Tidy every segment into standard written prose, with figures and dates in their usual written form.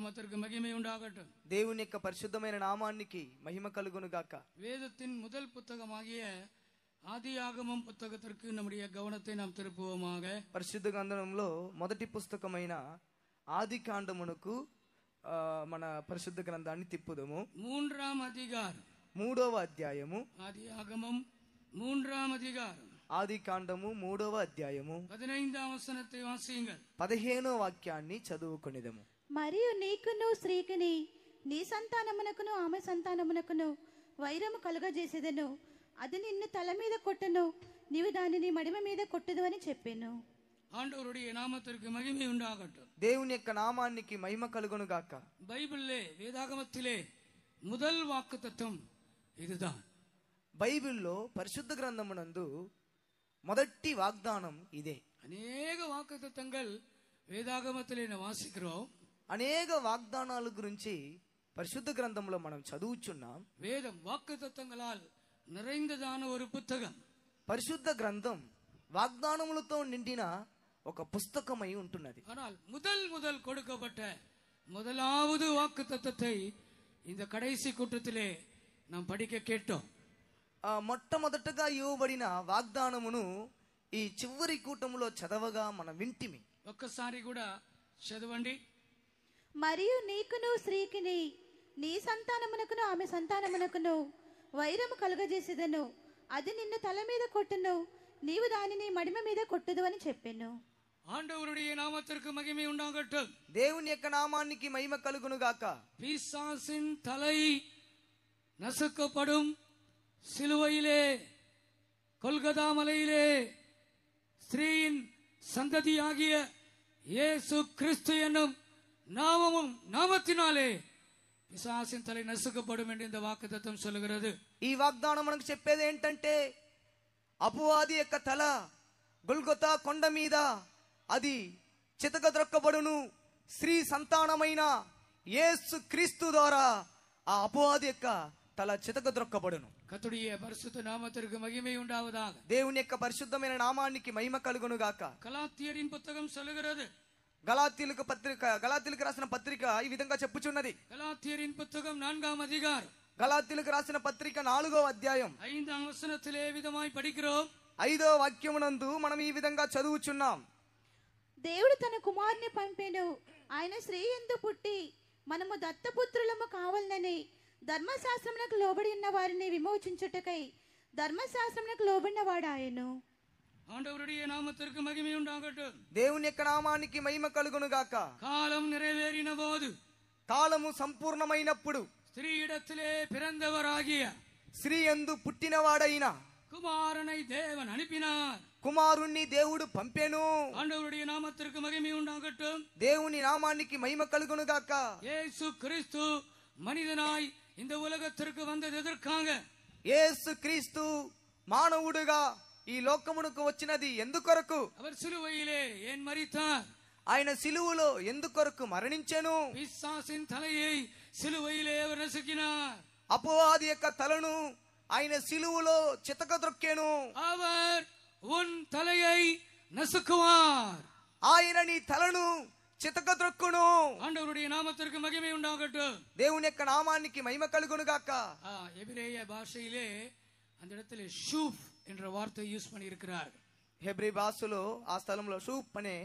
நாமத்திற்கு மகிமை உண்டாகட்டும். దేవుని యొక్క పరిశుద్ధమైన నామానికి మహిమ కలుగును గాక. வேதத்தின் முதல் புத்தகமாகிய ఆదియాగమం పుస్తకத்திற்கு நம்முடைய గమనத்தை நாம் திருப்புவோமாக. పరిశుద్ధ గ్రంథంలో మొదటి పుస్తకమైన ఆదికాండమునకు మన పరిశుద్ధ గ్రంథాన్ని తిప్పుదము. 3వ అధ్యాయం, 3వ అధ్యాయము, ఆదియాగమం 3వ అధ్యాయం, ఆదికాండము 3వ అధ్యాయము 15వ వచనத்தை వాసియంగల్. 15వ వాక్యాన్ని చదువుకొనిదము. మరియు నీకును స్త్రీకిని నీ సంతానమునకును ఆమె సంతానమునకును వైరము కలుగజేసేదను, అది నిన్ను తల మీద కొట్టును, నీవు దానిని మడిమ మీద కొట్టుదు అని చెప్పాను. ஆண்டவருடைய நாமத்திற்கு மகிமை உண்டாகட்டும். దేవుని యొక్క నామానికి మహిమ కలుగును గాక. బైబిల్లో వేదాగమத்திலே முதல் వాక్కుతత్వం இதுதான். బైబిల్లో పరిశుద్ధ గ్రంథమునందు మొదటి వాగ్దానం ఇదే. అనేక వాక్కుతత్వங்கள் వేదాగమத்திலே వాసిக்கிறோம். అనేక వాగ్దానాల గురించి పరిశుద్ధ గ్రంథంలో మనం చదువుచున్నాం. వేదం వాక్కుతత్వங்களால் நிறைந்ததான ஒரு புத்தகம். పరిశుద్ధ గ్రంథం వాగ్దానములతో నిండిన ఒక పుస్తకమై ఉంటున్నది. ஆனால் முதல் கொடுக்கப்பட்ட முதலாவது வாக்குத்தத்தத்தை இந்த கடைசி கூட்டத்திலே நாம் படிக்க கேட்டோம். మొట్టమొదటగా ఇవ్వబడిన వాగ్దానమును ఈ చివరి కూటములో చదవగా మనం వింటిమి. ఒక్కసారి కూడా చదవండి. మరియు నీకును స్త్రీకిని నీ సంతానమునకును ఆమె సంతానమునకును వైరము కలుగజేసేదను, అది నిన్ను తల మీద కొట్టును, నీవు దానిని మడిమ మీద కొట్టుదు అని చెప్పాను. ஆண்டவருடைய நாமத்திற்கு மகிமை உண்டாகட்டும். దేవుని యొక్క నామానికి మహిమ కలుగును గాక. பிசாசின் தலை நசுக்கப்படும் சிலுவையிலே கொல்கதா மலையிலே ஸ்திரீயின் சந்ததியாகிய இயேசு கிறிஸ்து என்னும் நாமத்தினாலே பிசாசின் తల నసుకపடும் என்று இந்த వాక్యతత్వం சொல்லுகிறது. ఈ వాగ్దానం మనకు చెప్పేది ఏంటంటే, అపవాది యొక్క తల గొల్గొతా కొండ మీద అది చితకద్రొక్కబడును. స్త్రీ సంతానమైన యేసు క్రీస్తు ద్వారా ఆ అపవాది యొక్క తల చితకద్రొక్కబడును. கர்த்தருடைய பரிசுத்த நாமத்திற்கு மகிமை உண்டாவதாக. దేవుని యొక్క పరిశుద్ధమైన నామానికి మహిమ కలుగును గాక. గలాతీయుల పుస్తకం சொல்லுகிறது. గలాతీయులకు రాసిన పత్రిక ఈ విధంగా చెప్పుచున్నది. గలాతీయుల పుస్తకం 4వ అధ్యాయం, గలాతీయులకు రాసిన పత్రిక 4వ అధ్యాయం 5వ వచనத்திலே విధమాయి படிக்கிறோம். 5వ వాక్యమునందు మనం ఈ విధంగా చదువుచున్నాం. దేవుడు తన కుమారుని పంపెను, ఆయన స్త్రీ యందు పుట్టి మనము దత్తపుత్రులము కావాలని ధర్మశాస్త్రమునకు లోబడి ఉన్న వారిని విమోచించుటకై ధర్మశాస్త్రమునకు లోబడిన వాడు ఆయను. ஆண்டவருடைய நாமத்திற்கு மகிமை உண்டாகட்டும். దేవుని యొక్క నామానికి మహిమ కలుగును గాక. కాలం நிறைவேறின போது, కాలము సంపూర్ణమైనప్పుడు, స్త్రీయిడத்திலே பிறந்தவராகிய స్త్రీ యందు పుట్టినవాడైన కుమారుని தேவன் அனுப்பினார். కుమారుణ్ణి దేవుడు పంపెను. ஆண்டவருடைய நாமத்திற்கு மகிமை உண்டாகட்டும். దేవుని నామానికి మహిమ కలుగును గాక. இயேசு கிறிஸ்து மனிதனாய் இந்த உலகத்திற்கு வந்தது எதற்காக? యేసు క్రీస్తు మానవుడుగా ఈ లోకమునకు వచ్చినది ఎందుకొరకు? அவர் சிலுவையிலே ஏன் மரித்தார்? ఆయన సిలువలో ఎందుకొరకు మరణించెను? பிசாசின் தலையை சிலுவையிலே அவர் நசுக்கினார். అపవాది యొక్క తలను ఆయన సిలువలో చితకద్రొక్కెను. அவர் உன் தலையை நசுக்குவார். ఆయన నీ తలను చితకద్రొక్కును. ஆண்டவருடைய நாமத்திற்கு மகிமை உண்டாகட்டும். దేవుని యొక్క నామానికి మహిమ కలుగును గాక. எபிரேய பாஷையிலே அந்த இடத்துல ஷூஃப் என்ற வார்த்தை யூஸ் பண்ணி இருக்கிறார். హెబ్రీ భాషలో ఆ స్థలంలో షూఫ్ అనే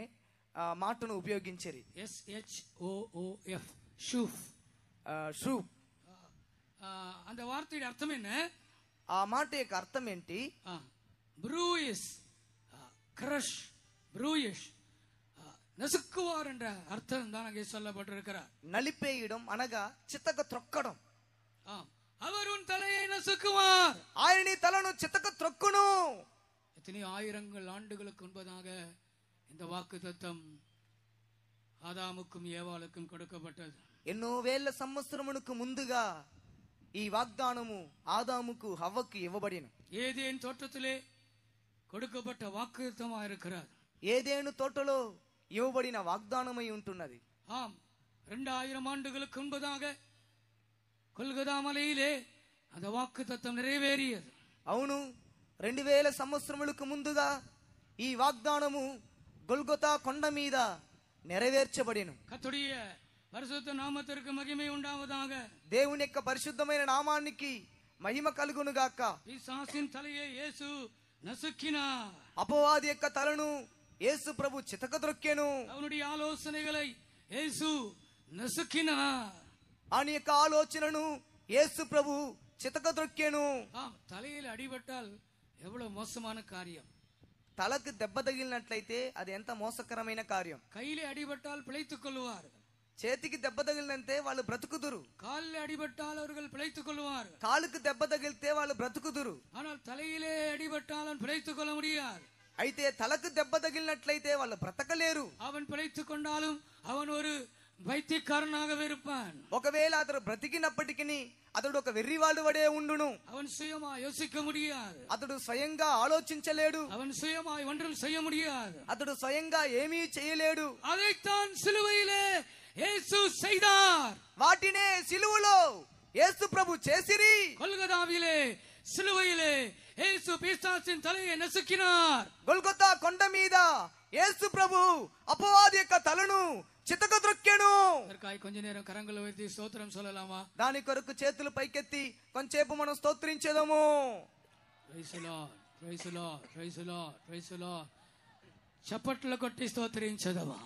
మాటను ఉపయోగించారు. SHOOF ஷூஃப். షూఫ్ அந்த வார்த்தையோட அர்த்தம் என்ன? ఆ మాట యొక్క అర్థం ఏంటి? ப்ரூயிஸ், கிரஷ், ப்ரூயிஷ், நசுக்குவார் என்ற அர்த்தம் தான் அங்கே சொல்லப்பட்டிருக்கிறார். నలిపేయడం అనగా చితక త్రొక్కడం. அவர் உன் தலையை நசுக்குவார். ఆయన నీ తలను చితక త్రొక్కును. எத்தனை ஆயிரங்கள் ஆண்டுகளுக்கு முன்பதாக இந்த வாக்குத்தத்தம் ஆதாமுக்கும் ஏவாளுக்கும் கொடுக்கப்பட்டது. ఎన్నో వేల సంవత్సరమునకు ముందుగా ఈ వాగ్దానము ఆదాముకు హవ్వకు ఇవ్వబడిన ஏதேன் தோட்டத்திலே கொடுக்கப்பட்ட வாக்குத்தத்தமா இருக்கிறார். ఏదేను తోటలో ఇవ్వబడిన వాగ్దానమై ఉంటున్నది. 2000 ஆண்டுகளுக்கு முன்பதாக கொல்கதா மலையிலே அந்த வாக்குத்தத்தம் நிறைவேறியது. అవును, 2000 సంవత్సరములకు ముందుగా ఈ వాగ్దానము గొల్గొతా కొండ మీద నెరవేర్చబడెను. கர்த்தருடைய பரிசுத்த நாமத்திற்கு மகிமை உண்டாவதாக. దేవుని యొక్క పరిశుద్ధమైన నామానికి మహిమ కలుగును గాక. பிசாசின் தலையை இயேசு நசுக்கினார். అపవాది యొక్క తలను యేసు ప్రభు చితకద్రొక్కెను. அவனுடைய ஆலோசனைகளை இயேசு நசுக்கினார். ఆయన యొక్క ఆలోచనను యేసు ప్రభు చితకద్రొక్కెను. தலையில் அடிபட்டால் எவ்வளவு மோசமான காரியம். తలకు దెబ్బ తగిలినట్లయితే అది ఎంత మోసకరమైన కార్యం. கையிலே அடிபட்டால் பிழைத்துக் கொள்வார்கள். చేతికి దెబ్బ తగిలినంతే వాళ్ళు బ్రతుకుదురు. காலில் அடிபட்டால் அவர்கள் பிழைத்துக் கொள்வார்கள். కాలుకు దెబ్బ తగిలితే వాళ్ళు బ్రతుకుదురు. ஆனால் தலையிலே அடிபட்டால் அவன் பிழைத்துக் கொள்ள முடியாது. అయితే తలకు దెబ్బ తగిలినట్లయితే వాళ్ళు బ్రతకలేరు. அவன் பிழைத்துக் கொண்டாலும் அவன் ஒரு பைத்தியக்காரனாகவே இருப்பான். ఒకవేళ అతడు బ్రతికినప్పటికీ అతడు ఒక వెర్రివాడు వడే ఉండును. அவன் சுயமா யோசிக்க முடியாது. అతడు స్వయంగా ఆలోచించలేడు. அவன் சுயமாய் ஒன்றும் செய்ய முடியாது. అతడు స్వయంగా ఏమీ చేయలేడు. அதைத்தான் சிலுவையிலே இயேசு செய்தார். వాటినే సిలువలో యేసు ప్రభు చేసిరి. கொல்கதாவிலே சிலுவையிலே இயேசு பிசாசின் தலையை நசுக்கினார். గొల్గొతా కొండ మీద యేసు ప్రభు అపవాది యొక్క తలను చితకద్రొక్కెను. அதற்காக கொஞ்ச நேரம் கரங்களை உயர்த்தி ஸ்தோத்திரம் சொல்லலாமா? దాని కొరకు చేతులు పైకెత్తి కొంచెంసేపు మనం స్తోత్రించేదము. Praise the lord, praise the lord, praise the lord, praise the lord. చప్పట్లు కొట్టి స్తోత్రించదమా?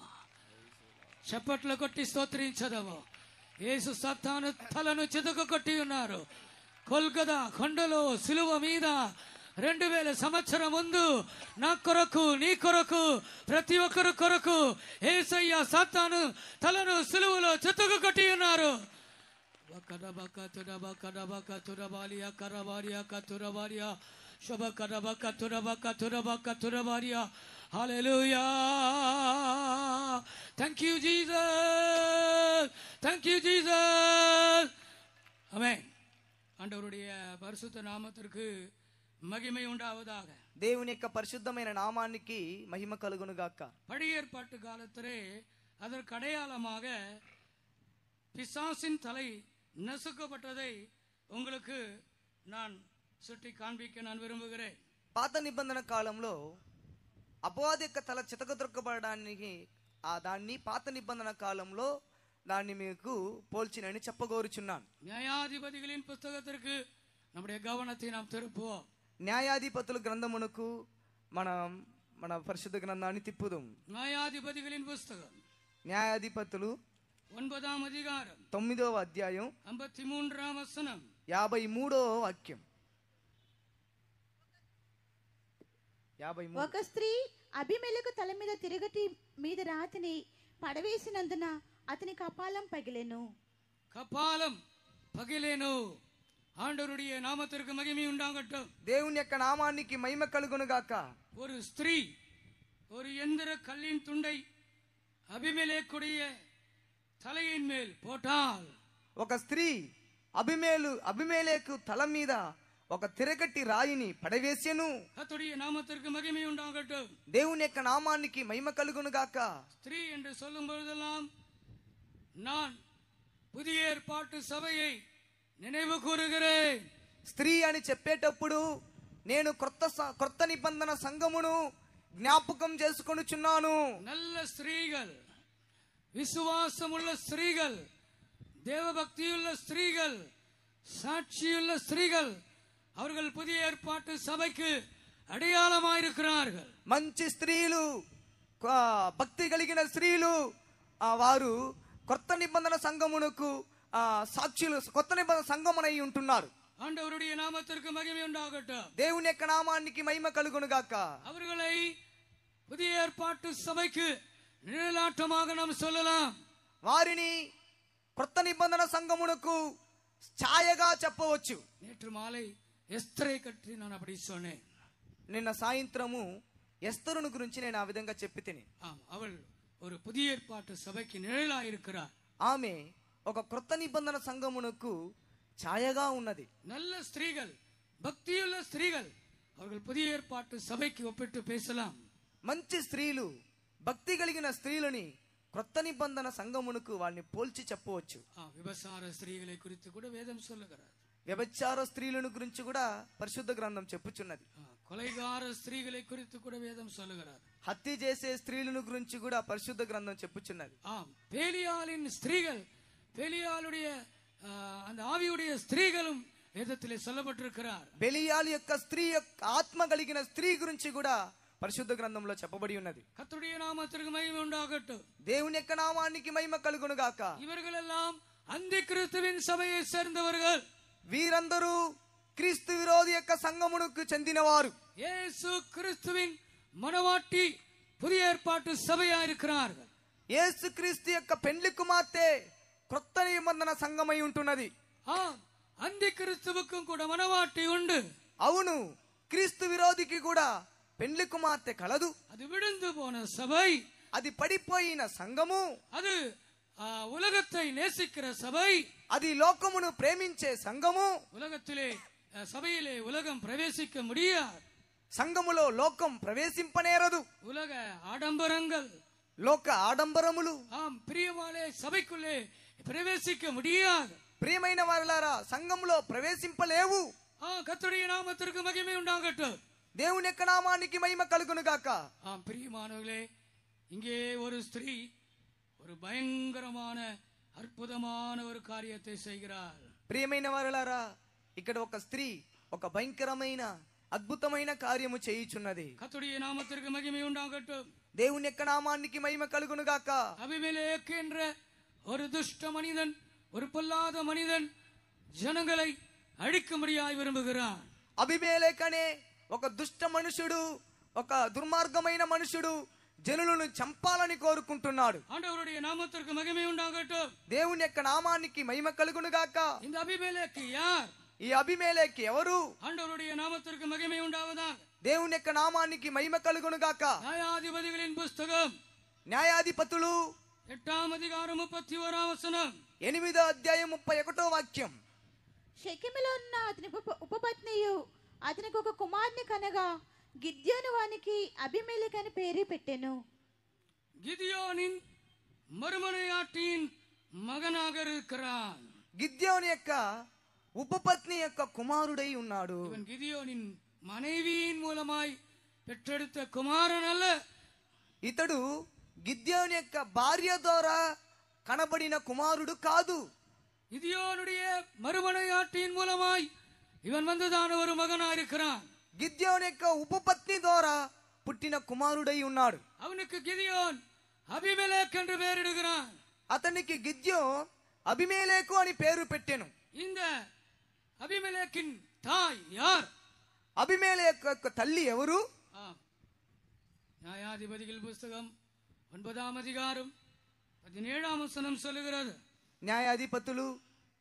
చప్పట్లు కొట్టి స్తోత్రించదమా? యేసు సాతాను తలను చితక కొట్టి ఉన్నారు. కొల్గదా కొండలో సిలువ మీద 2000 సంవత్సరం ముందు నా కొరకు నీ కొరకు ప్రతి ఒక్కరు కొరకు యేసయ్య సాతాను తలను సిలువలో చితక కొట్టి ఉన్నారు. Hallelujah. Thank you, Jesus. Thank you, Jesus. Amen. ஆண்டவருடைய பரிசுத்த நாமத்திற்கு மகிமை உண்டாவதாக. దేవుని యొక్క పరిశుద్ధమైన నామానికి మహిమ కలుగును గాక. பழைய ஏற்பாட்டு காலத்திலே அதற்கு அடையாளமாக பிசாசின் தலை நசுக்கப்பட்டதை உங்களுக்கு நான் சுட்டி காண்பிக்க நான் விரும்புகிறேன். పాత నిబంధన కాలంలో అపవాది యొక్క తల చితకద్రొక్కబడడానికి దాన్ని పాత నిబంధన కాలంలో దాన్ని మీకు పోల్చినని చెప్పగోరుచున్నాను. நியாயாதிபதிகளின் புத்தகத்திற்கு நம்முடைய கவனத்தை நாம் திருப்புவோம். న్యాయాధిపతుల గ్రంథమునకు మన పరిశుద్ధ గ్రంథాన్ని తిప్పుదాం. நியாயாதிபதிகளின் புஸ்தகம் న్యాయాధిపతులు 9వ அதிகாரம் 9వ అధ్యాయం 53వ వచనం 53వ వాక్యం. 53. ఒక స్త్రీ అబీమెలెకు తల మీద తిరగటి మీద రాతిని పడవేసినందున అతని కపాలం పగిలెను. கபாலம் பகிலேனு. ஆண்டவருடைய நாமத்திற்கு மகிமை உண்டாகட்டும். దేవుని యొక్క నామానికి మహిమ కలుగును గాక. ஒரு ஸ்திரீ ஒரு எந்திர கல்லின் துண்டை அபிமெலேக்குடைய தலையின் மேல் போட்டால், ఒక స్త్రీ అబిమేలెకు తల మీద ఒక తిరగట్టి రాయిని పడవేసెను. கர்த்தருடைய நாமத்திற்கு மகிமை உண்டாகட்டும். దేవుని యొక్క నామానికి మహిమ కలుగును గాక. ஸ்திரீ என்று சொல்லும் பொழுதெல்லாம் நான் புதிய ஏற்பாட்டு சபையை நினைவு கூறுகிறேன். స్త్రీ అని చెప్పేటప్పుడు నేను క్రొత్త నిబంధన సంఘమును జ్ఞాపకం చేసుకొనుచున్నాను. நல்ல ஸ்திரீகள், விசுவாசமுள்ள ஸ்திரீகள், தேவபக்தியுள்ள ஸ்திரீகள், சாட்சியுள்ள ஸ்திரீகள், அவர்கள் புதிய ஏற்பாட்டு சபைக்கு அடையாளமாயிருக்கிறார்கள். మంచి స్త్రీలు, భక్తి కలిగిన స్త్రీలు, వారు కొత్త నిబంధన సంఘమునకు సాక్షులు, కొత్త నిబంధన సంఘమునై ఉంటున్నారు. ஆண்டவருடைய நாமத்திற்கு மகிமை உண்டாகட்டும். దేవుని యొక్క నామానికి మహిమ కలుగును గాక. அவர்களை புதிய ஏற்பாட்டு சபைக்கு நிழலாட்டமாக நாம் சொல்லலாம். వారిని కొత్త నిబంధన సంఘమునకు ఛాయగా చెప్పవచ్చు. நேற்று மாலை எஸ்தரை கட்டி நான் அப்படி சொன்னேன். నిన్న సాయంత్రము ఎస్తరును గురించి నేను ఆ విధంగా చెప్పి తిని. அவள் ஒரு புதிய ஏற்பாட்டு சபைக்கு நிழலாயிருக்கிறார். ఆమె ఒక కొత్త నిబంధన సంఘమునకు ఛాయగా ఉన్నది. நல்ல ஸ்திரீகள், பக்தியுள்ள ஸ்திரீகள், அவர்கள் புதிய ஏற்பாட்டு சபைக்கு ஒப்பிட்டு பேசலாம். మంచి స్త్రీలు, భక్తి కలిగిన స్త్రీలని కొత్త నిబంధన సంఘమునకు వాళ్ళని పోల్చి చెప్పవచ్చు. விபசார ஸ்திரீகளை குறித்து கூட வேதம் சொல்லுகிறார். వ్యభిచార స్త్రీలను గురించి కూడా పరిశుద్ధ గ్రంథం చెప్పుచున్నది. கொலைகார ஸ்திரீகளை குறித்து கூட வேதம் சொல்லுகிறார். హత్య చేసే స్త్రీలను గురించి కూడా పరిశుద్ధ గ్రంథం చెప్పుచున్నది. ஆம், பேலியாளின் ஸ்திரீகள், பேலியாளுடைய அந்த ஆவியுடைய ஸ்திரீகளும் వేదத்திலே சொல்லப்பட்டிருக்கிறார். బెలియాలు యొక్క స్త్రీ యొక్క ఆత్మ కలిగిన స్త్రీ గురించి కూడా పరిశుద్ధ గ్రంథంలో చెప్పబడి ఉన్నది. கர்த்தருடைய நாமத்திற்கு மகிமை உண்டாகட்டும். దేవుని యొక్క నామానికి మహిమ కలుగును గాక. இவர்களெல்லாம் அந்தி கிறிஸ்துவின் சபையை சேர்ந்தவர்கள். వీరందరూ క్రీస్తు విరోధి యొక్క సంఘమునకు చెందినవారు. இயேசு கிறிஸ்துவின் மனவாட்டி புதிய ஏற்பாட்டு சபையா இருக்கிறார்கள். యేసు క్రీస్తు యొక్క పెండ్లి కుమార్తె క్రొత్త నిబంధన సంఘమై ఉంటున్నది. அந்தி கிறிஸ்துவுக்கும் கூட மனவாட்டி உண்டு. అవును, క్రీస్తు విరోధికి కూడా పెండ్లి కుమార్తె కలదు. அது விழுந்து போன சபை, అది పడిపోయిన సంఘము, அது உலகத்தை நேசிக்கிற சபை, అది లోకమును ప్రేమించే సంఘము. உலகத்திலே சபையிலே உலகம் பிரவேசிக்க முடியாது. సంఘములో లోకం ప్రవేశింపనేరదు. உலக ஆடம்பரங்கள், లోక ఆడంబరములు பிரியமாலே சபைக்குள்ளே பிரவேசிக்க முடியாது. ప్రియమైన వారలారా, సంఘములో ప్రవేశింపలేవు. கர்த்தருடைய நாமத்திற்கு மகிமை உண்டாகட்டும். దేవుని యొక్క నామానికి మహిమ కలుగును గాక. பிரியமானவர்களே, இங்கே ஒரு ஸ்திரீ ஒரு பயங்கரமான அற்புதமான ஒரு காரியத்தை செய்கிறார். ప్రియమైన వారలారా, ఇక్కడ ఒక స్త్రీ ఒక భయంకరమైన అద్భుతమైన కార్యము చేయుచున్నది. கர்த்தருடைய நாமத்திற்கு மகிமை உண்டாகட்டும். దేవుని యొక్క నామానికి మహిమ కలుగును గాక. அபிமெலேக்கு என்ற ஒரு துஷ்ட மனிதன், ஒரு பொல்லாத மனிதன் ஜனங்களை அழிக்கும்படியாய் விரும்புகிறான். అబిమెలెకు అనే ఒక దుష్ట మనుషుడు, ఒక దుర్మార్గమైన మనుషుడు జనులను చంపాలని కోరుకుంటున్నాడు. ஆண்டவருடைய நாமத்திற்கு மகிமை உண்டாகட்டும். దేవుని యొక్క నామానికి మహిమ కలుగును గాక. இந்த அபிமெலேக்கு யார்? ఈ అబిమెలెకు ఎవరు? ஆண்டவருடைய நாமத்திற்கு மகிமை உண்டாவதாக. దేవుని యొక్క నామానికి మహిమ కలుగును గాక. న్యాయాధిపతిகளின் పుస్తకం న్యాయాధిపతులు 8వ అధికారం 31వ వచనం, 8వ అధ్యాయం 31వ వాక్యం. షెకెములో ఉన్న అతని ఉపపత్నియు అతనికి ఒక కుమారుని కనగా గిద్యోను వానికి అబిమెలెకు అని పేరు పెట్టెను. గిద్యోనిన్ మరుమனையாட்டியின் మగనాக இருக்கிறான். గిద్యోను యొక్క ఉపపత్ని యొక్క కుమారుడై ఉన్నాడు. இவன் గిద్యోనిன் மனைவியின் மூலமாய் பெற்றெடுத்த குமாரன் அல்ல. ఇతడు గిద్యోను యొక్క భార్య ద్వారా కనబడిన కుమారుడు కాదు. గిద్యోనుடைய மறுமனையாட்டியின் மூலமாய் இவன் வந்ததான ஒரு மகனா இருக்கிறான். గిద్యోను యొక్క ఉపపత్ని ద్వారా పుట్టిన కుమారుడై ఉన్నాడు. அவனுக்கு கிதியோன் அபிமெலேக் என்று பெயரிடுகிறான். అతనికి గిద్యోన్ అబిమెలెకు అని పేరు పెట్టెను. இந்த அபிமெலேக்கின் தாய் யார்? అబిమెలెకు యొక్క తల్లి ఎవరు? న్యాయాధిపతిகள் పుస్తకం 9వ అధికారం 17వ వచనం சொல்லுகிறது. న్యాయాధిపతులు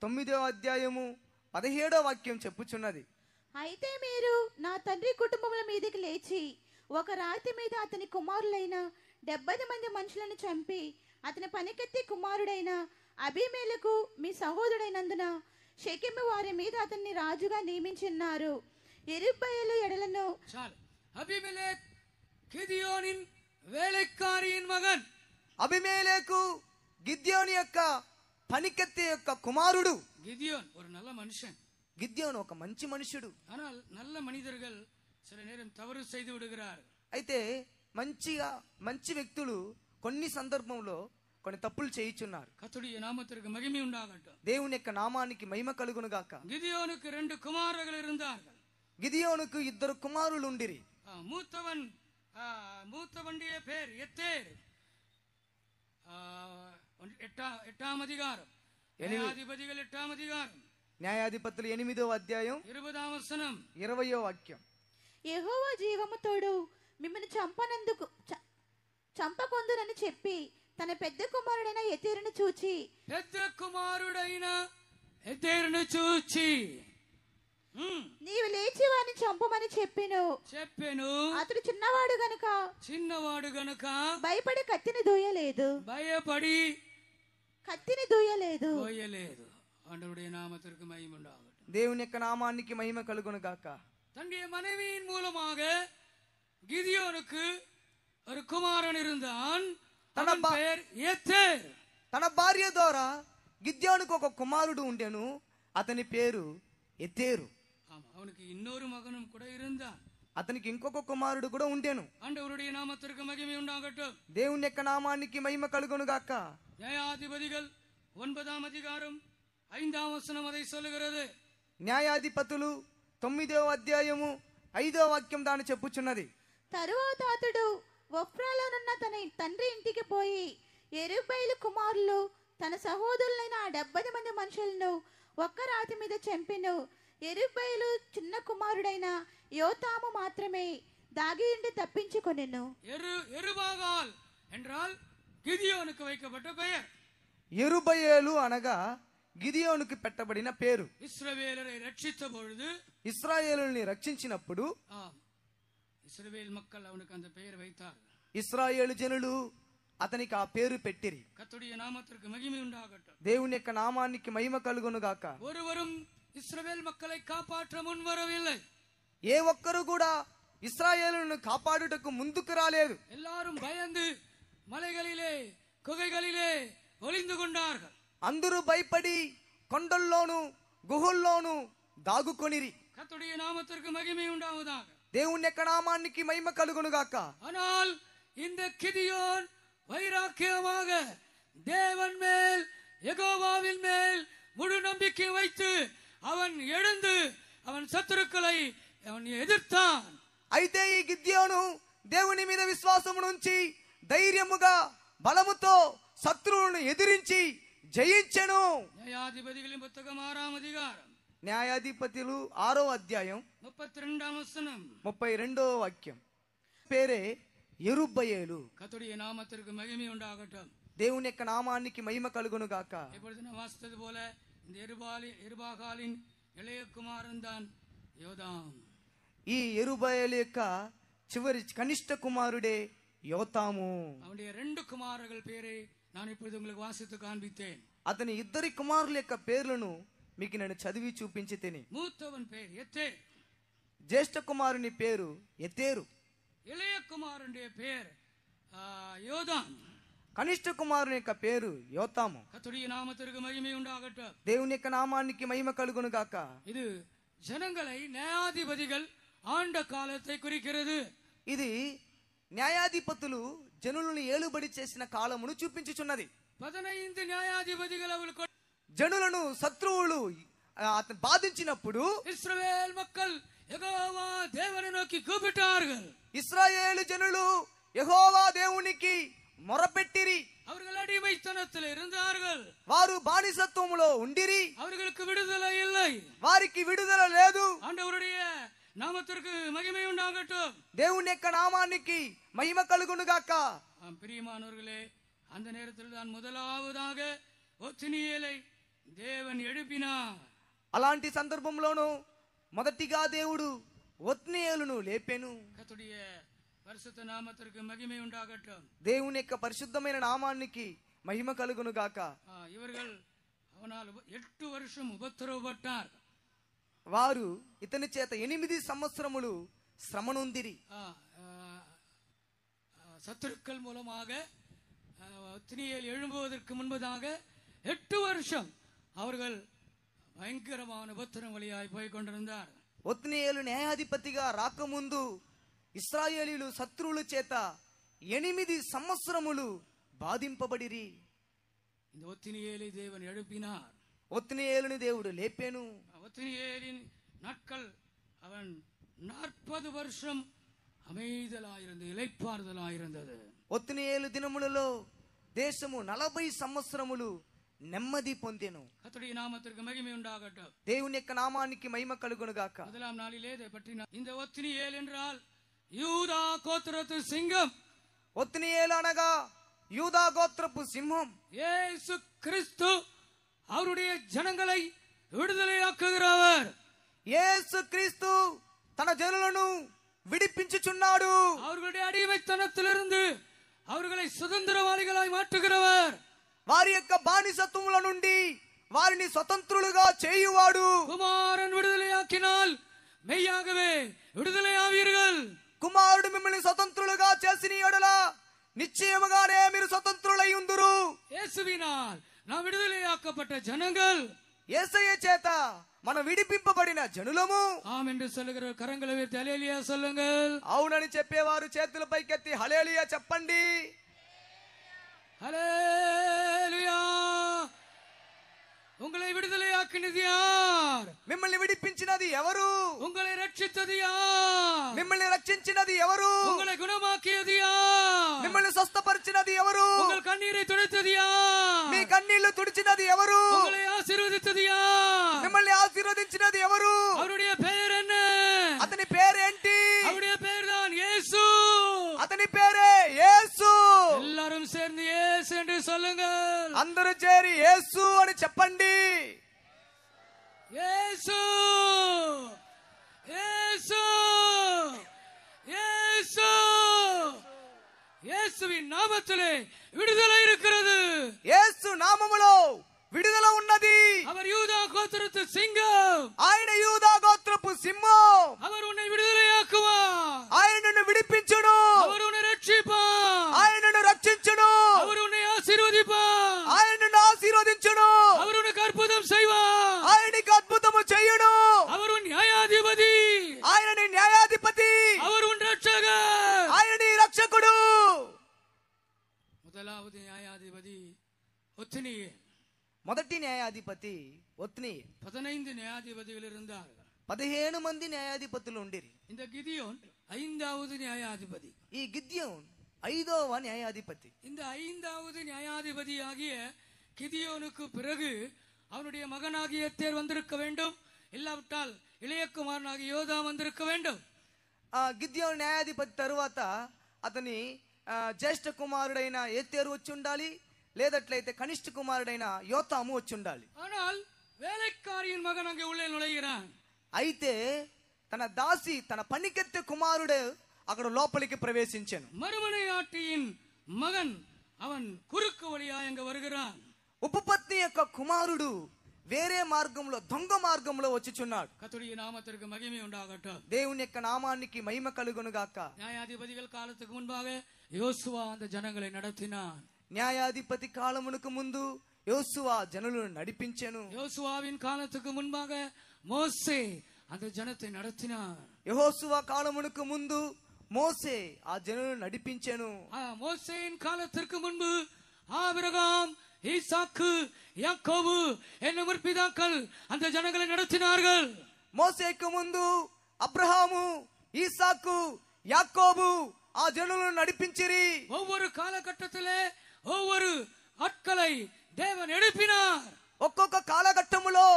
9వ అధ్యాయము 17వ వాక్యం చెప్పుచున్నది. అయితే మీరు నా తండ్రి కుటుంబముల మీదకి లేచి ఒక రాతి మీద అతని కుమారులైన 70 మంది మనుషులను చంపి అతని పనికెత్తి కుమారుడైన అబీమెలెకు మీ సహోదరుడైనందున షెకెము వారి మీద అతన్ని రాజుగా నియమించున్నారు. యెరుబ్బయలు ఎడలను చాలు. అబీమెలెక్ గిద్యోనిన్ వేలైకారిயின் మగన్. అబిమెలెకు గిద్యోను యొక్క పనికెత్తే యొక్క కుమారుడు. గిద్యోన్ ஒரு நல்ல மனுஷன். గిద్యోను ఒక మంచి మనుషుడు. ஆனால் நல்ல மனிதர்கள் சில நேரம் தவறு செய்து விடுகிறார்கள். అయితే మంచి వ్యక్తులు కొన్ని సందర్భంలో కొన్ని తప్పులు చేయుచున్నారు. கர்த்தருடைய நாமத்திற்கு மகிமை உண்டாகட்டும். దేవుని యొక్క నామానికి మహిమ కలుగును గాక. గిద్యోనుக்கு 2 కుమారులు இருந்தார்கள். గిదియోనుకు 2 కుమారులు ఉండిరి. மூத்தவனுடைய பேர் எத்தேர். 8వ అధికారం న్యాయాధిపతిகள் 8వ అధికారం న్యాయాధిపతులు 8వ అధ్యాయం 20వ వచనం 20వ వాక్యం. యెహోవా జీవము తోడు మిమ్మల్ని చంపకొందునని చెప్పి తన పెద్ద కుమారుడైన ఎతేరును చూచి నీవు లేచి వారిని చంపమని చెప్పెను. అతడు చిన్నవాడు గనుక భయపడి కత్తిని దూయలేదు. ஆண்டவருடைய நாமத்திற்கு மகிமை உண்டாகட்டும். దేవుని యొక్క నామానికి మహిమ కలుగును గాక. தன்னுடைய மனைவியின் மூலமாக గిదియోనుకు ஒரு కుమారుడు இருந்தான். తన పేరు ఎతేర్. తన భార్య ద్వారా గిద్యోనుకు ఒక కుమారుడు ఉండెను. అతని పేరు ఎతేరు. அவனுக்கு இன்னொரு மகனும் கூட இருந்தான். అతనికి ఇంకొక కుమారుడు కూడా ఉండెను. ஆண்டவருடைய நாமத்திற்கு மகிமை உண்டாகட்டும். దేవుని యొక్క నామానికి మహిమ కలుగును గాక. న్యాయాధిపతిகள் 9వ అధికారం 5వ వచనం அதை சொல்லுகிறது. న్యాయాధిపతులు 9వ అధ్యాయము 5వ వాక్యం దాన్ని చెప్పుచున్నది. తరువాత అతడు ఒఫ్రాలోనున్న తన తండ్రి ఇంటికి పోయి యెరుబ్బయలు కుమారులు తన సహోదరులైన ఆ 70 మంది మనుషులను ఒక్క రాతి మీద చంపెను. యెరుబ్బయలు చిన్న కుమారుడైన యోతాము మాత్రమే దాగి ఉండి తప్పించుకొనెను. యెరుబాగాల్ என்றால் గిదియోనుకు வைக்கப்பட்ட பெயர். యెరుబయేలు అనగా గిదియోనుకు పెట్టబడిన పేరు. ఇశ్రాయేలుని రక్షించ பொழுது ఇశ్రాయేలుని రక్షించినప్పుడు ఇశ్రాయేల్ மக்கள் அவனுக்கு அந்த பெயர் வைத்தார். ఇశ్రాయేలు జనులు అతనికి ఆ పేరు పెట్టిరి. கர்த்தருடைய நாமத்திற்கு மகிமை உண்டாகட்டும். దేవుని యొక్క నామానికి మహిమ కలుగును గాక. ஒருவரும் ఇశ్రాయేల్ మక్కలై కాపాற்ற మున్వరవిல்லை. ఏ ఒక్కరు కూడా ఇశ్రాయేలును కాపాడుటకు ముందుకు రాలేదు. எல்லாரும் பயந்து மலைகளிலே குகைகளிலே ஒளிந்து கொண்டார்கள். అందరూ భయపడి కొండల్లోను గుహల్లోను దాగుకొనిరి. கர்த்தருடைய நாமத்திற்கு மகிமை உண்டாவதாக. దేవుని యొక్క నామానికి మహిమ కలుగును గాక. ஆனால் இந்த கிதியோன் வைராக்கியமாக தேவன் மேல் யெகோவாவின் மேல் முழு நம்பிக்கை வைத்து அவன் எழுந்து அவன் శత్రుக்களை அவன் ఎదుర్తాன். అయితే ఈ గిద్యోను దేవుని మీద విశ్వాసమును ఉంచి ధైర్యముగా బలముతో శత్రువులను ఎదిరించి జయించెను. న్యాయాధిపతిகளின் పుస్తకం 6వ అధికారం న్యాయాధిపతులు 6వ అధ్యాయం 32వ వచనం 32వ వాక్యం. పేరే యెరుబ్బయేలు. கர்த்தருடைய நாமத்திற்கு மகிமை உண்டாகட்டும். దేవుని యొక్క నామానికి మహిమ కలుగును గాక. இப்பொழுது நான் வாசித்தது போல இந்த యెరుబాగాలిன் இளைய కుమారుని தான் యోదాం. ఈ యెరుబయేలు యొక్క చివరి కనిష్ట కుమారుడే యోతాము. அவனுடைய 2 కుమారుల పేరే நான் இப்பொழுது உங்களுக்கு வாசித்து காண்பித்தேன். అతని ఇద్దరి కుమారుల యొక్క పేర్లను మీకు నేను చదివి చూపించి తిని. மூத்தவன் பேர் எத்தே, జ్యేష్ఠ కుమారుని పేరు ఎతేరు. இளைய குமாரனுடைய பேர் யோதாம். కనిష్ట కుమారుని యొక్క పేరు యోతాము. கர்த்தருடைய நாமத்திற்கு மகிமை உண்டாகட்டும். దేవుని యొక్క నామానికి మహిమ కలుగును గాక. இது ஜனங்களை న్యాయాధిపతిகள் ఆండ కాలத்தை குறிக்கிறது. ఇది న్యాయాధిపతులు జనులను ఏలుబడి చేసిన కాలమును చూపించుచున్నది. 15 న్యాయాధిపతిகள் அவளுக்கு జనులను శత్రువులు అతను బాధించినప్పుడు இஸ்ரவேல் மக்கள் யெகோவா தேவனை நோக்கி கூப்பிட்டார்கள். ఇశ్రాయేలు జనులు యెహోవా దేవునికి మొరపెట్టిరి. அவர்கள் அடிமைத்தனத்தில் இருந்தார்கள். వారు బానిసత్వములో ఉండిరి. அவர்களுக்கு விடுதலை இல்லை. వారికి విడుదల లేదు. ஆண்டவருடைய நாமத்திற்கு மகிமை உண்டாகட்டும். దేవుని యొక్క నామానికి మహిమ కలుగును గాక. பிரியமானவர்களே, அந்த நேரத்தில் தான் முதலாவதாக ஒத்னியேலை தேவன் எழுப்பினார். అలాంటి సందర్భంలోనూ మొదటిగా దేవుడు ఒత్నియేలును లేపెను. கர்த்தருடைய பரிசுத்த நாமத்திற்கு மகிமை உண்டாகட்டும். దేవుని యొక్క పరిశుద్ధమైన నామానికి మహిమ కలుగును గాక. இவர்கள் அவனால் 8 வருஷம் உபத்திரவப்பட்டார். వారు ఇతని చేత 8 సంవత్సరములు శ్రమనుందిరి. சத்துருக்கள் மூலமாக ஒத்னியேல் எழும்புவதற்கு முன்பதாக 8 வருஷம் அவர்கள் பயங்கரமான உபத்திரம் வழியாய் போய் கொண்டிருந்தார். ఒత్నియేలు న్యాయాధిపతిగా రాకముందు ఇశ్రాయేలీలు శత్రువుల చేత 8 సంవత్సరములు బాధింపబడిరి. இந்த ஒத்னியேலை தேவன் எழுப்பினார். ఒత్నియేలుని దేవుడు లేపెను. ஒத்னியேலின் நாட்கள் அவன் 40 வருஷம் அமைதலாயிருந்தது, இளைப்பாறுதலாயிருந்தது. ఒత్నియేలు దినములలో దేశము 40 సంవత్సరములు నెమ్మది పొందెను. கர்த்தருடைய நாமத்திற்கு மகிமை உண்டாகட்டும். దేవుని యొక్క నామానికి మహిమ కలుగును గాక. முதலாம் நாளிலே இதை பற்றி இந்த ஒத்னியேல் என்றால் யூதா கோத்திரத்து சிங்கம். ఒత్నియేలు అనగా యూదా గోత్రపు సింహం. இயேசு கிறிஸ்து அவருடைய ஜனங்களை విడుదలయాக்குகிறவர். యేసు క్రీస్తు తన జనులను విడిపించుచున్నాడు. அவர்களுடைய அடிமைத்தனத்திலிருந்து அவர்களை சுதந்திரவாளிகளாய் மாற்றுகிறவர். వారి యొక్క బానిసత్వముల నుండి వారిని స్వతంత్రులుగా చేయువాడు. குமாரன் விடுதலையாக்கினால் மெய்யாகவே விடுதலையாவீர்கள். కుమారుడు మిమ్మల్ని స్వతంత్రులుగా చేసిన యెడల నిశ్చయముగానే మీరు స్వతంత్రులై ఉందురు. இயேசுவினால் நாம் விடுதலையாக்கப்பட்ட ஜனங்கள். యేసయ్య చేత మనం విడిపింపబడిన జనులము. ஆம் என்று சொல்லுகிற கரங்களை உயர்த்தி ஹல்லேலூயா சொல்லுங்கள். అవునని చెప్పేవారు చేతుల పైకెత్తి హల్లెలూయా చెప్పండి. ஹல்லேலூயா. உங்களை விடுதலையாக்கினது யார்? మిమ్మల్ని విడిపించినది ఎవరు? உங்களை ரட்சித்தது யார்? మిమ్మల్ని రక్షించినది ఎవరు? உங்களை குணமாக்கியது யார்? మిమ్మల్ని స్వస్థపరిచినది ఎవరు? உங்கள் కన్నీரை துடைத்தது யார்? మీ కన్నీళ్లు తుడిచినది ఎవరు? உங்களை ఆశీర్వదించது யார்? మిమ్మల్ని ఆశీర్వదించినది ఎవరు? அவருடைய பெயர் என்ன? అతని పేరేంటి? அவருடைய பெயர் தான் இயேசு. అతని పేరే యేసు. எல்லாரும் சேர்ந்து இயேசு என்று சொல்லுங்கள். అందరూ చేరి యేసు అని చెప్పండి. இயேசு இயேசு இயேசு. இயேசுவின் நாமத்திலே விடுதலை இருக்கிறது. యేసు నామములో విడుదల ఉన్నది. அவர் யூதா கோத்திரத்து சிங்கம். ఆయన యూదా గోత్రపు సింహం. அவர் உன்னை விடுதலையாக்குவார். ఆయన నిన్ను విడిపించును. அவர் உன்னை ரட்சிப்பார். ఆయన నిన్ను రక్షించును. அவர் உன்னை ஆசீர்வதிப்பார். ఆయన నిన్ను ఆశీర్వదించును. அவர் உனக்கு அற்புதம் செய்வார். ఆయన నీకు అద్భుతము చేయును. அவர் உன் நியாயாதிபதி. ఆయన నీ న్యాయాధిపతి. அவர் உன் ரட்சகர். ఆయన నీ రక్షకుడు. முதலாவது நியாயாதிபதி ஒத்னியேல். మొదటి న్యాయాధిపతి ఒత్నీయేలు. 15 நியாயாதிபதிகள் இருந்தார்கள். 15 మంది న్యాయాధిపతులు ఉండిరి. இந்த கிதியோன் 5வது நியாயாதிபதி. ఈ గిద్యోన్ 5వ న్యాయాధిపతి. இந்த 5வது நியாயாதிபதி ஆகிய கிதியோனுக்கு பிறகு அவனுடைய மகனாகிய எத்தேர் வந்திருக்க வேண்டும். இல்லாவிட்டால் இளையகுமாரனாகிய யோதா வந்திருக்க வேண்டும். ఆ గిద్యోన్ న్యాయాధిపతి తరువాత అతని జ్యేష్ఠ కుమారుడైన ఎత్తేరు వచ్చి ఉండాలి. లేదట్లయితే కనిష్ఠ కుమారుడైన యోతాము వచ్చి ఉండాలి. ஆனால் வேலைக்காரியின் மகன் அங்கே உள்ளே நுழைகிறான். అయితే తన దాసి తన పనికెత్తే కుమారుడు అక్కడ లోపలికి ప్రవేశించాను. மறுமனையாட்டியின் மகன் அவன் குறுக்கு வழியாய் அங்க வருகிறான். ఉపపత్ని యొక్క కుమారుడు వేరే మార్గంలో దొంగ మార్గంలో వచ్చుచున్నాడు. கர்த்தருடைய நாமத்திற்கு மகிமை உண்டாகட்டும். దేవుని యొక్క నామానికి మహిమ కలుగును గాక. நியாயாதிபதிகள் காலத்துக்கு முன்பாக யோசுவா அந்த ஜனங்களை நடத்தினான். న్యాయాధిపతి కాలమునకు ముందు యోసువా జనులను నడిపించెను. யோசுவாவின் காலத்துக்கு முன்பாக மோசே அந்த ஜனத்தை நடத்தினான். యెహోషువ కాలమునకు ముందు మోసే ఆ జనులను నడిపించెను. மோசேயின் காலத்திற்கு முன்பு ஆபிரகாம், ஈசாக்கு, யாக்கோபு என்னும் முற்பிதாக்கள் அந்த ஜனங்களை நடத்தினார்கள். మోసేకు ముందు అబ్రహాము, ఈసాకు, యాకోబు ఆ జనులను నడిపించిరి. ஒவ்வொரு காலகட்டத்திலே ஒவ்வொரு ஆட்களை தேவன் எழுப்பினார். ఒక్కొక్క కాలఘట్టములో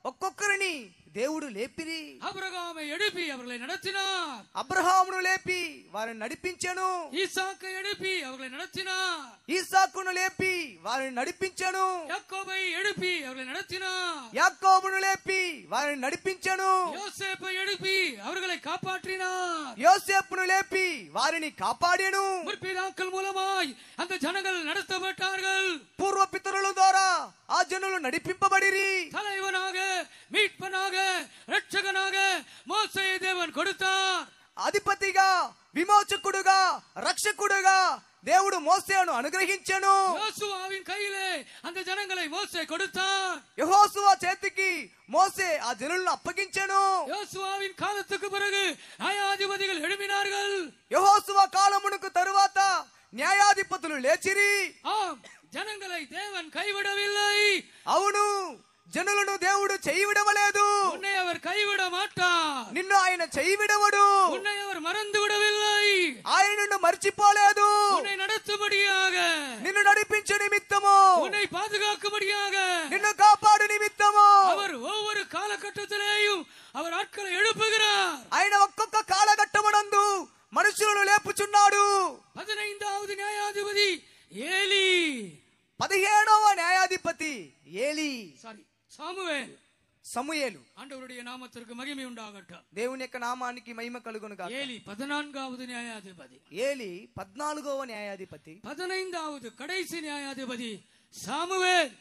ఒక్కొక్కరిని దేవుడు లేపిరి. ஆபிரகாமை எழுப்பி அவர்களை நடத்தினார். అబ్రహామును లేపి వారిని నడిపించెను. ஈசாக்கை எழுப்பி அவர்களை நடத்தினார். ఈసాకును లేపి వారిని నడిపించెను. யாக்கோபை எழுப்பி அவர்களை நடத்தினார். యాకోబును లేపి వారిని నడిపించెను. யோசேப்பை எழுப்பி அவர்களை காப்பாற்றினார். యోసేపును లేపి వారిని కాపాడెను. முற்பிதாக்கள் மூலமாய் அந்த ஜனங்கள் நடத்தப்பட்டார்கள். పూర్వ పితరుల ద్వారా ఆ జనులు నడిపింపబడిరి. தலைவனாக, மீட்பனாக, ரட்சகனாக மோசேயை தேவன் கொடுத்தார். అధిపతిగా, విమోచకుడుగా, రక్షకుడుగా దేవుడు మోసేను అనుగ్రహించెను. யோசுவாவின் கையிலே அந்த ஜனங்களை மோசே கொடுத்தார். యెహోషువ చేతికి మోసే ఆ జనులను అప్పగించెను. யோசுவாவின் காலத்துக்கு பிறகு நியாயாதிபதிகள் எழுப்பினார்கள். యెహోషువ కాలమునకు తరువాత న్యాయాధిపతులు లేచిరి. ஆம், ஜனங்களை தேவன் கைவிடவில்லை. అవును, జనులను దేవుడు చెయ్యి విడవలేదు. உன்னை அவர் கைவிட மாட்டார். నిన్ను ఆయన చెయ్యి విడవడు. உன்னை அவர் மறந்து விடவில்லை. ఆయన నిన్ను మర్చిపోలేదు. உன்னை நடத்தும்படியாக, నిన్ను నడిపించు నిమిత్తము, உன்னை பாதுகாக்கும்படியாக నిన్ను కాపాడు నిమిత్తము அவர் ஒவ்வொரு காலகட்டத்திலேயும் அவர் ஆட்களை எழுப்புகிறார். ఆయన ఒక్కొక్క కాలఘట్టమునందు మనుషులను లేపుచున్నాడు. 15வது நியாயாதிபதி ஏலி. 17వ న్యాయాధిపతి சாமுவேல். సమూయేలు. ஆண்டவருடைய நாமத்திற்கு மகிமை உண்டாகட்டும். దేవుని యొక్క నామానికి మహిమ కలుగును గాక. ஏலி 14வது நியாயாதிபதி. ఏలి 14వ న్యాయాధిపతి. 15வது கடைசி நியாயாதிபதி சாமுவேல்.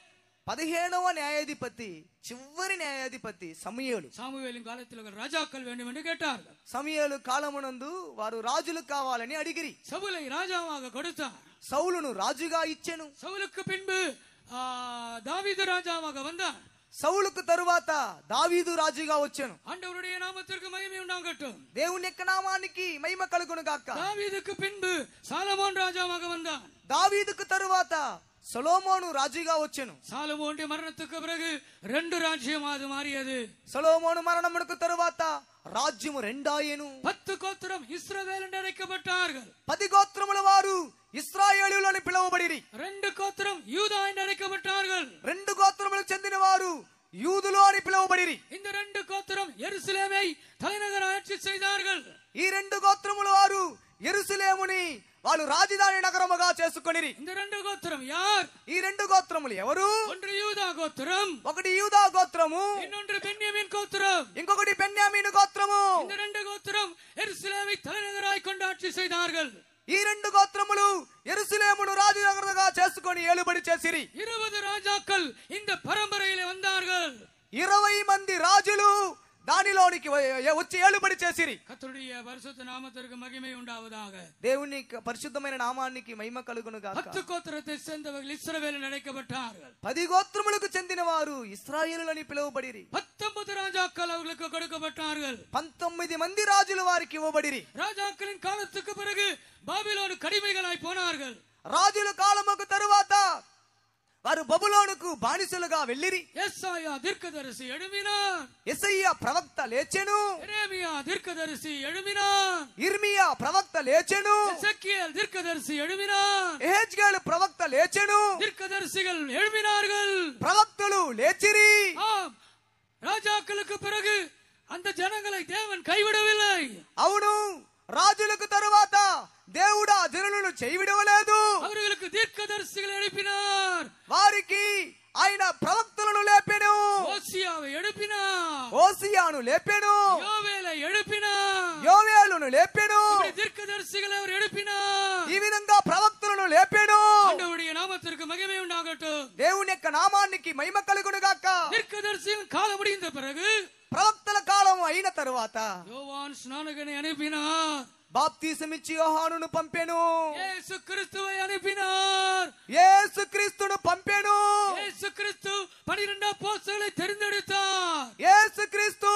15వ న్యాయాధిపతి చివరి న్యాయాధిపతి సమూయేలు. சாமுவேலின் காலத்தில் ஒரு ராஜாக்கள் வேண்டும் என்று கேட்டார்கள். సమూయేలు కాలమునందు వారు రాజులు కావాలని అడిగిరి. சவுலை ராஜாவாக கொடுத்தார். సౌలును రాజుగా ఇచ్చెను. சவுலுக்கு பின்பு தாவீது ராஜாவாக வந்தார். సౌలుకు తరువాత దావీదు రాజుగా వచ్చెను. ஆண்டவருடைய நாமத்திற்கு மகிமை உண்டாகட்டும். దేవుని యొక్క నామానికి మహిమ కలుగును గాక. தாவீதுக்கு பின்பு சாலமோன் ராஜாவாக வந்தான். దావీదుకు తరువాత సొలొమోను రాజుగా వచ్చెను. சாலமோனுடைய மரணத்துக்கு பிறகு 2 ராஜ்யம் அது மாறியது. సొలొమోను మరణమునకు తరువాత రాజ్యము రెండాయెను. 10 గోత్రం ఇశ్రాయేలు என்று அழைக்கப்பட்டார்கள். 10 గోత్రముల వారు ఇశ్రాయేలీయులు అని పిలువబడిరి. 2 గోత్రం యూదా என்று அழைக்கப்பட்டார்கள். 2 గోత్రములకు చెందిన వారు యూదులు అని పిలువబడిరి. இந்த 2 గోత్రం యెరూషలేமை தலைநகர ஆட்சி செய்தார்கள். ఈ 2 గోత్రముల వారు యెరూషలేముని వాళ్ళు రాజధాని నగరముగా చేసుకొనిరి. இந்த 2 గోత్రం யார்? ఈ 2 గోత్రములు ఎవరు? ஒன்று யூதா கோத்திரம், ఒకటి యూదా గోత్రము, இன்னொன்று பென்யமீன் கோத்திரம். ఇంకొకటి బెన్యామీను గోత్రము. இந்த 2 கோத்திரம் యెరూషలేமை தலைநகராய் கொண்டு ஆட்சி செய்தார்கள். ఈ 2 గోత్రములు యెరూషలేమును రాజనగరంగా చేసుకొని ఏలుబడి చేసిరి. 20 ராஜாக்கள் இந்த பரம்பரையிலே வந்தார்கள். 20 మంది రాజులు దానిలోనికి వచ్చి ఏలుబడి చేసిరి. கர்த்தருடைய பரிசுத்த நாமத்திற்கு மகிமை உண்டாவதாக. దేవుని పరిశుద్ధమైన నామానికి మహిమ కలుగును గాక. 10 கோத்திரத்தை சேர்ந்தவர்கள் இஸ்ரவேல் என்று அழைக்கப்பட்டார்கள். 10 గోత్రములకు చెందిన వారు ఇశ్రాయేలులని పిలువబడిరి. 19 ராஜாக்கள் அவர்களுக்கு கொடுக்கப்பட்டார்கள். 19 మంది రాజులు వారికి ఇవ్వబడిరి. ராஜாக்களின் காலத்துக்கு பிறகு பாபிலோன் கடிமைகளாய் போனார்கள். రాజుల కాలముకు తరువాత వారు బబులోనుకు బానిసలుగా వెళ్ళిరి. யெசாயா தீர்க்கதரிசி எழும்பினான். యెషయా ప్రవక్త లేచెను. எரேமியா தீர்க்கதரிசி எழும்பினான். ఇర్మియా ప్రవక్త లేచెను. எசேக்கியேல் தீர்க்கதரிசி எழும்பினான். యెహెజ్కేలు ప్రవక్త లేచెను. தீர்க்கதரிசிகள் எழும்பினார்கள். ప్రవక్తలు లేచిరి. ஆம், ராஜாக்களுக்கு பிறகு அந்த ஜனங்களை தேவன் கைவிடவில்லை. అవును, రాజులకు తరువాత దేవుడు ఆ జనులను చేయవిడవలేదు. அவர்களுக்கு தீர்க்கதரிசிகளை எழுப்பினார். వారికి ఆయన ప్రవక్తలను లేపెను. ஓசியாவை எழுப்பினார். ఓసియాను లేపెను. யோவேலை எழுப்பினார். యోవేలును లేపెను. இப்படி தீர்க்கதரிசிகளை அவர் எழுப்பினார். ఈ విధంగా ప్రవక్తలను లేపెను. ஆண்டவருடைய நாமத்திற்கு மகிமை உண்டாகட்டும். దేవుని యొక్క నామానికి మహిమ కలుగును గాక. தீர்க்கதரிசியின் காலம் முடிந்த பிறகு ప్రవక్తల కాలం అయిన తరువాత யோவான் ஸ்நானகனை அனுப்பினார். బాప్తిసమిచ్చి యోహానును పంపెను. இயேசு கிறிஸ்துவை அனுப்பினார். యేసుక్రీస్తును పంపెను. இயேசு கிறிஸ்து 12 அப்போஸ்தலரை தெரிந்தெடுத்தார். యేసుక్రీస్తు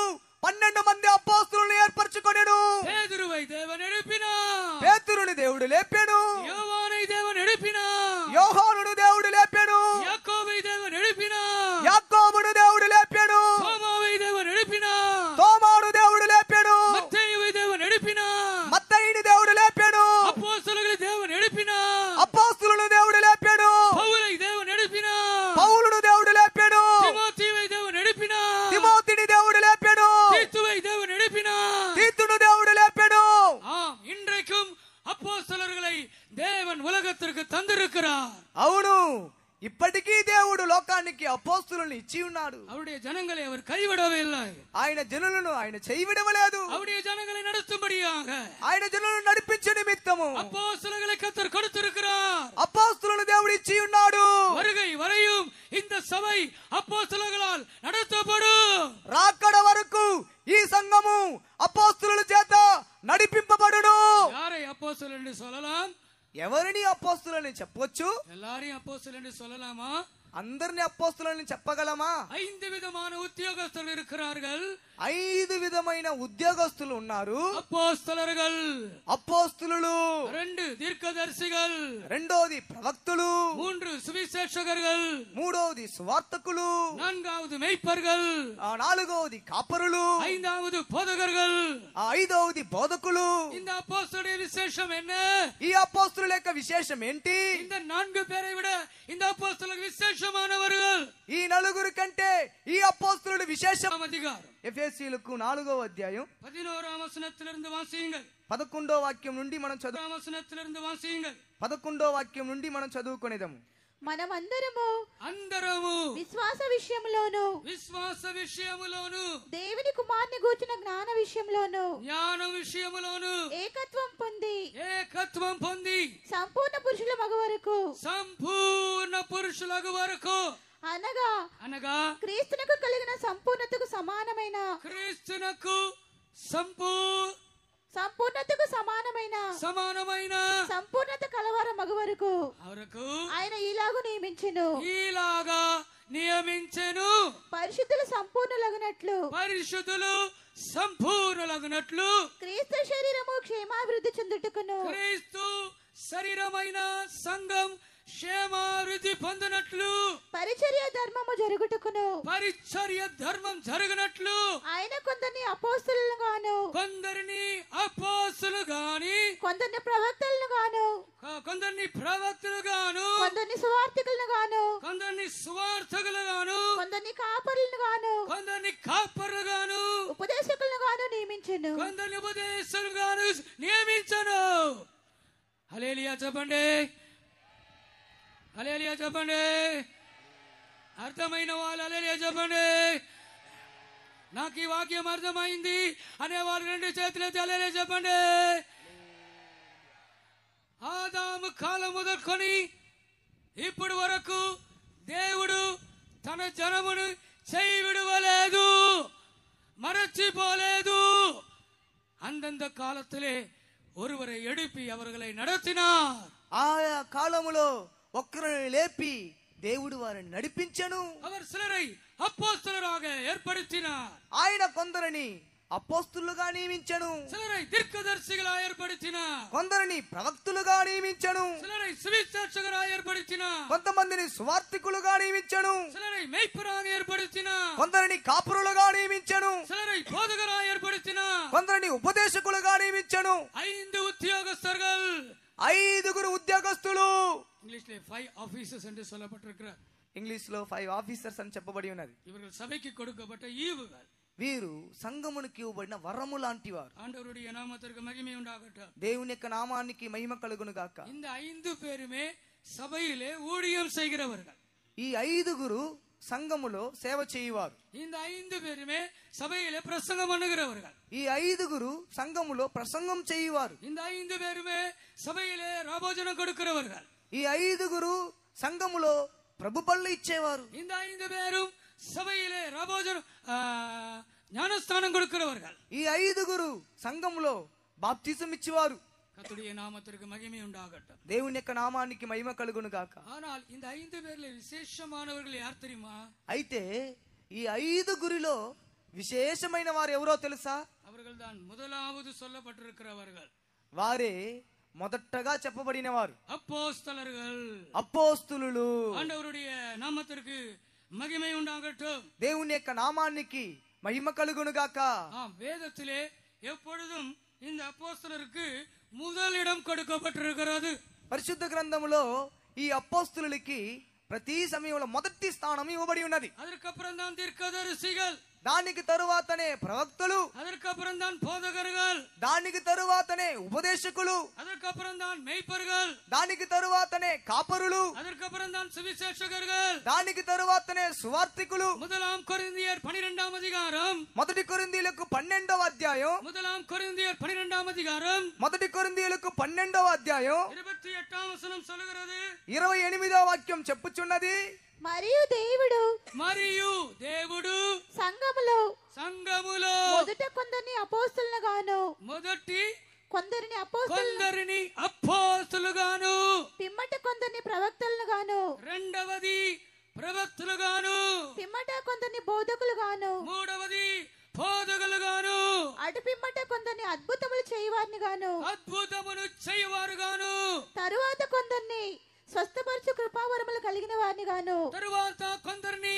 12 మంది అపోస్తలులను ఏర్పరచుకొనెను. பேதுருவை தேவன் எழுப்பினார். పేతురుని దేవుడు లేపెను. யோவானை தேவன் எழுப்பினார். యోహానును దేవుడు లేపెను. யாக்கோபை தேவன் எழுப்பினார். యాకోబును దేవుడు లేపెను. தோமாவை தேவன் எழுப்பினார். తోమాను దేవుడు లేపెను. மத்தேயுவை தேவன் எழுப்பினார். మత్తయిని దేవుడు లేపెను. அப்போஸ்தலர்களை தேவன் எழுப்பினார். అపోస్తలులను దేవుడు లేపెను. பவுலை தேவன் எழுப்பினார். పౌలును దేవుడు లేపెను. தீமோத்தேயுவை தேவன் எழுப்பினார். తిమోతిని దేవుడు లేపెను. தீத்துவை தேவன் எழுப்பினார். తీతును దేవుడు లేపెను. ஆம், இன்றைக்கும் அப்போஸ்தலர்களை தேவன் உலகத்திற்கு தந்திருக்கிறார். అవును, ఇప్పటికీ దేవుడు లోకానికి అపోస్తలులను ఇచ్చి ఉన్నాడు. அவருடைய ஜனங்களை அவர் கைவிடவே இல்லை. ఆయన జనులను ఆయన చేయవిడవలేదు. அவருடைய ஜனங்களை நடத்தும்படியாக ఆయన జనులను నడిపించే నిమిత్తము அப்போஸ்தலர்களை கர்த்தர் கொடுத்திருக்கிறார். అపోస్తలులను దేవుడు ఇచ్చి ఉన్నాడు. வருகை வரையும் இந்த சபை அப்போஸ்தலர்களால் நடத்தப்படும். రాకడ వరకు ఈ సంఘము అపోస్తలుల చేత నడిపింపబడును. யாரை அப்போஸ்தலர் என்று சொல்லலாம்? ఎవరిని అపోస్తలులని చెప్పవచ్చు? எல்லாரையும் அப்போஸ்தலர் என்று சொல்லலாமா? అందరిని అపోస్తలులని చెప్పగలమా? 5 విధமான ఉద్యోగస్తులు இருக்கிறார்கள். 5 విధమైన ఉద్యోగస్తులు ఉన్నారు. அப்போஸ்தலர்கள், అపోస్తలులు, 2 தீர்க்கதரிசிகள், రెండోది ప్రవక్తలు, 3 சுவிசேஷகர்கள், మూడోది సువార్తకులు, 4வது மெய்ப்பர்கள், నాలుగోది కాపరులు, 5வது போதகர்கள். ఐదవది బోధకులు. இந்த அப்போஸ்தலருடைய விசேஷம் என்ன? ఈ అపోస్తలుల యొక్క విశేషం ఏంటి? இந்த 4 பேரை விட இந்த அப்போஸ்தலர் விசேஷமானவர்கள். ఈ నలుగురు కంటే ఈ అపోస్తలుడు విశేషం. அதிகாரம் ఎఫెసీయులకు 4వ అధ్యాయం 11ஆம் வசனத்திலிருந்து வாசியுங்கள். 11వ వాక్యం నుండి మనం చదువు 11ஆம் வசனத்திலிருந்து வாசியுங்கள். 11వ వాక్యం నుండి మనం చదువుకునేదము. మనమందరము అందరము విశ్వాస విషయములోను విశ్వాస విషయములోను దేవుని కుమారుని గూర్చిన జ్ఞాన విషయంలోను జ్ఞాన విషయములోను ఏకత్వం పొంది ఏకత్వం పొంది సంపూర్ణ పురుషుల మగ వరకు సంపూర్ణ పురుషులకు వరకు అనగా క్రీస్తునకు కలిగిన సంపూర్ణతకు సమానమైన సంపూర్ణత కలవార మగ వరకు ఆయన ఇలాగూ నియమించెను. ఇలాగా నియమించెను. పరిశుద్ధులు సంపూర్ణులగునట్లు పరిశుద్ధులు సంపూర్ణులగునట్లు క్రీస్తు శరీరము క్షేమాభివృద్ధి చెందుటకును క్రీస్తు శరీరమైన సంఘం క్షేమాభివృద్ధి పొందినట్లు పరిచర్య ధర్మము జరుగుటకును పరిచర్య ధర్మం జరగనట్లు ఆయన కొందరిని అపోస్తలులను గాను కొందరిని అపోస్తలు గాని కొందరిని ప్రవక్తలను గాను కొందరిని ప్రవక్తలు గాను కొందరిని సువార్థికులను గాను కొందరిని సువార్థకులు గాను కొందరిని కాపరులను గాను కొందరిని కాపరులు గాను ఉపదేశకులను గాను నియమించెను. కొందరిని ఉపదేశకులు గాను నియమించను. హల్లెలూయా చెప్పండి, హల్లెలూయా చెప్పండి. అర్థమైన వాళ్ళు హల్లెలూయా చెప్పండి. నాకు ఈ వాక్యం అర్థమైంది అనే వాళ్ళు రెండు చేతులైతే హల్లెలూయా చెప్పండి. ఆదాము కాలం మొదలుకొని ఇప్పుడు వరకు దేవుడు తన జనమును చేయి విడువలేదు, மறைச்சிபோலேது. அந்தந்த காலத்திலே ஒருவரை எழுப்பி அவர்களை நடத்தினார். ఆయా కాలములో ఒక్కరిని లేపి దేవుడు వారిని నడిపించెను. அவர் சிலரை அப்போஸ்தலராக ஏற்படுத்தினார். ఆయన కొందరిని అపోస్తులుగా నియమించెను. சிலரை தீர்க்கதரிசிகளாக ஏற்படுத்தினார். కొందరిని ప్రవక్తలుగా నియమించెను. சிலரை சுவிசேஷகராக ஏற்படுத்தினார். కొంతమందిని సువార్థికులుగా నియమించెను. சிலரை மேய்ப்பராக ஏற்படுத்தினார். కొందరిని కాపురులుగా నియమించెను. சிலரை போதகராக ஏற்படுத்தினார். కొందరిని ఉపదేశకులుగా నియమించెను. 5 உத்தியோகஸ்தர்கள், 5 ఉద్యోగస్తులు. ఇంగ్లీష్లో 5 ఆఫీసర్స్ என்று சொல்லப்பட்டிருக்கிறார். ఇంగ్లీష్ లో 5 ఆఫీసర్స్ అని చెప్పబడి ఉన్నది. இவர்கள் சபைக்கு கொடுக்கப்பட்ட ஈவுகள். వీరు సంఘమునికి ఇవ్వబడిన వరము లాంటి వారు. ஆண்டவருடைய நாமத்திற்கு மகிமை உண்டாகட்டும். దేవుని యొక్క నామానికి మహిమ కలుగును గాక. இந்த 5 பேருமே సభையிலே ஊழியம் செய்கிறவர்கள். ఈ 5 సంఘములో సేవ చేయువారు. இந்த 5 பேருமே சபையிலே பிரசங்கம் பண்ணுகிறவர்கள். ఈ 5 సంఘములో ప్రసంగం చేయువారు. இந்த 5 பேருமே சபையிலே ராபோஜனம் கொடுக்கிறவர்கள். ఈ 5 సంఘములో ప్రభు బళ్ళు ఇచ్చేవారు. இந்த 5 பேரும் சபையிலே ராபோஜனம் ஞானஸ்தானம் கொடுக்கிறவர்கள். ఈ 5 సంఘములో బాప్తిజం ఇచ్చేవారు. கர்த்தருடைய நாமத்திற்கு மகிமை உண்டாகட்டும். దేవుని యొక్క నామానికి మహిమ కలుగును గాక. ஆனால் இந்த 5 பேர்ல விசேஷமானவர்கள் யார் தெரியுமா? అయితే ఈ 5 విశేషమైన వారు ఎవరో తెలుసా? அவர்கள் தான் முதலாவது சொல்லப்பட்டிருக்கிறவர்கள். వారే మొదటగా చెప్పబడిన వారు அப்போஸ்தலர்கள், అపోస్తులు. ஆண்டவருடைய நாமத்திற்கு மகிமை உண்டாகட்டும். దేవుని యొక్క నామానికి మహిమ కలుగును గాక. வேதத்திலே எப்பொழுதும் இந்த அப்போஸ்தலருக்கு முதலிடம் கொடுக்கப்பட்டிருக்கிறது. పరిశుద్ధ గ్రంథములో ఈ అపోస్తులకి ప్రతి సమయంలో మొదటి స్థానం ఇవ్వబడి ఉన్నది. அதற்கப்புறம் தான் தீர்க்கதரிசிகள், దానికి తరువాతనే ప్రవక్తలు, அதற்கப்புறம் தான் போதகர்கள், దానికి తరువాతనే ఉపదేశకులు, அதற்கப்புறம் தான் மேய்ப்பர்கள், దానికి తరువాతనే కాపరులు, அதற்கப்புறம் தான் சுவிசேஷகர்கள். దానికి తరువాతనే సువార్థికులు. முதலாம் கொரிந்தியர் 12ஆம் அதிகாரம், మొదటి కొరింథీయులకు 12వ అధ్యాయం, முதலாம் கொரிந்தியர் 12ஆம் அதிகாரம் మొదటి కొరింథీయులకు 12వ అధ్యాయం 28ஆம் வசனம் சொல்லுகிறது. 28వ వాక్యం చెప్పుచున్నది, మరియు దేవుడు సంఘములో మొదట కొందరిని అపోస్తలులను గాను కొందరిని అపోస్తలుగాను పిమ్మట కొందరిని ప్రవక్తలను గాను రెండవది ప్రవక్తలుగాను పిమ్మట కొందరిని బోధకులుగాను మూడవది బోధకులుగాను అటు పిమ్మట కొందరిని అద్భుతములు చేయవారుగాను తరువాత కొందరిని స్వస్థపరచు కృపావరములు కలిగిన వారిని గాను తరువాత కొందరిని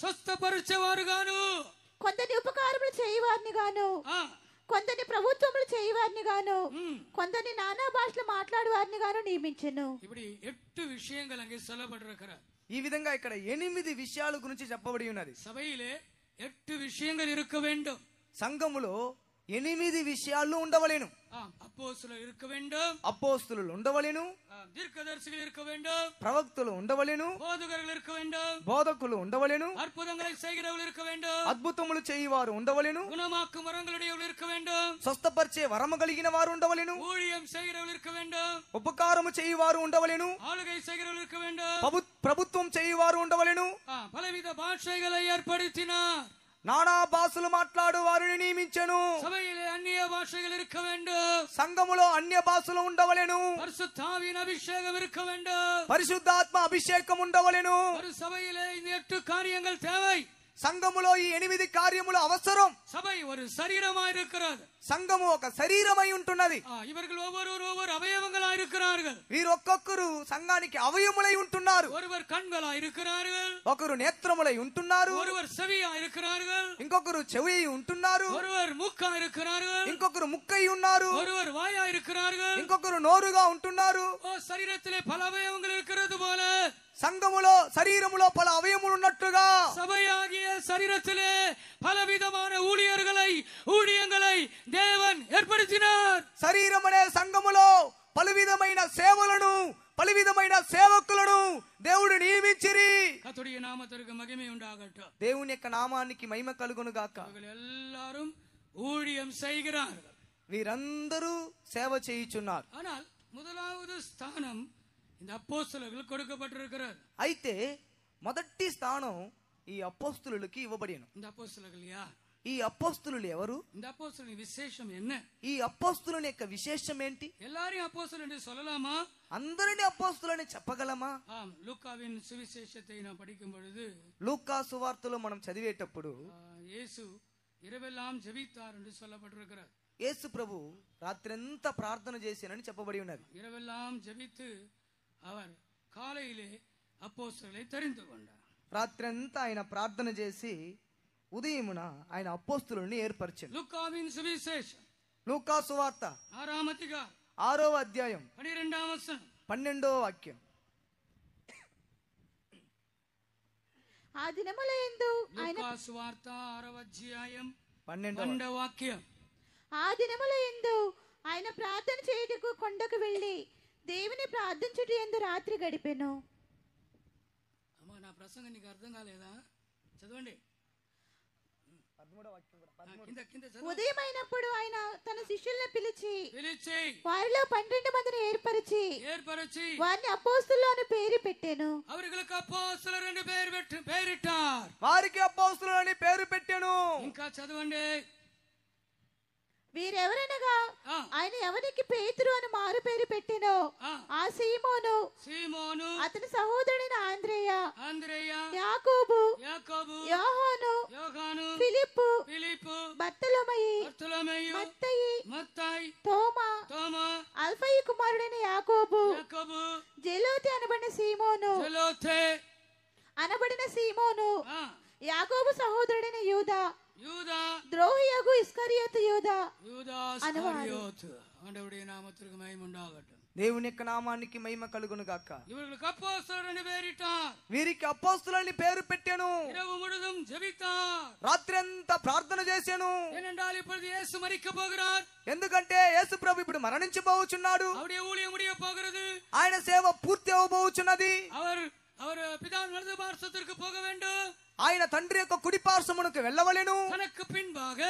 స్వస్థపరచేవారు గాను కొందరిని ఉపకారములు చేయవారిని గాను కొందరిని ప్రభుత్వములు చేయవారిని గాను కొందరిని నానా భాషలు మాట్లాడు వారిని గాను నియమించెను. ఇప్పుడు 8 విషయங்கள் అங்கே சொல்லப்பட்டிருக்கிற. ఈ విధంగా ఇక్కడ 8 విషయాల గురించి చెప్పబడి ఉన్నది. సభయిలే 8 విషయங்கள் இருக்க வேண்டும். సంఘములో 8 విషయాలు ఉండవలెను. அப்போஸ்தலர் இருக்க வேண்டும், అపోస్తులు ఉండవలెను, தீர்க்கதரிசிகள் இருக்க வேண்டும், ప్రవక్తలు ఉండవలెను, போதகர்கள் இருக்க வேண்டும், బోధకులు ఉండవలెను, அற்புதங்களை செய்கிறவர்கள் இருக்க வேண்டும், అద్భుతములు చేయువారు ఉండవలెను, குணமாக்கும் வரங்களுடையவர்கள் இருக்க வேண்டும், స్వస్థపరిచే వరము కలిగిన వారు ఉండవలెను, ஊழியம் செய்கிறவர்கள் இருக்க வேண்டும், ఉపకారము చేయువారు ఉండవలెను, ஆளுகை செய்கிறவர்கள் இருக்க வேண்டும், ప్రభుత్వం చేయువారు ఉండవలెను, பலவித భాషகளை ఏర్పడితినాர். నానా భాషలు మాట్లాడు వారిని నియమించెను. సభయిలే அந்நிய பாஷைகள் இருக்க வேண்டும். సంఘములో అన్య భాషలు ఉండవలెను. பரிசுத்த ஆவியின் அபிஷேகம் இருக்க வேண்டும். పరిశుద్ధాత్మ అభిషేకం ఉండవలెను. ஒரு சபையிலே இந்த 8 காரியங்கள் தேவை. సంఘములో ఈ 8 కార్యములు అవసరం. சபை ஒரு சரீரமாய் இருக்கிறது. సంఘము ఒక శరీరమై ఉంటున్నది. இவர்கள் ஒவ்வொரு அவயவங்களாய் இருக்கிறார்கள். వీరొక్కొక్కరు సంఘానికి అవయములై ఉంటున్నారు. ஒருவர் கண்களாய் இருக்கிறார்கள், ఒకరు నేత్రములై ఉంటున్నారు, ஒருவர் செவியாய் இருக்கிறார்கள், ఇంకొకరు చెవి ఉంటున్నారు, ஒருவர் மூக்காய் இருக்கிறார்கள், ఇంకొకరు ముక్కై ఉన్నారు, ஒருவர் வாயாய் இருக்கிறார்கள், ఇంకొకరు నోరుగా ఉంటున్నారు. శరీరத்திலே పల అవయవங்கள் இருக்கிறது போல సంఘములో శరీరములో పల అవయములు ఉన్నట్టుగా சபையாகிய சரீரத்திலே பலவிதமான ஊழியங்களை தேவன் ஏற்படுத்தினார். శరీరం అనే సంఘములో పలు విధమైన సేవలను పలు విధమైన సేవకులను దేవుడు నియమించిరి. கர்த்தருடைய நாமத்திற்கு மகிமை உண்டாகட்டும். దేవుని యొక్క నామానికి మహిమ కలుగును గాక. எல்லாரும் ஊழியம் செய்கிறார்கள். వీరందరూ సేవ చేయుచున్నారు. ஆனால் முதலாவது ஸ்தானம் இந்த அப்போஸ்தலர்களுக்கு கொடுக்கப்பட்டிருக்கிறது. అయితే మొదటి స్థానం ఈ అపోస్తలులకి ఇవ్వబడిను. இந்த அப்போஸ்தலர்கள் யார்? ఈ అపోస్తలులు ఎవరు? இந்த அப்போஸ்தலரின் விசேஷம் என்ன? ఈ అపోస్తలుని యొక్క విశేషం ఏంటి? எல்லாரையும் அப்போஸ்தலர் என்று சொல்லலாமா? అందరిని అపోస్తలులని చెప్పగలమా? ஆம், லூக்காவின் சுவிசேஷத்தை நாம் படிக்கும் பொழுது లూకా సువార్తలో మనం చదివేటప్పుడు இயேசு இரவெல்லாம் ஜெபித்தார் என்று சொல்லப்பட்டிருக்கிறது. యేసు ప్రభు రాత్రంతా ప్రార్థన చేశానని చెప్పబడి ఉన్నది. இரவெல்லாம் ஜெபித்து அவர் காலையிலே அப்போஸ்தலரை தெரிந்து கொண்டார். రాత్రంతా ఆయన ప్రార్థన చేసి ఉదయమున ఆయన అపోస్తలుల్ని ఏర్పరిచాడు. லூக்காவின் சுவிசேஷம் లూకా సువార్త 6వ అధ్యాయం 6వ అధ్యాయం 12వ వచనం 12వ వాక్యం. ఆ దినములందు లూకా సువార్త 6వ అధ్యాయం 12వ వాక్యం. ఆ దినములందు ఆయన ప్రార్థన చేయుటకు కొండకు వెళ్ళి దేవుని ప్రార్థించుట యందు రాత్రి గడిపెను. అమ్మా, నా ప్రసంగం నీకు అర్థం కాలేదా? చదవండి. ఉదయమైనప్పుడు ఆయన తన శిష్యులను పిలిచి వారిలో 12 మందిని ఏర్పరిచి వారిని అపోస్తలులు అని పేరు పెట్టెను. அவர்களுக்கு அப்போஸ்தலர் என்று பெயரிட்டார். వారికి అపోస్తలులు అని పేరు పెట్టెను. ఇంకా చదవండి. వీరెవరనగా ఆయన ఎవరికి పేతురు అని మారు పేరు పెట్టెనో ఆ సీమోను, అతని సహోదరుడైన ఆంద్రేయ, యాకోబు, యోహాను, ఫిలిప్పు, బర్తలోమయి, మత్తయి, తోమా, అల్ఫయి కుమారుడైన యాకోబు, జెలోతే అనబడిన సీమోను, యాకోబు సహోదరుడైన యూదా, ద్రోహియగు ఇస్కరియోతు యూదా అనేవాడు. ஆண்டவருடைய நாமத்திற்கு மகிமை உண்டாகட்டும். దేవుని యొక్క నామానికి మహిమ కలుగును గాక. இவர்களுக்கு அப்போஸ்தலர் என்று பெயரிட்டார். వీరికి అపోస్తలులని పేరు పెట్టెను. இரவு முழுதும் ஜெபித்தார். రాత్రంతా ప్రార్థన చేశాను. ஏனென்றால் இப்பொழுது இயேசு மரிக்க போகிறார். ఎందుకంటే యేసు ప్రభు ఇప్పుడు మరణించబోచున్నాడు. அவருடைய ஊழியம் முடிய போகிறது. ఆయన సేవ పూర్తి అవబోచున్నది. அவர் பிதாவின் வலது பார்சத்திற்கு போக வேண்டும். ఆయన తండ్రి యొక్క కుడి పార్శ్వమునకు వెళ్ళవలెను. తనకు పిన్బాగ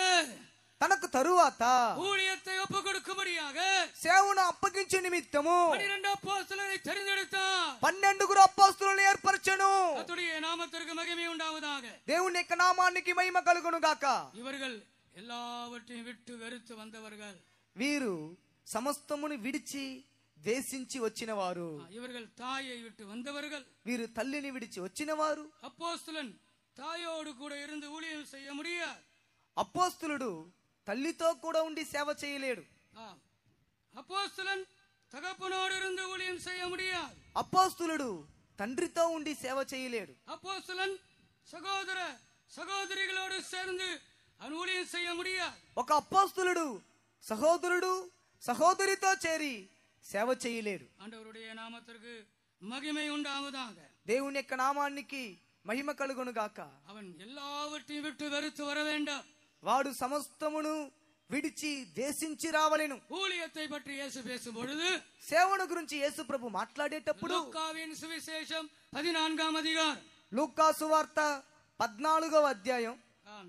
తనకు తరువాత ஊழியத்தை ஒப்புக்கொடுக்கும்படியாக సేవను అప్పగించే నిమిత్తము 12 அப்போஸ்தலரை தெரிந்தெடுத்தார். 12 అపోస్తలులను ఏర్పరచెను. கர்த்தருடைய நாமத்திற்கு மகிமை உண்டாவதாக. దేవుని యొక్క నామానికి మహిమ కలుగును గాక. இவர்கள் எல்லாவற்றையும் விட்டு வெறுத்து வந்தவர்கள். వీరు సమస్తమును విడిచి దేశించి వచ్చిన వారు. இவர்கள் தாயை விட்டு வந்தவர்கள். వీరు తల్లిని విడిచి వచ్చిన వారు. அப்போஸ்தலன் தாயோடு கூட இருந்து ஊழியம் செய்ய முடியாது. అపోస్తలుడు తల్లితో కూడా ఉండి సేవ చేయలేడు. அப்போஸ்தலன் தகப்பனோடு இருந்து ஊழியம் செய்ய முடியாது. అపోస్తలుడు తండ్రితో ఉండి సేవ చేయలేడు. அப்போஸ்தலன் சகோதரிகளோடு சேர்ந்து ஊழியம் செய்ய முடியாது. ఒక అపోస్తలుడు సహోదరుడు సహోదరితో చేరి సేవ చేయలేడు. ஆண்டவருடைய நாமத்திற்கு மகிமை உண்டாவதாக. దేవుని యొక్క నామానికి మహిమ కలుగును గాక. அவன் எல்லாவற்றையும் விட்டு வெறுத்து வர வேண்டாம். వాడు సమస్తమును విడిచి దేశించి రావలెను. ஊழியத்தை பற்றி இயேசு பேசும் பொழுது సేవను గురించి యేసు ప్రభు మాట్లాడేటప్పుడు లూకావిన్ సువిశేషం 14వ అధ్యాయం లూకా సువార్త 14వ అధ్యాయం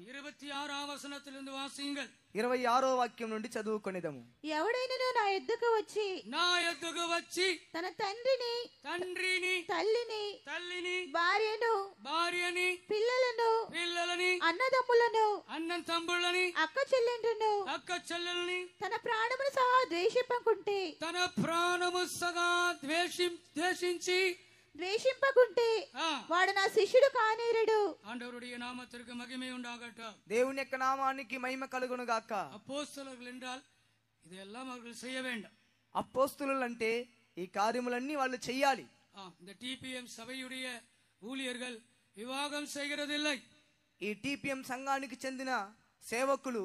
26వ వచనத்திலிருந்து వాసింగల్ 26వ వాక్యం నుండి చదువుకొనేదము. ఎవడైనను నా యొద్దకు వచ్చి తన తండ్రిని తల్లిని భార్యని పిల్లలని అన్న అన్నదమ్ములను అన్నం తమ్ముళ్ళని అక్క చెల్లెండ్రును అక్క చెల్లెల్ని తన ప్రాణమును సహా ద్వేషింపకుంటే తన ప్రాణము సగా ద్వేషింపకుంటే వాడు నా శిష్యుడు కానేరడు. ஆண்டவருடைய நாமத்திற்கு மகிமை உண்டாகட்டும். దేవుని యొక్క నామానికి మహిమ కలుగును గాక. அப்போஸ்தலர்கள் என்றால் இதெல்லாம் அவர்கள் செய்ய வேண்டும். అపోస్తలులు అంటే ఈ కార్యములన్నీ వాళ్ళు చెయ్యాలి. இந்த டிபிஎம் சபையுடைய ஊழியர்கள் వివాహం செய்கிறதில்லை. ఈ టిపిఎం సంఘానికి చెందిన సేవకులు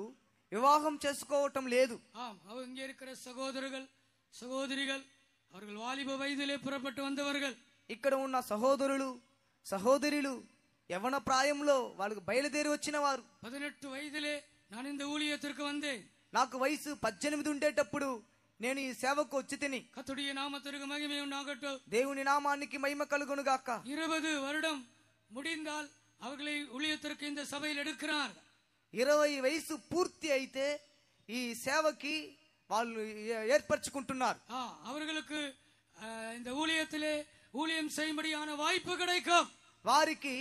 వివాహం చేసుకోవటం లేదు. அவங்க இங்கே இருக்கிற சகோதரர்கள் சகோதரிகள் அவர்கள் வாலிப வயதிலே புறப்பட்டு வந்தவர்கள். ఇక్కడ ఉన్న సహోదరులు సహోదరులు యవన ప్రాయంలో వాళ్ళకు బయలుదేరి వచ్చిన వారు. 18 వయதிலே நான் இந்த ஊழியத்திற்கு வந்தேன். నాకు వయసు 18 ఉండేటప్పుడు నేను ఈ సేవకు వచ్చి తిని. கர்த்தருடைய நாமத்திற்கு மகிமை உண்டாகட்டும். దేవుని నామానికి మహిమ కలుగును గాక. 20 வருடம் முடிந்தால் அவர்களை ஊழியத்திற்கு இந்த சபையில் எடுக்கிறார். 20 వయసు పూర్తి అయితే ఈ సేవకి వాళ్ళు ఏర్పరచుకుంటున్నారు. அவர்களுக்கு இந்த ஊழியத்திலே ஊழியம் செய்யும்படியான வாய்ப்பு கிடைக்கும். వారికి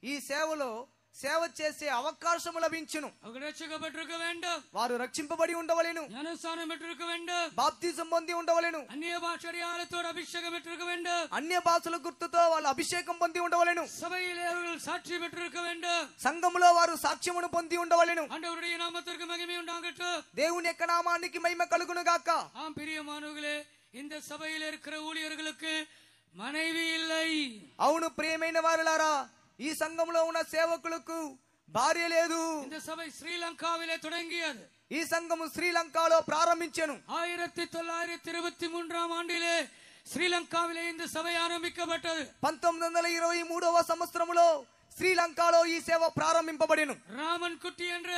ఈ సేవలో సేవ చేసే అవకాశం లభించును. రక్షింపబడిరుక வேண்டும். వారు రక్షింపబడి ఉండవలెను. జ్ఞానస్నానం పెట్టుక வேண்டும். బాప్తిజం పొంది ఉండవలెను. అన్య భాషతో అభిషేకం పెట్టుక வேண்டும். అన్య భాషల గుర్తుతో వాళ్ళు అభిషేకం పొంది ఉండవలెను. సభయిலே அவர்கள் సాక్షి పెట్టుక வேண்டும். సంఘములో వారు సాక్ష్యమును పొంది ఉండవలెను. ஆண்டவருடைய நாமத்திற்கு மகிமை உண்டாகட்டும். దేవుని యొక్క నామానికి మహిమ కలుగును గాక. ஆம் பிரியமானவர்களே, இந்த சபையில் இருக்கிற ஊழியர்களுக்கு మనవి இல்லை. అవును ప్రియమైన వారలారా, ఈ సంఘంలో ఉన్న సేవకులకు భార్య లేదు. இந்த சபை ஸ்ரீலங்காவிலே தொடங்கியது. ఈ సంఘము శ్రీలంకలో ప్రారంభించెను. 1923 ஆண்டிலே శ్రీలంకావిலே இந்த సభை ఆరంభించబడ్డది. 1923వ సంవత్సరములో శ్రీలంకలో ఈ సేవ ప్రారంభింపబడెను. రామన్ కుట్టి என்ற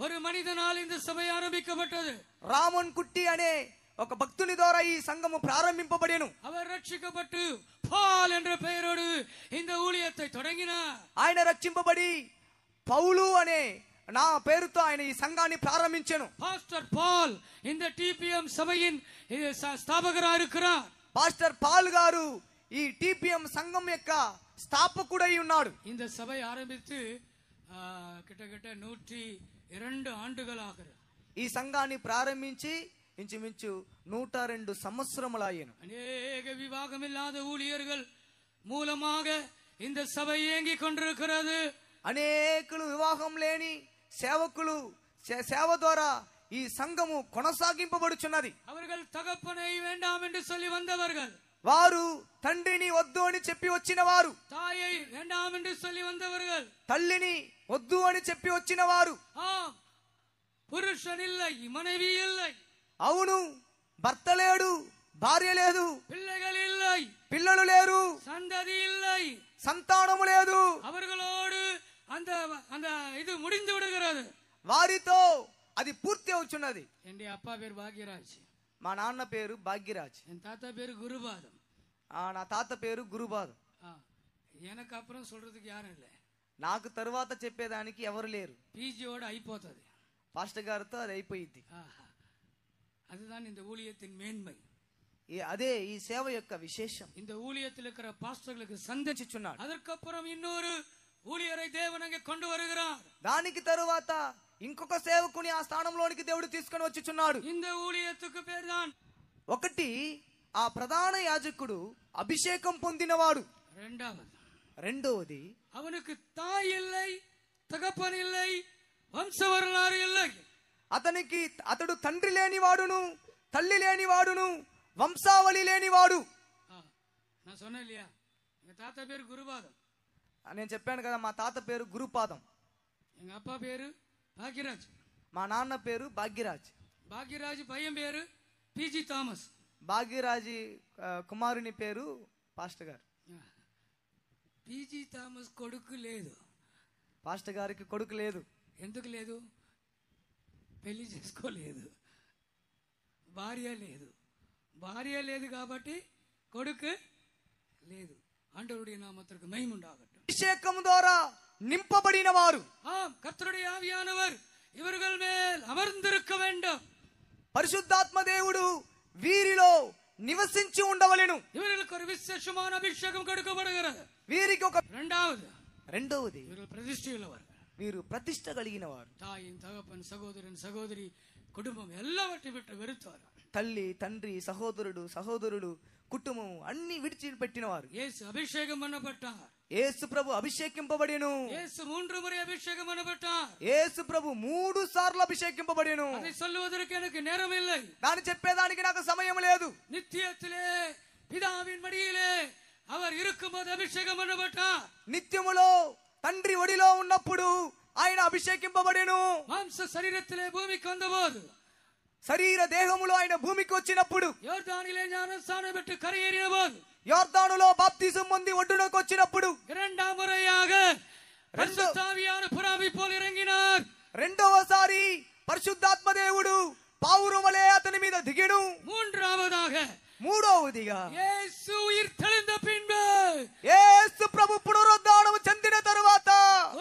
ஒரு மனிதனால் இந்த சபை ஆரம்பிக்கப்பட்டது. రామన్ కుట్టి అనే ఒక భక్తుని ద్వారా ఈ సంఘము ప్రారంభింపబడెను. அவர் రక్షింపబట్టు పాల్ என்ற பெயரோடு இந்த ஊழியத்தை தொடங்கினார். ఆయన రక్షింపబడి పౌలు అనే నా పేరుతో ఆయన ఈ సంఘాన్ని ప్రారంభించెను. పాస్టర్ పాల్ இந்த டிபிஎம் சபையின் స్థాపకురారు இருக்கிறார். పాస్టర్ పాల్ గారు ఈ టిపిఎం సంఘం యొక్క స్థాపకుడై ఉన్నాడు. இந்த சபை ஆரம்பித்து கிட்டத்தட்ட 102 ஆண்டுகள் ஆகிறது. ఈ సంఘాన్ని ప్రారంభించి ఇంచుమించు 102 సంవత్సరములాయెను. అనేక వివాహమిல்லாத ஊழியர்கள் మూలமாக இந்த సభை இயங்கிக் கொண்டிருக்கிறது. అనేకులు వివాహం లేని సేవకులు సేవ ద్వారా ఈ సంఘము కొనసాగింపబడుచున్నది. அவர்கள் தகப்பனை வேண்டாம் என்று சொல்லி வந்தவர்கள். వారు తండ్రిని వద్దు అని చెప్పి వచ్చిన వారు. தாயை வேண்டாம் என்று சொல்லி வந்தவர்கள். తల్లిని వద్దు అని చెప్పి వచ్చిన వారు. పురుషుని இல்லை, మனைవి இல்லை. అవును, భర్త లేడు, భార్య లేదు, పిల్లలు இல்லை, పిల్లలు లేరు, సంతతి இல்லை, సంతానము లేదు. அவர்களோடு அந்த அந்த இது முடிந்து விடுகிறது. వారితో అది పూర్తి అవుచున్నది. என்னுடைய அப்பா பேர் பாக்யராஜ். మా నాన్న పేరు భాగ్యరాజ్. என் தாத்தா பேரு குருபாதம். నా తాత పేరు గురుబాదం. எனக்கு அப்புறம் சொல்றதுக்கு யாரும் இல்லை. నాకు తరువాత చెప్పేదానికి ఎవరు లేరు. పీజీயோட అయిపోతుంది. పాస్టర్ గారితో అది అయిపోయింది. அதுதான் இந்த ஊழியத்தின் மேன்மை. అదే ఈ సేవ యొక్క విశేషం. இந்த ஊழியத்தில் இருக்கிற பாஸ்டர்களுக்கு சந்திச்சுన్నాడు. அதற்கப்புறம் இன்னொரு ஊழியரை தேவன் அங்கே கொண்டு வருகிறார். దానికి తరువాత ఇంకొక సేవకుని ఆ స్థానంలోనికి దేవుడు తీసుకొని వచ్చుచున్నాడు. இந்த ஊழியத்துக்கு பேர் தான் ఒకటి ఆ ప్రధాన యాజకుడు అభిషేకం పొందినవాడు. రెండవది அவனுக்கு தாய் இல்லை, தகப்பன் இல்லை, వంశ வரலாறு இல்லை. అతడు తండ్రి లేనివాడును, తల్లి లేనివాడును, వంశావళి లేనివాడు. நான் சொன்னேன் இல்லையா, எங்க தாத்தா பேரு குருபாதம். నేను చెప్పాను కదా, మా తాత పేరు గురుపాదం. எங்க அப்பா பேரு பாக்யராஜ். మా నాన్న పేరు భాగ్యరాజ్. భాగ్యరాజ్ పయ్యం పేరు పిజి థామస్. భాగ్యరాజు కుమారుని పేరు పాస్టర్ గారు. పిజి థామస్ కొడుకు లేదు. పాస్టర్ గారికి కొడుకు లేదు. ఎందుకు లేదు? పెళ్లి చేసుకోలేదు, భార్య లేదు. భార్య లేదు కాబట్టి కొడుకు లేదు. ஆண்டவருடைய நாமத்திற்கு மகிமை உண்டாகட்டும். అభిషేకం ద్వారా నింపబడిన వారు. கர்த்தருடைய ஆவியானவர் இவர்கள் மேல் అమర్ந்திருக்க வேண்டும். పరిశుద్ధాత్మ దేవుడు వీరిలో నివసించి ఉండవలెను. இவர்களுக்கு ஒரு விசேஷமான அபிஷேகம் கொடுக்கப்படுகிறது. వీరికి ఒక రెండవది రెండవది இவர்கள் பிரதிஷ்டை உள்ளவர். వీరు ప్రతిష్ట కలిగిన వారు. தாயின் தகப்பன் சகோதரன் சகோதரி குடும்பம் எல்லாவற்றையும் விட்டு வெறுத்தார். తల్లి తండ్రి సహోదరుడు కుటుంబం అన్ని విడిచిపెట్టిన వారు. యేసు అభిషేకం பண்ணப்பட்டார். యేసు ప్రభు అభిషేకింపబడెను. యేసు 3 முறை அபிஷேகம் பண்ணப்பட்டார். యేసు ప్రభు 3 సార్లు అభిషేకింపబడెను. அதை சொல்லுவதற்கு எனக்கு நேரம் இல்லை. దాన్ని చెప్పేదానికి నాకు సమయం లేదు. నిత్యத்திலே பிதாவின் மடியிலே அவர் இருக்கும்போது అభిషేకం பண்ணப்பட்டார். నిత్యములో తండ్రి ఒడిలో ఉన్నప్పుడు ఆయన అభిషేకింపబడెను. మాంస శరీరத்திலே భూమికి வந்தபோது శరీర దేహములో ఆయన భూమికి వచ్చినప్పుడు யோர்தானிலே ஞானஸ்நானம் பெற்று கரையேறினபோது యోర్దానులో బాప్తిజం పొంది ఒడ్డునకు వచ్చినప్పుడు இரண்டாம் முறையாக பரிசுத்த ஆவியான புறாவை போல் இறங்கினார். రెండవసారి పరిశుద్ధాత్మ దేవుడు పావురం వలె అతని మీద దిగెను. మూడవదిగా యేసు ఉయిర్ తెழுந்த பின்பு యేసు ప్రభు పునరుద్ధానము చెందిన తరువాత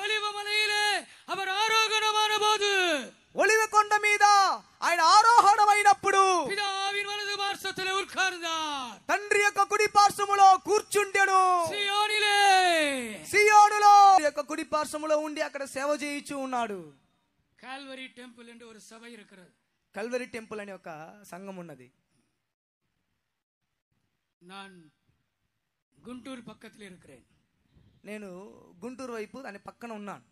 ఒలివ మలైలే அவர் ఆరోహణమానబోదు ఒలివ కొండ మీద ఆయన ఆరోహణమైనప్పుడు పితావిన్ వలదు పార్శ్వతిలో ఉర్ఖార్దార్ తండ్రి యొక్క కుడి పార్శ్వములో కూర్చుండెను. సియోనులో యొక్క కుడి పార్శ్వములో ఉండి అక్కడ సేవ చేయించు ఉన్నాడు. కాల్వరీ టెంపుల్ என்று ஒரு சபை இருக்கிறது. కల్వరీ టెంపుల్ అనే ఒక సంఘం ఉన్నది. நான் గుంటూరు పక్కத்தில் இருக்கிறேன். నేను గుంటూరు వైపు దాని పక్కన ఉన్నాను.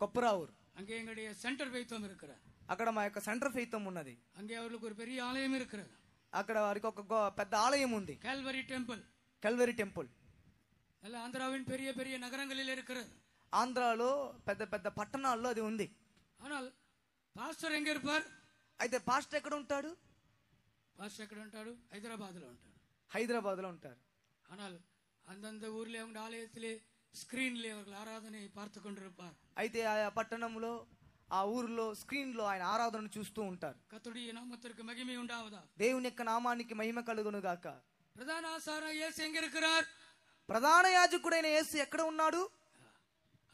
కొప్పరావూర్ அங்கே எங்களுடைய சென்டர் வைத்தம் இருக்கிறது. అక్కడ మా యొక్క సెంటర్ ఫెయితం ఉన్నది. அங்கே அவர்களுக்கு ஒரு பெரிய ஆலயம் இருக்கிறது. అక్కడ వారికి ఒక పెద్ద ఆలయం ఉంది. కాల్వరీ టెంపుల్ అలా ఆంధ్రావిన్ పెరియ పెరియ నగరంகளில் இருக்கிறது. ఆంధ్రాలో పెద్ద పెద్ద పట్టణాల్లో అది ఉంది. ஆனால் పాస్టర్ எங்க இருப்பார்? అయితే పాస్టర్ ఎక్కడ ఉంటాడు? హైదరాబాద్లో ఉంటారు. ஆனால் அந்தந்த ஊர்ல அவங்க ஆலயத்திலே ஸ்கிரீன்ல அவர்கள் ஆராதனை பார்த்து கொண்டிருப்பார். అయితే ఆ పట్టణంలో ఆ ఊరిలో స్క్రీన్ లో ఆయన ఆరాధన చూస్తూ ఉంటారు. కర్తరుடைய నామத்திற்கு మహిమ ఉండావదా. దేవుని యొక్క నామానికి మహిమ కలుగును గాక. ప్రధాన ఆచార్య యేసు எங்க இருக்கிறார்? ప్రధాన యాజకుడైన యేసు ఎక్కడ ఉన్నాడు?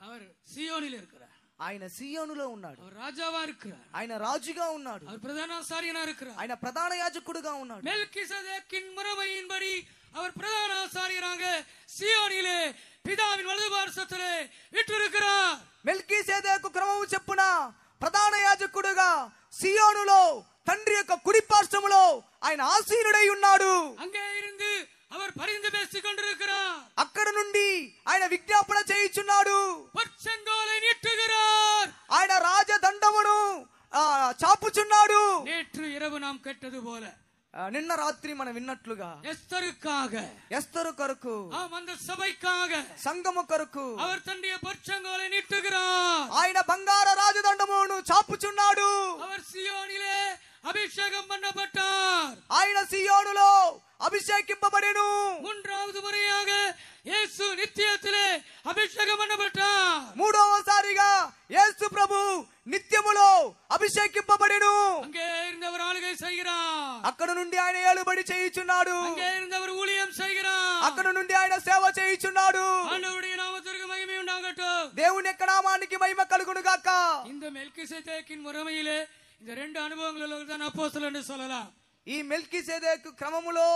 அவர் సియోనిలో இருக்கிறார். ఆయన సియోనులో ఉన్నాడు. அவர் ராஜாவா இருக்கிறார். ఆయన రాజుగా ఉన్నాడు. அவர் ప్రధాన ఆచార్యனா இருக்கிறார். ఆయన ప్రధాన యాజకుడుగా ఉన్నాడు. மெல்கிசேதேக்கின் முறைமையின்படி அவர் பிரதான ஆசாரியராக సియోనిலே పితావిன் వలదు పార్శ్వத்திலே విట్టిருக்கிறார். మెల్కీసెదెకు క్రమము చెప్పున ప్రధాన యాజకుడుగా సియోనులో తండ్రి యొక్క కుడి పార్శ్వములో ఆయన ఆసీనుడై ఉన్నాడు. அங்கே இருந்து அவர் பரிந்து பேசிக் கொண்டிருக்கிறார். అక్కడ నుండి ఆయన విజ్ఞాపన చేయుచున్నాడు. పచ్చంగోலை నీட்டுகிறார். ఆయన రాజదండమును చాపుచున్నాడు. நேற்று இரவு நாம் கேட்டது போல నిన్న రాత్రి మనం విన్నట్లుగా ఎస్తరు కొరకు அந்த సభைக்காக సంఘము కొరకు அவர் தன்னுடைய பச்சங்கோலை நீட்டுகிறார். ఆయన బంగార రాజదండమును చాపుచున్నాడు. அவர் సియోనిலே అభిషేకం பண்ணப்பட்டார். ఆయన సియోనులో అభిషేకింపబడెను. மூன்றாவது முறையாக యేసు నిత్యத்திலே అభిషేకం பண்ணப்பட்டார். మూడవసారిగా యేసు ప్రభు నిత్యములో అభిషేకింపబడెను. அங்கே இருந்தவர் ஆளுகை செய்கிறார். అక్కడ నుండి ఆయన ఏలుబడి చేయుచున్నాడు. அங்கே இருந்தவர் ஊழியம் செய்கிறார். అక్కడ నుండి ఆయన సేవ చేయుచున్నాడు. ஆண்டவருடைய நாமத்திற்கு மகிமை உண்டாகட்டும். దేవుని యొక్క నామానికి మహిమ కలుగును గాక. இந்த மெல்கிசேதேக்கின் முறைமையிலே இந்த ரெண்டு அனுபவங்களில் தான் அப்போஸ்தலர் என்று சொல்லலாம். ఈ మెల్కీసెదెకు క్రమములో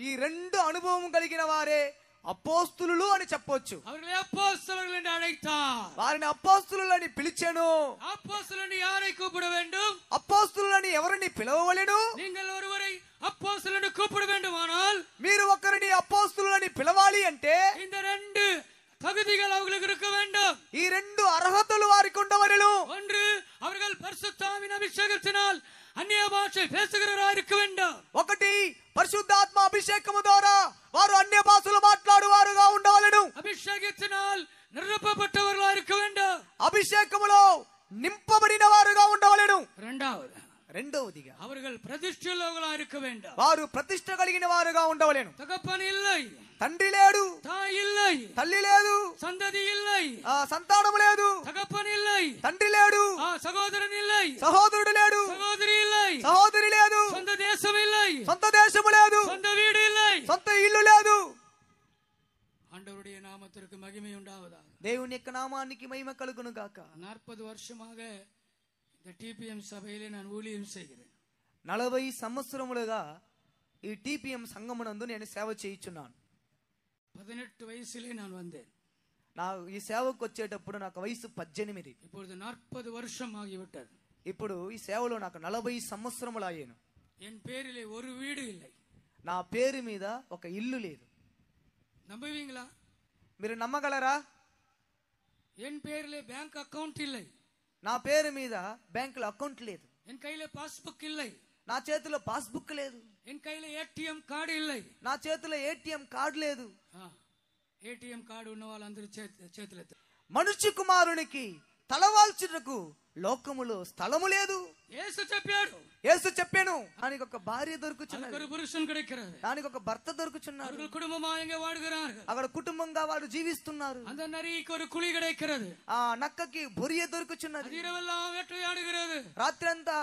ఈ రెండు అనుభవం కలిగిన వారే అపోస్తులు అని చెప్పొచ్చు. அவர்களை அப்போஸ்தலர்கள் என்று அழைத்தார். వారిని అపోస్తులని పిలిచెను. அப்போஸ்தலனை யாரை கூப்பிட வேண்டும்? అపోస్తులని ఎవరిని పిలవవలెను? நீங்கள் ஒருவரை அப்போஸ்தலன் என்று கூப்பிட வேண்டுமானால் మీరు ఒకరిని అపోస్తులని పిలవాలి అంటే இந்த ரெண்டு தகுதிகள் அவர்களுக்கு இருக்க வேண்டும். ఈ రెండు అర్హతలు వారికి ఉండవలెను. ஒன்று, அவர்கள் பரிசுத்த ஆவியின் அபிஷேகத்தினால் అన్య భాష பேசுகிறவராக இருக்க வேண்டும். ఒకటి, పరిశుద్ధాత్మ అభిషేకము ద్వారా వారు అన్య భాషలు మాట్లాడువారుగా ఉండవలెను. అభిషేకத்தினால் నిరపపట్టవరుగా இருக்க வேண்டும். అభిషేకములో నింపబడిన వారుగా ఉండవలెను. రెండవదిగా அவர்கள் பிரதிஷ்ఠితులుగా இருக்க வேண்டும். వారు ప్రతిష్ఠ కలిగిన వారుగా ఉండవలెను. தகப்பன் இல்லை, తండ్రి లేడు, தாய் இல்லை, తల్లి లేదు, సంతతి இல்லை, సంతానము లేదు, தகப்பன் இல்லை, తండ్రి లేడు, సహోదరன் இல்லை, సహోదరుడు లేడు, సహోదరి இல்லை, సహోదరి లేదు, సొంత దేశం இல்லை, సొంత దేశము లేదు, సొంత వీడు இல்லை, సొంత ఇల్లు లేదు. ஆண்டவருடைய நாமத்திற்கு மகிமை உண்டாவதாக. దేవుని యొక్క నామానికి మహిమ కలుగును గాక. 40 வருஷமாக இந்த டிபிஎம் சபையிலே நான் ஊழியம் செய்கிறேன். 40 సంవత్సరములుగా ఈ టిపిఎం సంఘమునందు నేను సేవ చేయుచున్నాను. 18 వయసులే நான் வந்தேன். ఈ సేవకు వచ్చేటప్పుడు నాకు వయసు 18. இப்பொழுது 40 வருஷம் ஆகிவிட்டது. ఇప్పుడు ఈ సేవలో నాకు 40 సంవత్సరములు అయ్యాను. என் பேரிலே ஒரு வீடு இல்லை. నా పేరు మీద ఒక ఇల్లు లేదు. நம்புவீங்களா? మీరు నమ్మగలరా? என் பேரிலே பேங்க் அக்கவுண்ட் இல்லை. నా పేరు మీద బ్యాంకులో అకౌంట్ లేదు. என் கையில பாஸ்புக் இல்லை. నా చేతిలో పాస్బుక్ లేదు. என் கையில ஏடிஎம் కార్డు இல்லை. నా చేతిలో ఏటీఎం కార్డు లేదు. ఏటీఎం కార్డు ఉన్న వాళ్ళందరూ చేతులు ఎత్తారు. మనుష్య కుమారునికి తలవాల్చుటకు లోకములో స్థలము లేదు. యేసు చెప్పాడు. యేసు చెప్పాను, దానికి ఒక భార్య దొరుకుచున్నది, ஒரு புருஷன் கிடைக்கிறது, దానికి ఒక భర్త దొరుకుచున్నారు, அவர்கள் குடும்பமாக இங்கே வாழ்கிறார்கள், అక్కడ కుటుంబంగా వారు జీవిస్తున్నారు. அந்த நரிக்கு ஒரு குழி கிடைக்கிறது, ఆ నక్కకి బొరియ దొరుకుచున్నది, இரவெல்லாம் வேட்டையாடுகிறது, రాత్రంతా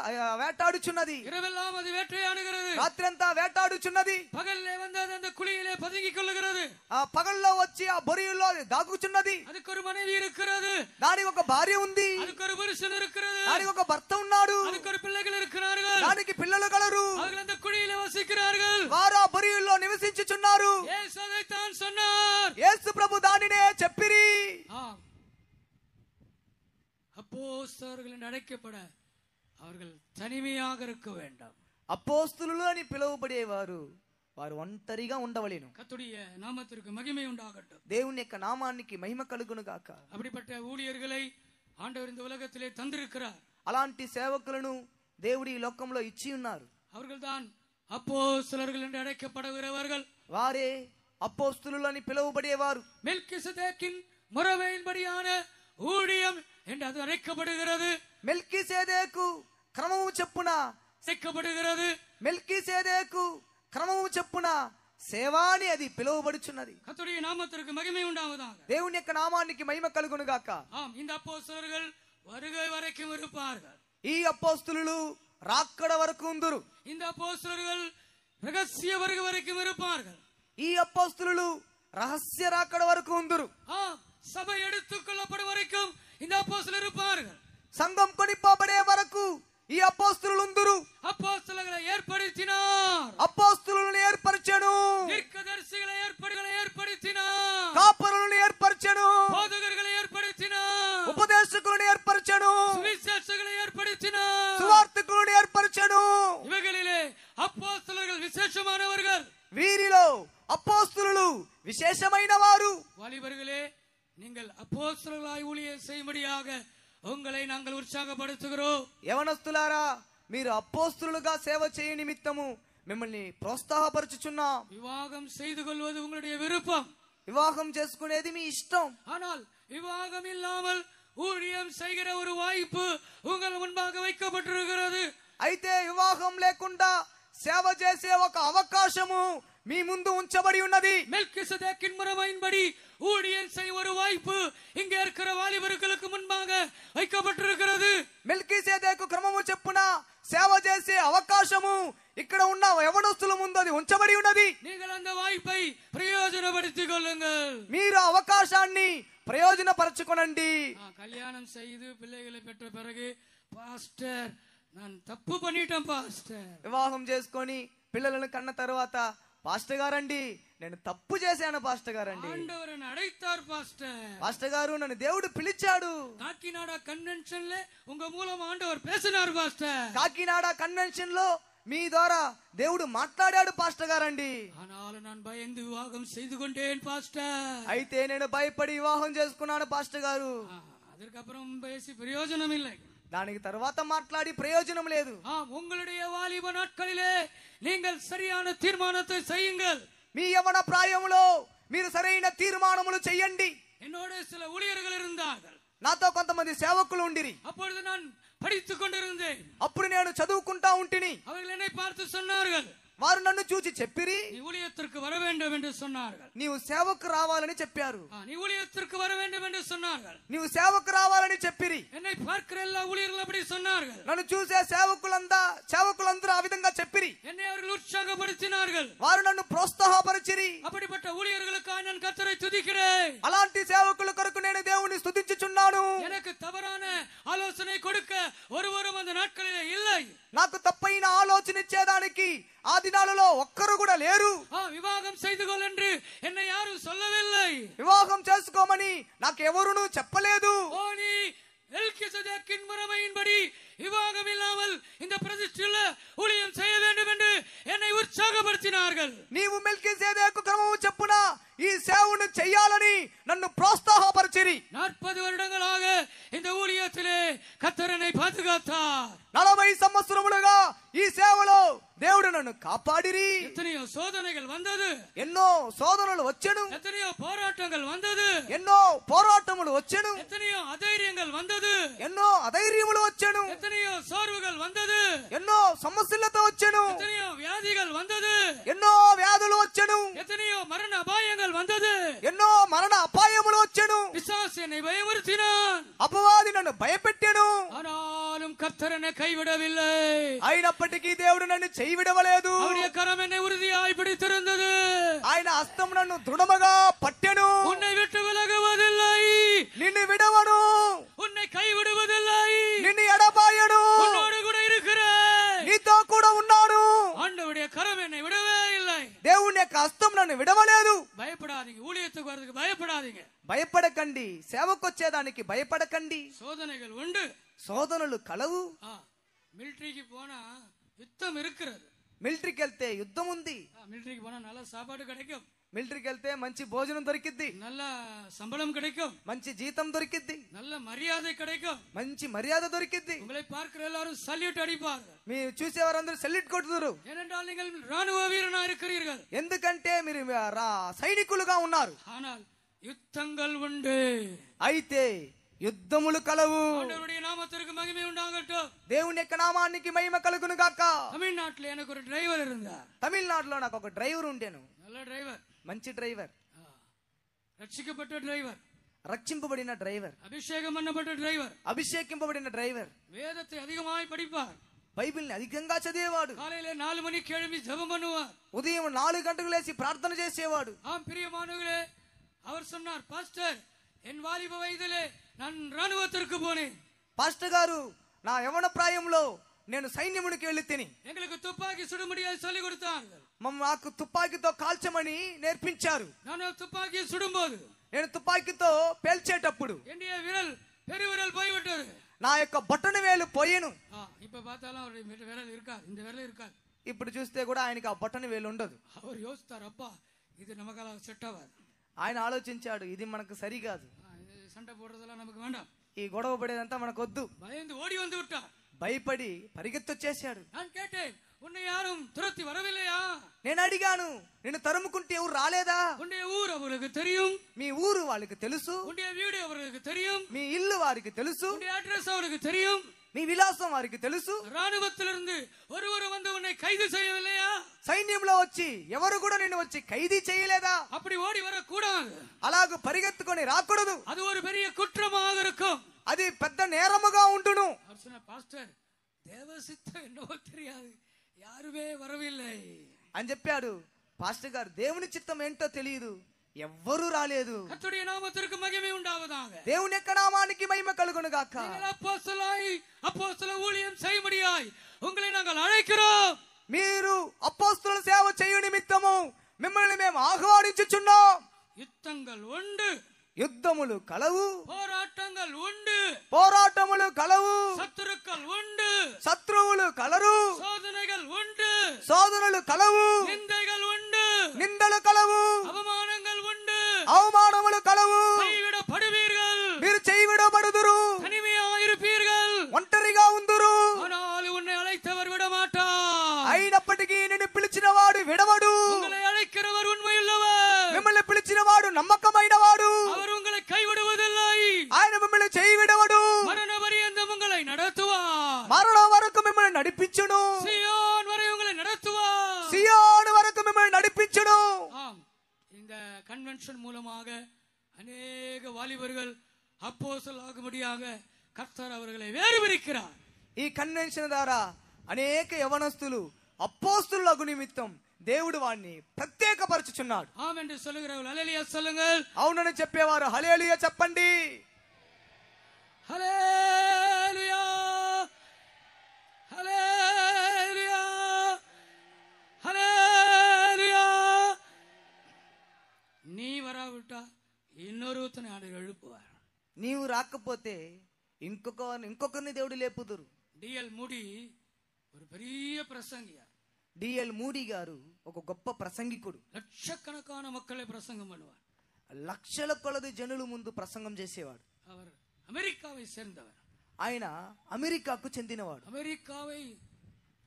వేటాడుచున్నది, இரவெல்லாம் அது வேட்டையாடுகிறது, రాత్రంతా వేటాడుచున్నది, பகல்லே வந்து அந்த குழியிலே பதுங்கிக் கொள்ளுகிறது, ఆ పగల్లో వచ్చి ఆ బొరియలో దాగుచున్నది. அதுக்கு ஒரு மனைவி இருக்கிறது, దానికి ఒక భార్య ఉంది, அதுக்கு ஒரு புருஷன் இருக்கிறது, దానికి ఒక భర్త ఉన్నాడు, அதுக்கு ஒரு பிள்ளைகள் இருக்கிறார்கள், దానికి పిల్లలు కలరు, அவர்கள் அந்த குழியிலே வசிக்கிறார்கள், వారు ఆ బొరియలో నివసించుచున్నారు. యేసు అதைத்தான் சொன்னார். యేసు ప్రభు దానినే చెప్పిరి. அப்போஸ்தலர்கள் என்று அழைக்கப்பட அவர்கள் தனிமையாக இருக்க வேண்டாம். అపోస్తులు అని పిలువబడేవారు వారు ఒంటరిగా ఉండవలేను. கர்த்தருடைய நாமத்திற்கு மகிமை உண்டாகட்டும். దేవుని యొక్క నామానికి మహిమ కలుగును గాక. அப்படிப்பட்ட ஊழியர்களை ஆண்டவர் இந்த உலகத்திலே தந்திருக்கிறார். అలాంటి సేవకులను దేవుడి ఈ లోకంలో ఇచ్చి ఉన్నారు. அவர்கள்தான் அப்போஸ்தலர்கள் என்று அழைக்கப்படுகிறவர்கள். వారే అపోస్తులు అని పిలువబడేవారు. மெல்கிசேதேக்கின் முறைமையின்படியான ஊழியம் என்று அது அழைக்கப்படுகிறது. మెల్కీసేదేకు క్రమము చెప్పున அழைக்கப்படுகிறது. మెల్కీసేదేకు క్రమము చెప్పున సేవాని అది పిలువబడుచున్నది. கர்த்தருடைய நாமத்திற்கு மகிமை உண்டாவதாக. దేవుని యొక్క నామానికి మహిమ కలుగును గాక. இந்த அப்போஸ்தலர்கள் வருகை வரைக்கும் இருப்பார்கள். ఈ అపోస్తులు రాకడ వరకు ఉందురు. இந்த அப்போஸ்தலர்கள் ரகசிய வருகை வரைக்கும் இருப்பார்கள். ఈ అపోస్తులు రహస్య రాకడ వరకు ఉందురు. சபை எடுத்துக் கொள்ளப்படும் வரைக்கும் இந்த அப்போஸ்தலர் இருப்பார்கள். సంఘం కొనిపోబడే వరకు ఈ అపోస్తులు ఉందురు. அப்போஸ்தலர்களை ஏற்படுத்தினார். అపోస్తులను ఏర్పరచెను. தீர்க்கதரிசிகளை ஏற்படுத்தினார். కాపరులను ఏర్పరచెను. போதகர்களை ஏற்படுத்தினார். ఉపదేశకులను ఏర్పరచెను. சுவிசேஷகளை ஏற்படுத்தினார். సువార్తికులను ఏర్పరచెను. இவைகளிலே அப்போஸ்தலர்கள் விசேஷமானவர்கள். వీరిలో అపోస్తులు విశేషమైన వారు. வாலிபர்களே, நீங்கள் அப்போஸ்தலர்களாய் ஊழியம் செய்யும்படியாக உங்களை நாங்கள் உற்சாகப்படுத்துகிறோம். యవనస్తులారా, మీరు అపోస్తులుగా సేవ చేయ నిమిత్తము మిమ్మల్ని ప్రోత్సాహపరచుచున్నాం. விவாகம் செய்து கொள்வது உங்களுடைய விருப்பம். వివాహం చేసుకునేది మీ ఇష్టం. ஆனால் விவாகம் இல்லாமல் ஊழியம் செய்கிற ஒரு வாய்ப்பு உங்கள் முன்பாக வைக்கப்பட்டிருக்கிறது. అయితే వివాహం లేకుండా సేవ చేసే ఒక అవకాశము మీ ముందు ఉంచబడి ఉన్నది. மெல்கிசேதேக்கின் முறைமையின்படி ஊழியம் செய்ய ஒரு வாய்ப்பு இங்கே இருக்கிற வாலிபர்களுக்கு முன்பாக வைக்கப்பட்டிருக்கிறது. మెల్కీసేదేకు క్రమము చెప్పున సేవ చేసే అవకాశము ఇక్కడ ఉన్న యవనస్తుల ముందు అది ఉంచబడి ఉన్నది. நீங்கள் அந்த வாய்ப்பை பிரயோஜனப்படுத்திக் கொள்ளுங்கள். మీరు అవకాశాన్ని ప్రయోజనపరచుకోనండి. கல்யாணம் செய்து பிள்ளைகளை பெற்ற பிறகு பாஸ்டர் நான் தப்பு பண்ணிட்டேன் பாஸ்டர். వివాహం చేసుకొని పిల్లలను కన్న తర్వాత పాస్టర్ గారండి నేను తప్పు చేశాను పాస్టర్ గారండి. ஆண்டவர் என்னை அழைத்தார் பாஸ்டர். పాస్టర్ గారు నన్ను దేవుడు పిలిచాడు. காக்கிநாட கன்வென்ஷன்ல உங்க மூலம் ஆண்டவர் பேசினார் பாஸ்டர். కాకినాడ కన్వెన్షన్ లో మీ ద్వారా దేవుడు మాట్లాడాడు పాస్టర్ గారండి. ஆனாலும் நான் பயந்து விவாகம் செய்து கொண்டேன் பாஸ்டர். అయితే నేను భయపడి వివాహం చేసుకున్నాను పాస్టర్ గారు. அதற்கப்புறம் பேசி பிரயோஜனம் இல்லை. దానికి తర్వాత మాట్లాడి ప్రయోజనం లేదు. உங்களுடைய வாலிப நாட்களிலே நீங்கள் சரியான தீர்மானத்தை செய்யுங்கள். మీ యవన ప్రాయములో మీరు సరైన తీర్మానములు చెయ్యండి. என்னோட சில ஊழியர்கள் இருந்தார்கள். నాతో కొంతమంది సేవకులు ఉండిరి. அப்பொழுது நான் படித்துக் கொண்டிருந்தேன். అప్పుడు నేను చదువుకుంటా ఉంటిని. அவர்கள் என்னை பார்த்து சொன்னார்கள், వారు నన్ను చూచి చెప్పిరి, நீ ஊழியத்திற்கு வர வேண்டும் என்று சொன்னார்கள். నీవు సేవకు రావాలని చెప్పారు. நீ ஊழியத்திற்கு வர வேண்டும் என்று சொன்னார்கள். నీవు సేవకు రావాలని చెప్పిరి. என்னை பார்க்கிற எல்லா ஊழியர்களும் அப்படி சொன்னார்கள். నన్ను చూసే సేవకులందరూ ఆ విధంగా చెప్పిరి. என்னை அவர்கள் உற்சாகப்படுத்தினார்கள். వారు నన్ను ప్రోత్సాహపరిచిరి. அப்படிப்பட்ட ஊழியர்களுக்காக நான் கர்த்தரை துதிக்கிறேன். అలాంటి సేవకుల కొరకు నేను దేవుని స్తుతించుచున్నాను. எனக்கு தவறான ஆலோசனை கொடுக்க ஒருவரும் அந்த நாட்களிலே இல்லை. నాకు తప్ప తప్పైన ఆలోచన ఇచ్చేదానికి ఆ దినాలలో ఒక్కరు కూడా లేరు. వివాహం செய்துகொள் என்று என்னை யாரும் சொல்லவில்லை. వివాహం చేసుకోమని నాకు ఎవరునూ చెప్పలేదు. மெல்கிசேதேக்கின் முறைமையின்படி விவாகம் இல்லாமல் இந்த பிரதிஷ்டையுள்ள ஊழியம் செய்ய வேண்டும் என்று என்னை உற்சாகப்படுத்தினார்கள். నీవు మెల్కిసెదెకు క్రమము చెప్పున ఈ సేవను చేయాలని నన్ను ప్రోత్సాహపరిచిరి. 40 வருடங்களாக இந்த ஊழியத்திலே கர்த்தர் என்னை பாதுகாத்தார். 40 సంవత్సరములుగా ఈ సేవలో దేవుడు నన్ను కాపాడిరి. எத்தனையோ சோதனைகள் வந்தது, ఎన్నో శోధనలు వచ్చెను, எத்தனையோ போராட்டங்கள் வந்தது, ఎన్నో పోరాటములు వచ్చెను, எத்தனையோ అధైర్యంகள் வந்தது, ఎన్నో అధైర్యములు వచ్చెను, எத்தனையோ சோர்வுகள் வந்தது, ఎన్నో సమస్యలతో వచ్చెను, எத்தனையோ வியாதிகள் வந்தது, ఎన్నో వ్యాధులు వచ్చెను, எத்தனையோ மரண அபாயங்கள் வந்தது, ఎన్నో మరణ అపాయములు వచ్చెను. பிசாசு என்னை பயமுறுத்தினான், అపవాది నన్ను భయపెట్టెను. ஆனாலும் கர்த்தர் என்னை கைவிடவில்லை. అయినప్పటికీ దేవుడు నన్ను చేయవిడవలేదు. அவருடைய கரம் என்னை உறுதியாய் பிடித்திருந்தது. ఆయన హస్తం నన్ను దృఢముగా పట్టెను. உன்னை விட்டு விலகுவதில்லை, నిన్ను విడవను, உன்னை கைவிடுவதில்லை, నిన్ను ఎడబాయను, உன்னோடு கூட இருக்கிறேன். నీతో కూడా ఉన్నాను. ஆண்டவருடைய கரம் என்னை விடவே இல்லை. దేవుని యొక్క హస్తం నన్ను విడవలేదు. பயப்படாதீங்க, ஊழியத்துக்கு வரதுக்கு பயப்படாதீங்க. భయపడకండి, సేవకు వచ్చేదానికి భయపడకండి. சோதனைகள் உண்டு, శోధనలు కలవు. மிலிட்டரிக்கு போனா யுத்தம் இருக்கிறது. మిలిటరీకి వెళ్తే యుద్ధం ఉంది. மிலிட்டரிக்கு போனா நல்ல சாப்பாடு கிடைக்கும், మిలిటరీకి వెళ్తే మంచి భోజనం దొరికిద్ది, நல்ல சம்பளம் கிடைக்கும், మంచి జీతం దొరికిద్ది, நல்ல మర్యాద கிடைக்கும், మంచి మర్యాద దొరికిద్ది. உங்களை பார்க்கிற எல்லாரும் சல்யூட் அடிப்பார்கள். మీరు చూసేవారందరూ సెల్యూట్ కొడుతురు. ஏனென்றால் நீங்கள் ராணுவ வீரனா இருக்கிறீர்கள். ఎందుకంటే మీరు సైనికులుగా ఉన్నారు. ஆனால் யுத்தங்கள் உண்டு, అయితే యుద్ధములు కలవు. ஆண்டவருடைய நாமத்திற்கு மகிமை உண்டாகட்டும். దేవుని యొక్క నామానికి మహిమ కలుగును గాక. தமிழ்நாட்டில் எனக்கு ஒரு டிரைவர் இருந்தார். తమిళనాడులో నాకు ఒక డ్రైవర్ ఉండేను. நல்ல டிரைவர், మంచి డ్రైవర్, ரட்சிக்கப்பட்ட டிரைவர், రక్షింపబడిన డ్రైవర్, அபிஷேகம் பண்ணப்பட்ட டிரைவர், అభిషేకింపబడిన డ్రైవర్. வேதத்தை அதிகமாய் படிப்பார். బైబిల్ని అధికంగా చదివేవాడు. காலையில 4 மணிக்கு எழும்பி ஜெபம் பண்ணுவார். ఉదయం 4 గంటలకు లేచి ప్రార్థన చేసేవాడు. பிரியமானவர்களே, அவர் சொன்னார், பாஸ்டர், என் வாலிப வயதிலே நான் ராணுவத்திற்கு போனேன். పాస్టర్ గారు, నా యవన ప్రాయంలో నేను సైన్యమునికి వెళ్ళి తిని எங்களுக்கு துப்பாக்கி சுடும்படியாக சொல்லி கொடுத்தார்கள். నాకు తుపాకీతో కాల్చమని నేర్పించారు. நான் துப்பாக்கியை சுடும்போது, నేను తుపాకీతో పేల్చేటప్పుడు என்னுடைய விரல் பெருவிரல் போய்விட்டது. నా యొక్క బొటన వేలు పోయేను. இப்ப பார்த்தாலும் அவருடைய விரல் இருக்காது, இந்த விரல் இருக்காது. ఇప్పుడు చూస్తే కూడా ఆయనకి ఆ బొటన వేలు ఉండదు. அவர் யோசித்தார், அப்பா இது நமக்கெல்லாம் செட் ஆகாது. ఆయన ఆలోచించాడు, ఇది మనకు సరికాదు, சண்டை போடுறதெல்லாம் நமக்கு வேண்டாம், ఈ గొడవ పడేదంతా మనకు వద్దు. பயந்து ஓடி வந்து விட்டார். భయపడి పరిగెత్తొచ్చేశాడు. நான் கேட்டேன், உன்னை யாரும் துரத்தி வரவில்லையா? నేను అడిగాను, నిన్ను తరుముకుంటే ఎవరు రాలేదా? உன்னுடைய ஊர் அவர்களுக்கு தெரியும், మీ ఊరు వాళ్ళకి తెలుసు, உன்னுடைய வீடு அவர்களுக்கு தெரியும், మీ ఇల్లు వారికి తెలుసు, உன்னுடைய அட்ரஸ் அவருக்கு தெரியும், మీ విలాసం వారికి తెలుసు. ராணுவத்திலிருந்து ஒருவர் வந்து உன்னை கைது செய்யவில்லையா? సైన్యంలో వచ్చి ఎవరు కూడా నిన్ను వచ్చి ఖైదీ చేయలేదా? அப்படி ஓடி வரக்கூடாது, అలాగ పరిగెత్తుకొని రాకూడదు, அது ஒரு பெரிய குற்றமாக இருக்கும். అది పెద్ద నేరముగా ఉండును. பாஸ்டர், தேவ சித்தம் என்னவோ தெரியாது, யாருமே வரவில்லை అని చెప్పాడు. పాస్టర్ గారు, దేవుని చిత్తం ఏంటో తెలియదు, ఎవ్వరూ రాలేదు. கர்த்தருடைய நாமத்திற்கு மகிமை உண்டாவதாக. దేవుని యొక్క నామానికి మహిమ కలుగును గాక. அப்போஸ்தல ஊழியம் செய்யும்படியாய் உங்களை நாங்கள் அழைக்கிறோம். మీరు అపోస్తలుల సేవ చేయు నిమిత్తము మిమ్మల్ని మేము ఆహ్వానించుచున్నాం. யுத்தங்கள் உண்டு, యుద్ధములు కలవు, போராட்டங்கள் உண்டு, పోరాటములు కలవు, சத்துருக்கள் உண்டு, శత్రువులు కలరు, சோதனைகள் உண்டு, శోధనలు కలవు, நிந்தைகள் உண்டு, నిందలు కలవు, அவமானங்கள் உண்டு, అవమానములు కలవు, கைவிடப்படுவீர்கள், మీరు చేయవిడబడుదురు, தனிமையாயிருப்பீர்கள், ఒంటరిగా ఉందురు. ஆனால் உன்னை அழைத்தவர் விடமாட்டார். అయినప్పటికీ నిన్ను పిలిచిన వాడు విడవడు. உங்களை அழைக்கிறவர் உண்மையுள்ளவர், మిమ్మల్ని పిలిచిన వాడు నమ్మకమైన వాడు. அவர் உங்களை கைவிடுவதில்லை, ఆయన మిమ్మల్ని చేయి విడవడు. மரண பரியந்தம் உங்களை நடத்துவார், మరణం వరకు మిమ్మల్ని నడిపించును. சீயோன் வரை உங்களை நடத்துவார், సియోను వరకు మిమ్మల్ని నడిపించును. இந்த கன்வென்ஷன் மூலமாக அநேக வாலிபர்கள் அப்போஸ்தலர் ஆகும்படியாக கர்த்தர் அவர்களை வேறு பிரிக்கிறார். ఈ కన్వెన్షన్ ద్వారా అనేక యవనస్తులు అపోస్తలులకు నిమిత్తం దేవుడు వారిని ప్రత్యేకపరచుచున్నాడు. ஆம் என்று சொல்லுகிறவர்கள் ஹல்லேலூயா சொல்லுங்கள். అవునని చెప్పేవారు హల్లెలూయా చెప్పండి. ஹல்லேலூயா, ஹல்லேலூயா. రాకపోతే ఇంకొకరిని దేవుడు లేపుదురు. డిఎల్ మూడి ஒரு பெரிய பிரசங்கியார். డిఎల్ మూడీ గారు ఒక గొప్ప ప్రసంగికుడు. லட்சக்கணக்கான மக்களை பிரசங்கம் பண்ணுவார். లక్షల కొలది జనుల ముందు ప్రసంగం చేసేవాడు. அவர் அமெரிக்காவை சேர்ந்தவர். ఆయన అమెరికాకు చెందినవాడు. அமெரிக்காவை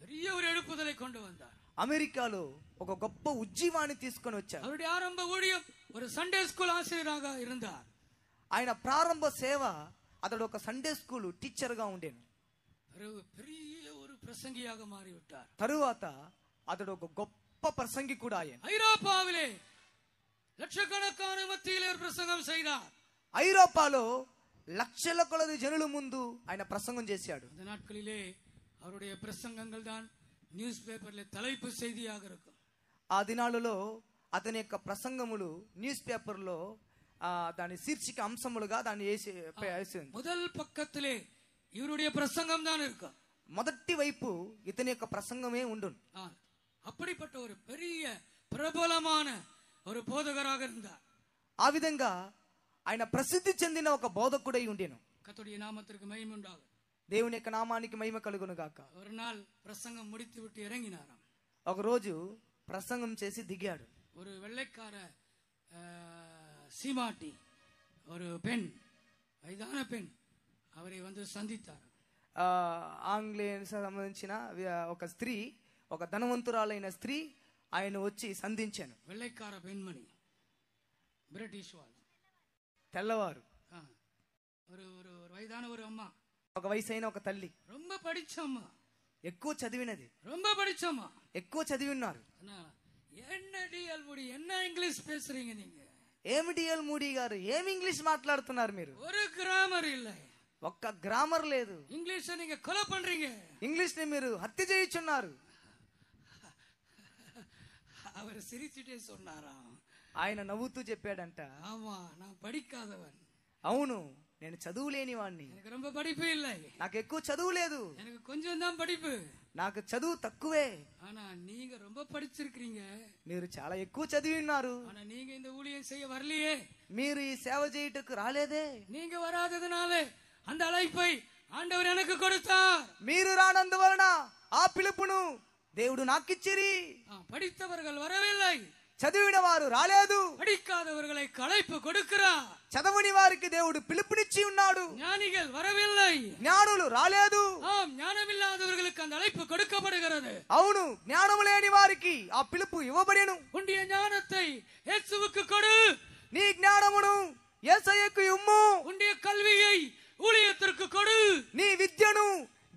பெரிய ஒரு எழுப்புதலை கொண்டு வந்தார். అమెరికాలో ఒక గొప్ప ఉజ్జీవాన్ని తీసుకొని వచ్చారు. அவருடைய ஆரம்ப ஊழியம் ஒரு சண்டே ஸ்கூல் ஆசிரியராக இருந்தார். ఆయన ప్రారంభ సేవ అతడు ఒక సండే స్కూల్ టీచర్ గా ఉండేను. பெரிய ஒரு பிரசங்கியாக மாறிவிட்டார். తరువాత అతడు ఒక గొప్ప ప్రసంగికుడు ఆయన. ஐரோப்பாவிலே லட்சக்கணக்கான மத்தியிலே பிரசங்கம் செய்தார். ఐరోపాలో లక్షల కొలది జనుల ముందు ఆయన ప్రసంగం చేశాడు. அந்த நாட்களிலே அவருடைய பிரசங்கங்கள் தான் நியூஸ் பேப்பர்ல தலைப்பு செய்தியாக இருக்கும். ఆ దినాలలో అతని యొక్క ప్రసంగములు న్యూస్ పేపర్ లో దాని శీర్షిక అంశములుగా దాన్ని వేసి முதல் பக்கத்திலே இவருடைய பிரசங்கம் தான் இருக்கும். మొదటి వైపు ఇతని యొక్క ప్రసంగమే ఉండును. அப்படிப்பட்ட ஒரு பெரிய பிரபலமான ஒரு போதகராக இருந்தார். ఆ విధంగా ఆయన ప్రసిద్ధి చెందిన ఒక బోధకుడై ఉండేను. கர்த்தருடைய நாமத்திற்கு மகிமை உண்டாக. దేవుని యొక్క నామానికి మహిమ కలుగును గాక. ஒரு நாள் பிரசங்கம் முடித்து விட்டு இறங்கினாராம். ఒక రోజు ప్రసంగం చేసి దిగాడు. ஒரு వెள்ளக்கார சீமாட்டி ஒரு பெண், வயதான பெண் அவரை வந்து சந்தித்தார். ఆంగ్లేయ సంబంధించిన ఒక స్త్రీ, ఒక ధనవంతురాలైన స్త్రీ ఆయన వచ్చి సంధించాను. வெள்ளைக்கார பெண்மணி, பிரிட்டிஷ் வாழ், తెల్లవారు ஒரு ஒரு வயதான ஒரு அம்மா, ఒక వయసైన ఒక తల్లి, ரொம்ப படிச்ச అమ్மா, ఎక్కువ చదివినది, ரொம்ப படிச்ச అమ్మా, ఎక్కువ చదివి ఉన్నారు. என்ன డిఎల్ మూడి, என்ன ఇంగ్లీష్ பேசுறீங்க நீங்க? ఏమి డిఎల్ మూడీ గారు, ఏమి ఇంగ్లీష్ మాట్లాడుతున్నారు మీరు? ஒரு கிராமర్ இல்ல, ఒక్క గ్రామర్ లేదు. ఇంగ్లీష్ நீங்க கொலை பண்றீங்க, ఇంగ్లీష్ ని మీరు హత్య చేయుచున్నారు. அவர் சிரிச்சிட்டே சொன்னாராம். ఆయన నవ్వుతూ చెప్పాడంట, ஆமா நான் படிக்காதவன், అవును నేను చదువు లేని వాడిని, எனக்கு ரொம்ப படிப்பு இல்லை, నాకు ఎక్కువ చదువు లేదు, எனக்கு கொஞ்சம் தான் படிப்பு, నాకు చదువు తక్కువే. ஆனா நீங்க ரொம்ப படிச்சிருக்கீங்க, మీరు చాలా ఎక్కువ చదివి ఉన్నారు, ஆனா நீங்க இந்த ஊழியம் செய்ய வரலையே, మీరు ఈ సేవ చేయుటకు రాలేదే. நீங்க வராததுனால அந்த அழைப்பை ஆண்டவர் எனக்கு கொடுத்தார். మీరు రానందువలన ఆ పిలుపును దేవుడు నాకిచ్చిరి. படித்தவர்கள் வரவில்லை, చదివిన వారు రాలేదు, படிக்காதவர்களை அழைப்பு கொடுக்கிறார். చదవని వారికి దేవుడు పిలుపునిచ్చి ఉన్నాడు. ஞானிகள் வரவில்லை, జ్ఞానులు రాలేదు. ஞானமில்லாதவர்களுக்கு அந்த அழைப்பு கொடுக்கப்படுகிறது. అవును, జ్ఞానము లేని వారికి ఆ పిలుపు ఇవ్వబడెను. உன்னுடைய ஞானத்தை இயேசுவுக்கு கொடு, నీ జ్ఞానమును యేసయ్యకు ఇమ్ము. உன்னுடைய கல்வியை ஊழியத்திற்கு கொடு, నీ విద్యను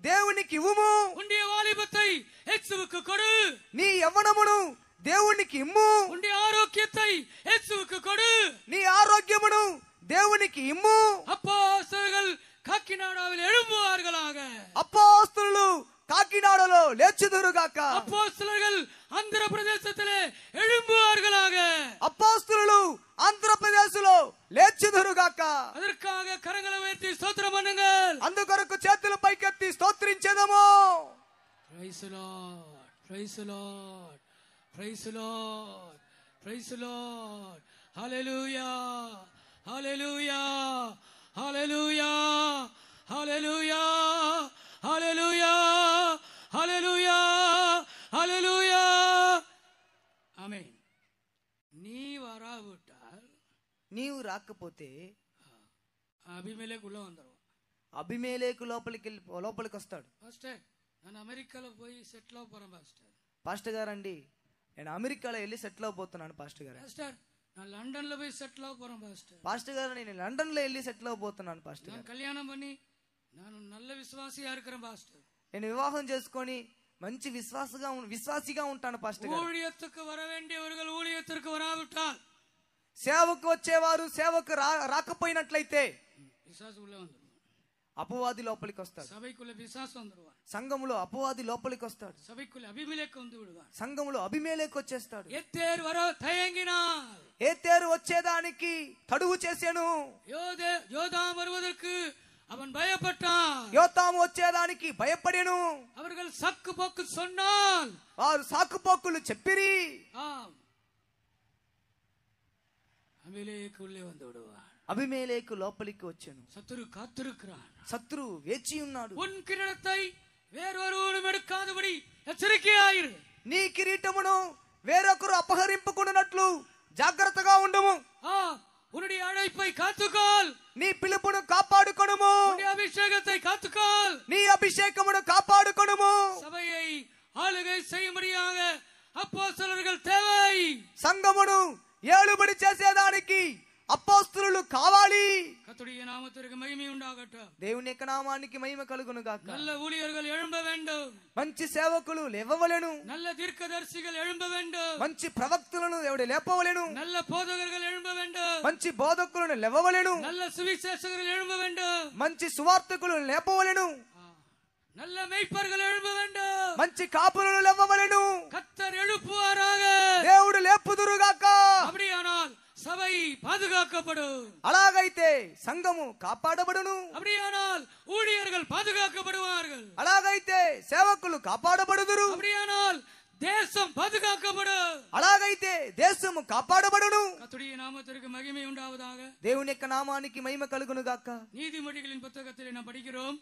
దేవునికి ఇవ్వుము. உன்னுடைய வாலிபத்தை இயேசுவுக்கு கொடு, నీ యవ్వనమును దేవునికి ఇమ్ము. உன்னுடைய ஆரோக்கியத்தை இயேசுவுக்கு கொடு, నీ ఆరోగ్యమును దేవునికి ఇమ్ము. அப்போஸ்தலர்கள் காக்கிநாடாவில் எழும்புவார்களாக, అపోస్తలులు కాకినాడలో లేచుదురుగాక, அப்போஸ்தலர்கள் ஆந்திர பிரதேசத்திலே எழும்புவார்களாக, అపోస్తలులు ఆంధ్రప్రదేశ్లో లేచుదురుగాక. அதற்காக கரங்களை உயர்த்தி ஸ்தோத்திரம் பண்ணுங்கள். అందుకొరకు చేతులు పైకెత్తి స్తోత్రించెదము. Praise the Lord, praise the Lord, praise the Lord, praise the Lord. Hallelujah, hallelujah, hallelujah, hallelujah, hallelujah, hallelujah, hallelujah. Amen. நீ வராவிட்டால், నీవు రాకపోతే அபிமெலேக்கு உள்ள வந்துடும். అభిమేలేకు లోపలికి వస్తాడు. பாஸ்டர், நான் அமெரிக்கால போய் செட்டில் ஆக போறேன் பாஸ்டர். పాస్టర్ గారు అండి, నేను అమెరికాలో వెళ్ళి సెటిల్ అవబోతున్నాను పాస్టర్ గారు. பாஸ்டர், நான் லண்டன்ல போய் செட்டில் ஆக போறேன் பாஸ்டர். పాస్టర్ గారు, నేను లండన్ లో వెళ్ళి సెటిల్ అవబోతున్నాను పాస్టర్ நான் గారు. கல்யாணம் பண்ணி நான் நல்ல விசுவாசியா இருக்கிறேன் பாஸ்டர். నేను వివాహం చేసుకొని మంచి విశ్వాసిగా ఉంటాను పాస్టర్ గారు. ஊழியத்துக்கு வர வேண்டியவர்கள் ஊழியத்திற்கு வராவிட்டால், సేవకు వచ్చేవారు సేవకు రాకపోయినట్లయితే பிசாசு உள்ள வந்துடுவான், అపవాది లోపలికి వస్తాడు. சபைக்குள்ள பிசாசு வந்துடுவான், సంఘములో అపవాది లోపలికి వస్తాడు. சபைக்குள்ள அபிமெலேக்கு வந்து விடுவான். సంఘములో అభిమేలేకు వచ్చేస్తాడు. எத்தேர் வர தயங்கினார், ఏతేరు వచ్చేదానికి తడువు చేశాను. யோதாம் வருவதற்கு அவன் பயப்பட்டான், యోతాము వచ్చేదానికి భయపడెను. அவர்கள் சக்கு போக்கு சொன்னால் వారు సాకుపోకులు చెప్పిరి. ஆம், அபிமெலேக்கு உள்ளே வந்து விடுவான். అబీమెలెకు లోపలికి వచ్చెను. சத்துரு காத்திருக்கிறான். శత్రు వేచి ఉన్నాడు. உன் கிரீடத்தை வேறொருவனும் எடுக்காதபடி எச்சரிக்கையாயிரு. నీ కిరీటమును వేరొకరు అపహరింపకుండానట్లు జాగ్రత్తగా ఉండుము. உன்னுடைய அழைப்பை காத்துக்கொள். నీ పిలుపును కాపాడుకొనుము. உன்னுடைய அபிஷேகத்தை காத்துக்கொள். నీ అభిషేకమును కాపాడుకొనుము. சபையை ஆளுகை செய்யும்படியாக அப்போஸ்தலர்கள் தேவை. సంఘమును ఏలుబడి చేసేదానికి అపోస్తలులు కావాలి. கர்த்தருடைய நாமத்திற்கு மகிமை உண்டாகட்டும். దేవుని యొక్క నామానికి మహిమ కలుగును గాక. நல்ல ஊழியர்கள் எழும்ப வேண்டும். మంచి సేవకులు లేవవలెను. நல்ல தீர்க்கதரிசிகள் எழும்ப வேண்டும். మంచి ప్రవక్తలను దేవుడు లేపవలెను. நல்ல போதகர்கள் எழும்ப வேண்டும். మంచి బోధకులను లేవవలెను. நல்ல சுவிசேஷகர்கள் எழும்ப வேண்டும். మంచి సువార్తకులను లేపవలెను. நல்ல மேய்ப்பர்கள் எழும்ப வேண்டும். మంచి కాపులను లేవవలెను. கர்த்தர் எழுப்புவாராக. దేవుడు లేపుదురుగాక. அப்படியானால் சபை பாதுகாக்கப்படும். అలాగైతే సంఘము కాపాడబడును. அப்படியானால் ஊழியர்கள் பாதுகாக்கப்படுவார்கள். అలాగైతే సేవకులు కాపాడబడుదురు. அப்படியானால் தேசம் பாதுகாக்கப்படும். అలాగైతే దేశము కాపాడబడును. கர்த்தருடைய நாமத்திற்கு மகிமை உண்டாவதாக. దేవుని యొక్క నామానికి మహిమ కలుగును గాక. நீதிமொழிகளின் புத்தகத்தில் நாம் படிக்கிறோம்.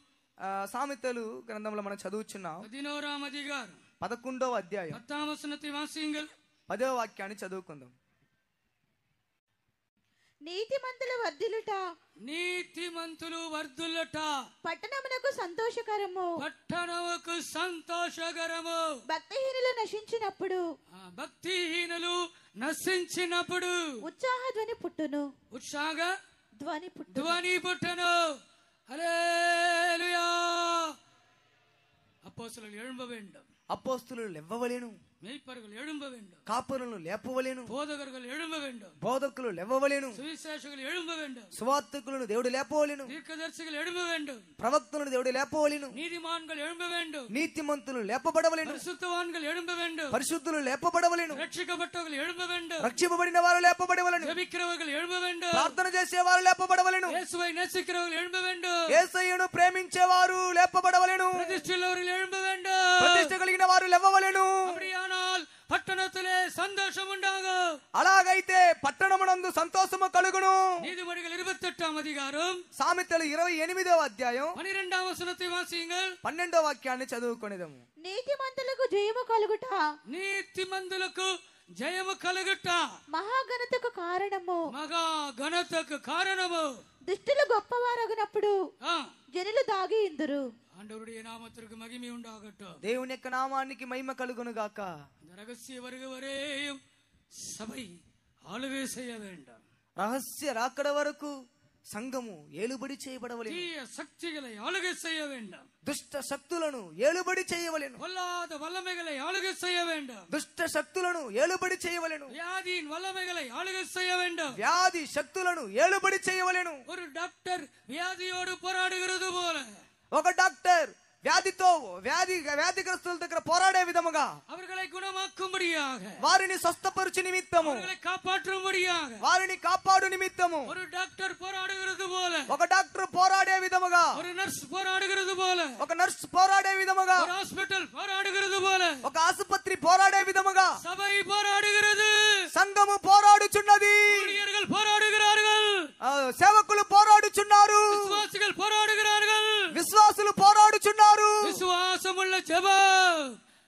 సామెతలు గ్రంథంలో మనం చదువుచున్నాం. 11వ అధ్యాయం 11వ అధ్యాయం 10వ వచనத்தை వాసియంగల్. 10వ వాక్యాన్ని చదువుకుందాం. నీతిమంతుల వర్ధిల్లుట, నీతిమంతులు వర్ధిల్లుట పట్టణమునకు సంతోషకరము. పట్టణముకు సంతోషకరము. భక్తిహీనులు నశించినప్పుడు, భక్తిహీనులు నశించినప్పుడు ఉత్సాహ ధ్వని పుట్టును. ఉత్సాహ ధ్వని పుట్టును. హల్లెలూయా. அப்போஸ்தலர்கள் எழும்ப வேண்டும். అపోస్తలులు లేవవలెను. மேய்ப்பர்கள் எழும்ப வேண்டும். కాపురులను లేపవలెను. போதகர்கள் எழும்ப வேண்டும். బోధకులు లేవవలెను. சுவிசேஷகர்கள் எழும்ப வேண்டும். సువార్తకులను దేవుడు లేపవలెను. தீர்க்கதரிசிகள் எழும்ப வேண்டும். ప్రవక్తలను దేవుడు లేపవలెను. நீதிமான்கள் எழும்ப வேண்டும். నీతిమంతులు లేపబడవలెను. பரிசுத்தவான்கள் எழும்ப வேண்டும். పరిశుద్ధులు లేపబడవలెను. రక్షించబట్టவர்கள் எழும்ப வேண்டும். రక్షింపబడిన వారు లేపబడవలెను. ஜெபிக்கிறவர்கள் எழும்ப வேண்டும். ప్రార్థన చేసేవారు లేపబడవలెను. இயேசுவை நேசிக்கிறவர்கள் எழும்ப வேண்டும். యేసయ్యను ప్రేమించేవారు లేపబడవలెను. பிரதிஷ்ఠையுள்ளவர்கள் எழும்ப வேண்டும். ప్రతిష్ఠ కలిగిన వారు లేవవలెను. அப்படியானால் பட்டணத்திலே சந்தோஷம் உண்டாகும். అలాగైతే పట్టణమునందు సంతోషము కలుగును. நீதிமொழிகள் 28వ அதிகாரம் సామెతలు 28వ అధ్యాయం 12వ వచనத்தை వాసియంగల్. 12వ వాక్యాన్ని చదువుకొనిదము. నీతిమంతులకు జయము కలుగుట, నీతిమంతులకు జయము కలుగుట మహాఘనతకు కారణము. మగా ఘనతకు కారణము. దుష్టులు గొప్పవారగునప్పుడు జనులు దాగి ఇందురు. ஆண்டவருடைய நாமத்திற்கு மகிமை உண்டாகட்டும். దేవుని యొక్క నామానికి మహిమ కలుగును గాక. இந்த ரகசிய வருகை வரையும் சபை ஆளுகை செய்ய வேண்டும். రహస్య రాకడ వరకు సంఘము ఏలుబడి చేయబడవలెను. தீய சக்திகளை ஆளுகை செய்ய வேண்டும். దుష్ట శక్తులను ఏలుబడి చేయవలెను. பொல்லாத வல்லமைகளை ஆளுகை செய்ய வேண்டும். దుష్ట శక్తులను ఏలుబడి చేయవలెను. வியாதியின் வல்லமைகளை ஆளுகை செய்ய வேண்டும். వ్యాధి శక్తులను ఏలుబడి చేయవలెను. ஒரு டாக்டர் வியாதியோடு போராடுகிறது போல, ఒక డాక్టర్ వ్యాధిగ్రస్తుల దగ్గర పోరాడే విధముగా, அவர்களை குணமாக்கும்படியாக, వారిని స్వస్థపరచు నిమిత్తము, அவர்களை காப்பாற்றும்படியாக, వారిని కాపాడు నిమిత్తము ஒரு டாக்டర్ போராடுகிறது போல, ఒక డాక్టర్ పోరాడే విధముగా, ஒரு నర్స్ పోరాడుகிறது போல, ఒక నర్స్ పోరాడే విధముగా, ஒரு హాస్పిటల్ పోరాడుகிறது పోல, ఒక ఆసుపత్రి పోరాడే విధముగా సభై పోరాడుகிறது. సంఘము పోరాడుచున్నది. ஊழியர்கள் போராடுகிறார்கள். సేవకులు పోరాడుచున్నారు. விசுவாசிகள் போராடுகிறார்கள். విశ్వాసులు పోరాడుచున్నారు. விசுவாசமுள்ள ஜெபம்,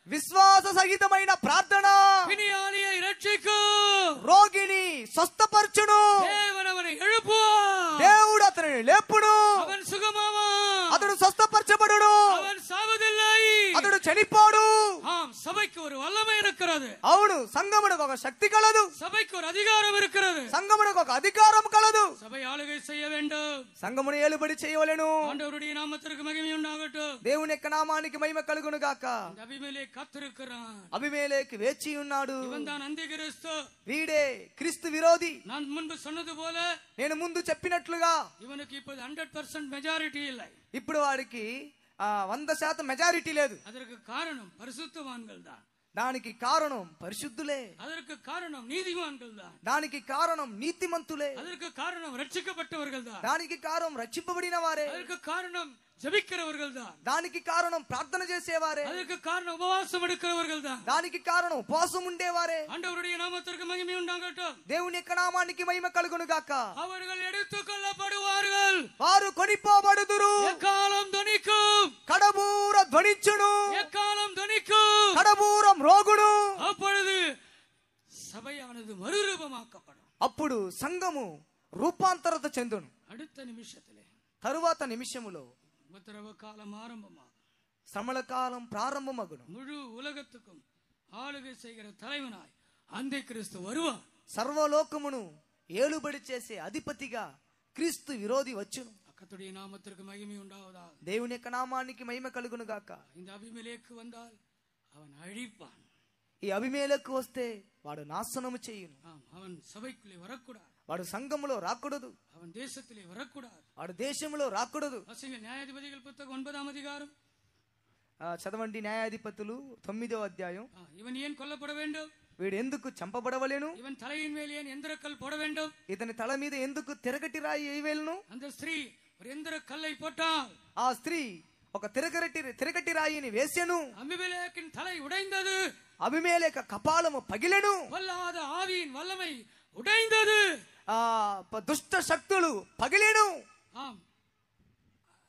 విశ్వాస సహితమైన ప్రార్థన பிணியாளியை ரட்சிக்கும், రోగిని స్వస్థపరచును. தேவனவனை எழுப்புவார், దేవుడు అతనిని లేపును. அவன் சுகமாவான், అతడు స్వస్థపరచబడును. அவன் சாவதில்லை, అతడు చనిపోడు. ஆம், சபைக்கு ஒரு வல்லமை இருக்கிறது. అవును, సంఘమునకు ఒక శక్తి కలదు. சபைக்கு ஒரு அதிகாரம் இருக்கிறது. సంఘమునకు ఒక అధికారం కలదు. சபை ஆளுகை செய்ய வேண்டும். సంఘమును ఏలుబడి చేయవలెను. ஆண்டவருடைய நாமத்திற்கு மகிமை உண்டாகட்டும். దేవుని యొక్క నామానికి మహిమ కలుగును గాక. இந்த அபிமெலேக்கு காத்திருக்கிறான். అబీమెలెకు వేచి ఉన్నాడు. இவன் தான் அந்திகிறிஸ்து. వీడే క్రీస్తు విరోధి. நான் முன்பு சொன்னது போல నేను ముందు చెప్పినట్లుగా இவனுக்கு இப்போது 100% மெஜாரிட்டி இல்லை. ఇప్పుడు వాడికి 100% మెజారిటీ లేదు. அதற்கு காரணம் பரிசுத்தவான்கள் தான். దానికి కారణం పరిశుద్ధులే. அதற்கு காரணம் நீதிமான்கள் தான். దానికి కారణం నీతిమంతులే. அதற்கு காரணம் ரட்சிக்கப்பட்டவர்கள் தான். దానికి కారణం రక్షింపబడిన వారే. அதற்கு காரணம் ஜெபிக்கிறவர்கள் தான். దానికి కారణం ప్రార్థన చేసేవారే. அதற்கு காரணம் உபவாசம் எடுக்கிறவர்கள் தான். దానికి కారణం ఉపవాసం ఉండేవారే. ஆண்டவருடைய நாமத்திற்கு மகிமை உண்டாகட்டும். దేవుని యొక్క నామానికి మహిమ కలుగును గాక. அவர்கள் எடுத்துக்கொள்ளப்படுவார்கள். వారు కొనిపోబడుదురు. எக்காலம் ధ్వనిக்கும். కడబూర ధ్వనించును. எக்காலம் ధ్వనిக்கும். కడబూరం రోగును. அப்பொழுது சபையானது மறுரூபமாக்கப்படும். అప్పుడు సంఘము రూపాంతరత చెందును. அடுத்த நிமிஷத்திலே తరువాత నిమిషములో உபத்திரவ காலம் ஆரம்பமாகும். శ్రమల కాలం ప్రారంభమగును. முழு உலகத்துக்கும் ஆளுகை செய்கிற தலைவனாய் அந்த கிறிஸ்து வருவார். సర్వలోకమును ఏలుబడి చేసే అధిపతిగా క్రీస్తు విరోధి వచ్చును. கர்த்தருடைய நாமத்திற்கு மகிமை உண்டாவதாக. దేవుని యొక్క నామానికి మహిమ కలుగును గాక. இந்த அபிமெலேக்கு வந்தால் அவன் அழிப்பான். ఈ అభిమేలకు వస్తే వాడు నాశనము చేయును. அவன் సభைக்குள்ளே வரக்கூடாது. వాడు సంఘములో రాకూడదు. அவன் தேசத்திலே வரக்கூடாது. వాడు దేశంలో రాకూడదు. న్యాయాధిపతిகள் పుస్తకం 9వ అధికారం చదవండి. న్యాయాధిపతులు 9వ అధ్యాయం. இவன் ஏன் கொல்லப்பட வேண்டும்? వీడు ఎందుకు చంపబడవలేను? இவன் தலையின் மேல் ஏன் எந்திரக்கல் போட வேண்டும்? ఇతని తల మీద ఎందుకు తిరగటి రాయి వేయవలెను? அந்த ஸ்திரீ ஒரு எந்திரக்கல்லை போட்டாள். ఆ స్త్రీ ఒక తిరగటి రాయిని వేసెను. அபிமெலேக்கின் தலை உடைந்தது. అభిమేలెక కపాలము పగిలెను. பொல்லாத ஆவியின் வல்லமை உடைந்தது. ఆ దుష్ట శక్తులు పగిలెను. ஆம்,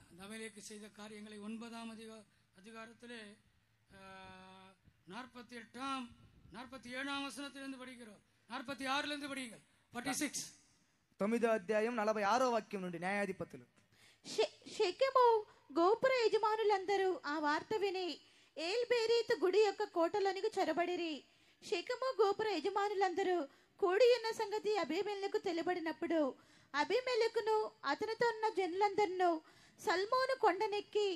அபிமெலேக்கு செய்த காரியங்களை 9వ அதிகாரத்திலே 48 47 வசனத்திலிருந்து படிக்கிறோம். 46 படிங்கள். 46 9వ అధ్యాయం 46వ వాక్యం నుండి. న్యాయాధిపతులు. షెకెము గోపుర యజమానులందరూ ఆ వార్త విని ఏల్బేరీతు గుడి యొక్క కోటలోనికి చొరబడిరి. షెకెము గోపుర యజమానులందరూ కూడి ఉన్న సంగతి అబీమెలెకు తెలియబడినప్పుడు అబీమెలెకును అతనితో ఉన్న జనులందరినూ సల్మోను కొండనెక్కి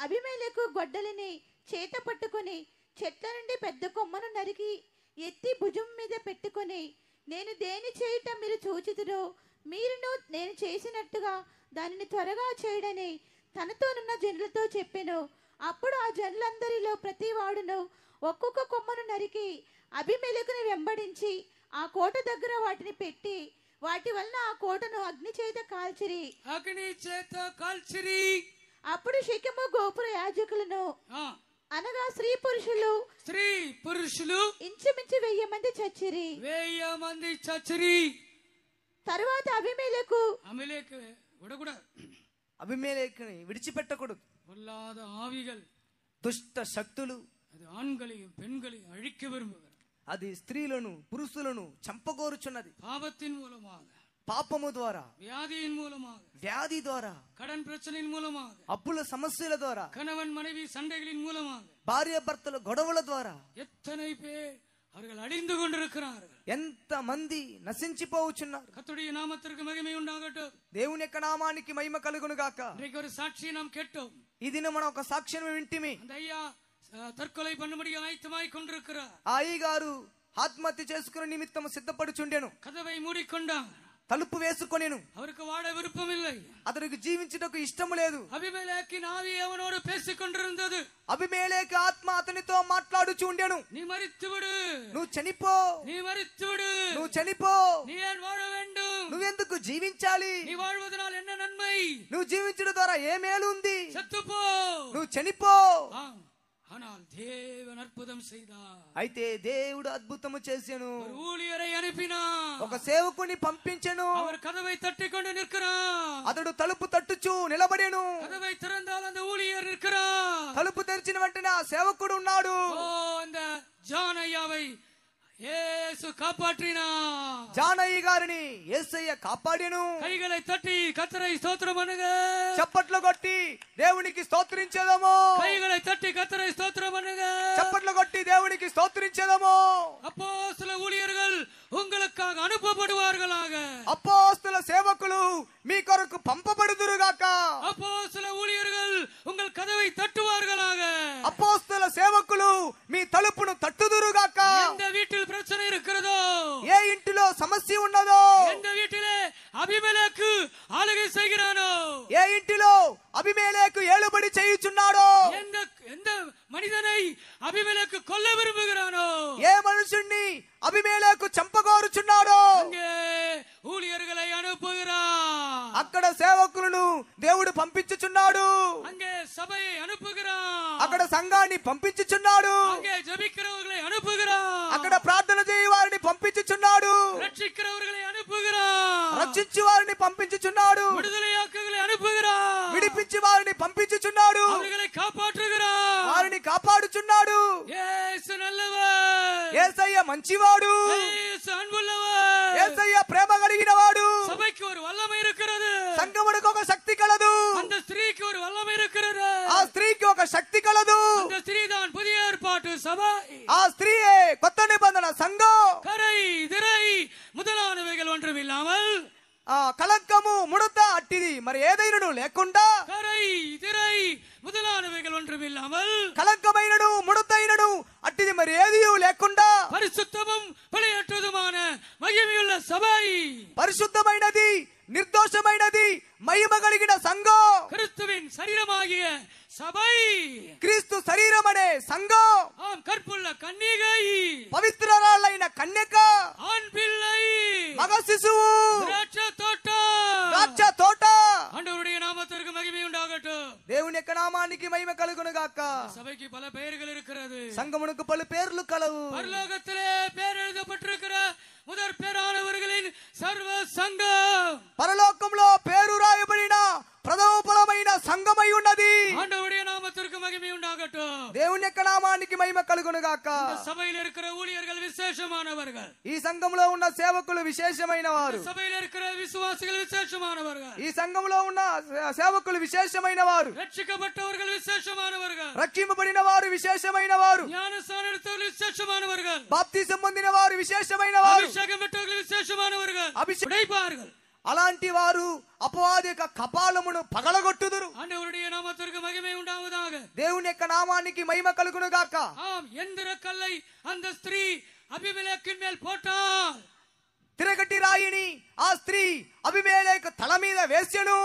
అబీమెలెకు గొడ్డలిని చేత పట్టుకొని చెట్ల నుండి పెద్ద కొమ్మను నరికి ఎత్తి భుజం మీద పెట్టుకొని, నేను దేని చేయటం మీరు చూచితురో మీరును నేను చేసినట్టుగా దానిని త్వరగా చేయడని తనతోనున్న జనులతో చెప్పెను. అప్పుడు ఆ జనులందరిలో ప్రతి వాడును ఒక్కొక్క కొమ్మను నరికి అబీమెలెకును వెంబడించి ఆ కోట దగ్గర వాటిని పెట్టి వాటి వలన ఆ కోటను అగ్ని చేత కాల్చిరి. అప్పుడు షెకెము గోపుర యాజకులను అనగా స్త్రీ పురుషులు ఇంచుమించు 1000 మంది చచ్చిరి. తరువాత అభిమేలెకుని విడిచిపెట్టకూడదు. பொல்லாத ஆவிகள், దుష్ట శక్తులు அது ஆண்களையும் பெண்களையும் அழிக்க விரும்புகிறது. అది స్త్రీలను పురుషులను చంపగోరుచున్నది. பாவத்தின் மூலமாக, పాపము ద్వారా, வியாதியின் மூலமாக, వ్యాధి ద్వారా, கடன் பிரச்சனையின் மூலமாக, అప్పుల సమస్యల ద్వారా, கணவன் மனைவி சண்டைகளின் மூலமாக, భార్య భర్తల గొడవల ద్వారా எத்தனை பேர் அவர்கள் அழிந்து கொண்டிருக்கிறார்கள். ఎంత మంది నశించిపోవచ్చున్నారు. கர்த்தருடைய நாமத்திற்கு மகிமை உண்டாகட்டும். దేవుని యొక్క నామానికి మహిమ కలుగును గాక. இன்றைக்கு ஒரு சாட்சியை நாம் கேட்டோம். ఈ దినం మనం ఒక సాక్ష్యం వింటిమి. அந்த ஐயா தற்கொலை பண்ணும்படி ஆயத்தமாய் கொண்டிருக்கிறார். ఆ అయ్య గారు ఆత్మహత్య చేసుకునే నిమిత్తం సిద్ధపడుచుండెను. கதவை மூடிக்கொண்டார். తలుపు వేసుకొనెను. அவருக்கு வாழ விருப்பமில்லை. అతనికి జీవించుటకు ఇష్టం లేదు. అబీమెలెకిన్ ఆవి அவனோடு பேசிக் கொண்டிருந்தது. అబీమెలెకు ఆత్మ అతనితో మాట్లాడుచు ఉండెను. நீ மரித்து விடு, నువ్వు చనిపో, நீ மரித்து விடு, నువ్వు చనిపో, நீ ஏன் வாழ வேண்டும், నువ్వెందుకు జీవించాలి, நீ வாழ்வதனால் என்ன நன்மை, నువ్వు జీవించడం ద్వారా ఏ మేలు ఉంది, செத்துப்போ, నువ్వు చనిపో. ஆனால் தேவன் அற்புதம் செய்தார். అయితే దేవుడు అద్భుతము చేసెను. ஒரு ஊழியரை அனுப்பினார். ఒక సేవకుని పంపించెను. அவர் கதவை தட்டிக்கொண்டு நிற்கிறார். అతడు తలుపు తట్టుచు నిలబడెను. கதவை திறந்தால் அந்த ஊழியர் நிற்கிறார். తలుపు తెరిచిన వెంటనే ఆ సేవకుడు ఉన్నాడు. அந்த జానయ్యவை యేసు காப்பாற்றினார். జానయ్య గారిని యేసయ్య కాపాడెను. కైகளை తట్టి కర్తரை స్తోత్రం பண்ணுங்க. చప్పట్లు కొట్టి దేవునికి స్తోత్రించేదము. కైகளை తట్టి కర్తரை స్తోత్రం பண்ணுங்க. చప్పట్లు కొట్టి దేవునికి స్తోత్రించేదము. அப்போஸ்தல ஊழியர்கள் உங்களுக்காக அனுப்பப்படுவார்களாக. అపోస్తల సేవకులు మీ కొరకు పంపబడుదురుగాక. அப்போஸ்தல ஊழியர்கள் உங்கள் கதவை தட்டுவார்களாக. అపోస్తల సేవకులు మీ తలుపును తట్టుదురుగాక. எந்த வீட்டில் பிரச்சனை இருக்கிறதோ, ఏ ఇంటిలో సమస్య ఉన్నదో, எந்த வீட்டிலே அபிமெலேக்கு ஆளுகை செய்கிறானோ, ఏ ఇంటిలో అబీమెలెకు ఏలుబడి చేయుచున్నాడో, எந்த మనిదనై అబీమెలెకు కొల్ల విరుంబుகிறாనో ఏ మనుషుణ్ణి అబీమెలెకు చంపగోరుచున్నాడో அங்கே ஊழியர்களை அனுப்புகிறார் అక్కడ సేవకులను దేవుడు పంపించుచున్నాడు அங்கே சபையை அனுப்புகிறார் అక్కడ సంఘాన్ని పంపించుచున్నాడు அங்கே ஜெபிக்கிறவர்களை அனுப்புகிறார் అక్కడ ప్రార్థన చేయ వారిని పంపించుచున్నాడు రక్షిக்கிறவர்களை அனுப்புகிறார் రక్షించు వారిని పంపించుచున్నాడు விடுதலையாக்குகளை அனுப்புகிறார் విడిపించి వారిని పంపించుచున్నాడు அவர்களை காப்பாற்றுகிறார் వారిని కాపాడుచున్నాడు యేసు நல்லவர் యేసయ్య మంచివాడు యేసు అన్బుల్లவர் యేసయ్య ప్రేమ కలిగిన వాడు சபைக்கு ஒரு வல்லமை இருக்கிறது సంఘమునకు ఒక శక్తి కలదు அந்த ஸ்திரீக்கு ஒரு வல்லமை இருக்கிறது ఆ స్త్రీకి ఒక శక్తి కలదు அந்த ஸ்திரீ தான் புதிய ஏற்பாட்டு சபை ఆ స్త్రీయే కొత్త నిబంధన సంఘం கரை திரை முதலானவைகள் ஒன்றுமில்லாமல் ఆ కళంకము ముడత అట్టిది మరి ఏదైనను లేకుండా கரை திரை முதலானவைகள் ஒன்றுமில்லாமல் కళంకమైనను ముడతైనను అట్టిది మరి ఏదియూ లేకుండా பரிசுத்தமும் பிழையற்றதுமான மகிமையுள்ள சபை పరిశుద్ధమైనది నిర్దోషమైనది మహిమ కలిగిన సంఘం கிறிஸ்துவின் சரீரமாகிய சபை క్రీస్తు శరీరం అనే సంఘం ஆம் கற்புள்ள கன்னிகை పవిత్రరాలైన కన్యక ஆண் பிள்ளை మగ శిశువు திராட்சை தோட்டம் ద్రాక్ష తోట ஆண்டவருடைய நாமத்திற்கு மகிமை உண்டாகட்டும் దేవుని యొక్క నామానికి మహిమ కలుగును గాక சபைக்கு பல பெயர்கள் இருக்கிறது సంఘమునకు పలు పేర్లు కలవు பரலோகத்திலே பேர் எழுதப்பட்டிருக்கிற முதற் பேரானவர்களின் சர்வ சங்கம் పరలోకంలో పేరు రాయబడిన ప్రథమ ఫలమైన సంఘమై ఉన్నది ஆண்டவருடைய நாமத்திற்கு மகிமை உண்டாகட்டும் దేవుని యొక్క నామానికి మహిమ కలుగును గాక இந்த சபையில் இருக்கிற ஊழியர்கள் விசேஷமானவர்கள் ఈ సంఘంలో ఉన్న సేవకులు విశేషమైన వారు இந்த சபையில் இருக்கிற விசுவாசிகள் விசேஷமானவர்கள் ఈ సంఘంలో ఉన్న సేవకులు విశేషమైన వారు ரட்சிக்கப்பட்டவர்கள் விசேஷமானவர்கள் రక్షింపబడిన వారు విశేషమైన వారు ஞானஸ்நானம் எடுத்தவர்கள் விசேஷமானவர்கள் బాప్తిసం పొందిన వారు విశేషమైన వారు அபிஷேகம் பெற்றவர்கள் விசேஷமானவர்கள் అభిషేకం உடைப்பார்கள் అలాంటి వారు అపవాది యొక్క కపాలమును పగలగొట్టుదురు ஆண்டவருடைய நாமத்திற்கு மகிமை உண்டாவதாக దేవుని యొక్క నామానికి మహిమ కలుగును గాక ஆம் எந்திர கல்லை அந்த ஸ்திரீ அபிமெலேக்கின் மேல் போட்டால் తిరగటి రాయిని ఆ స్త్రీ అబీమెలెకు తల మీద వేసెను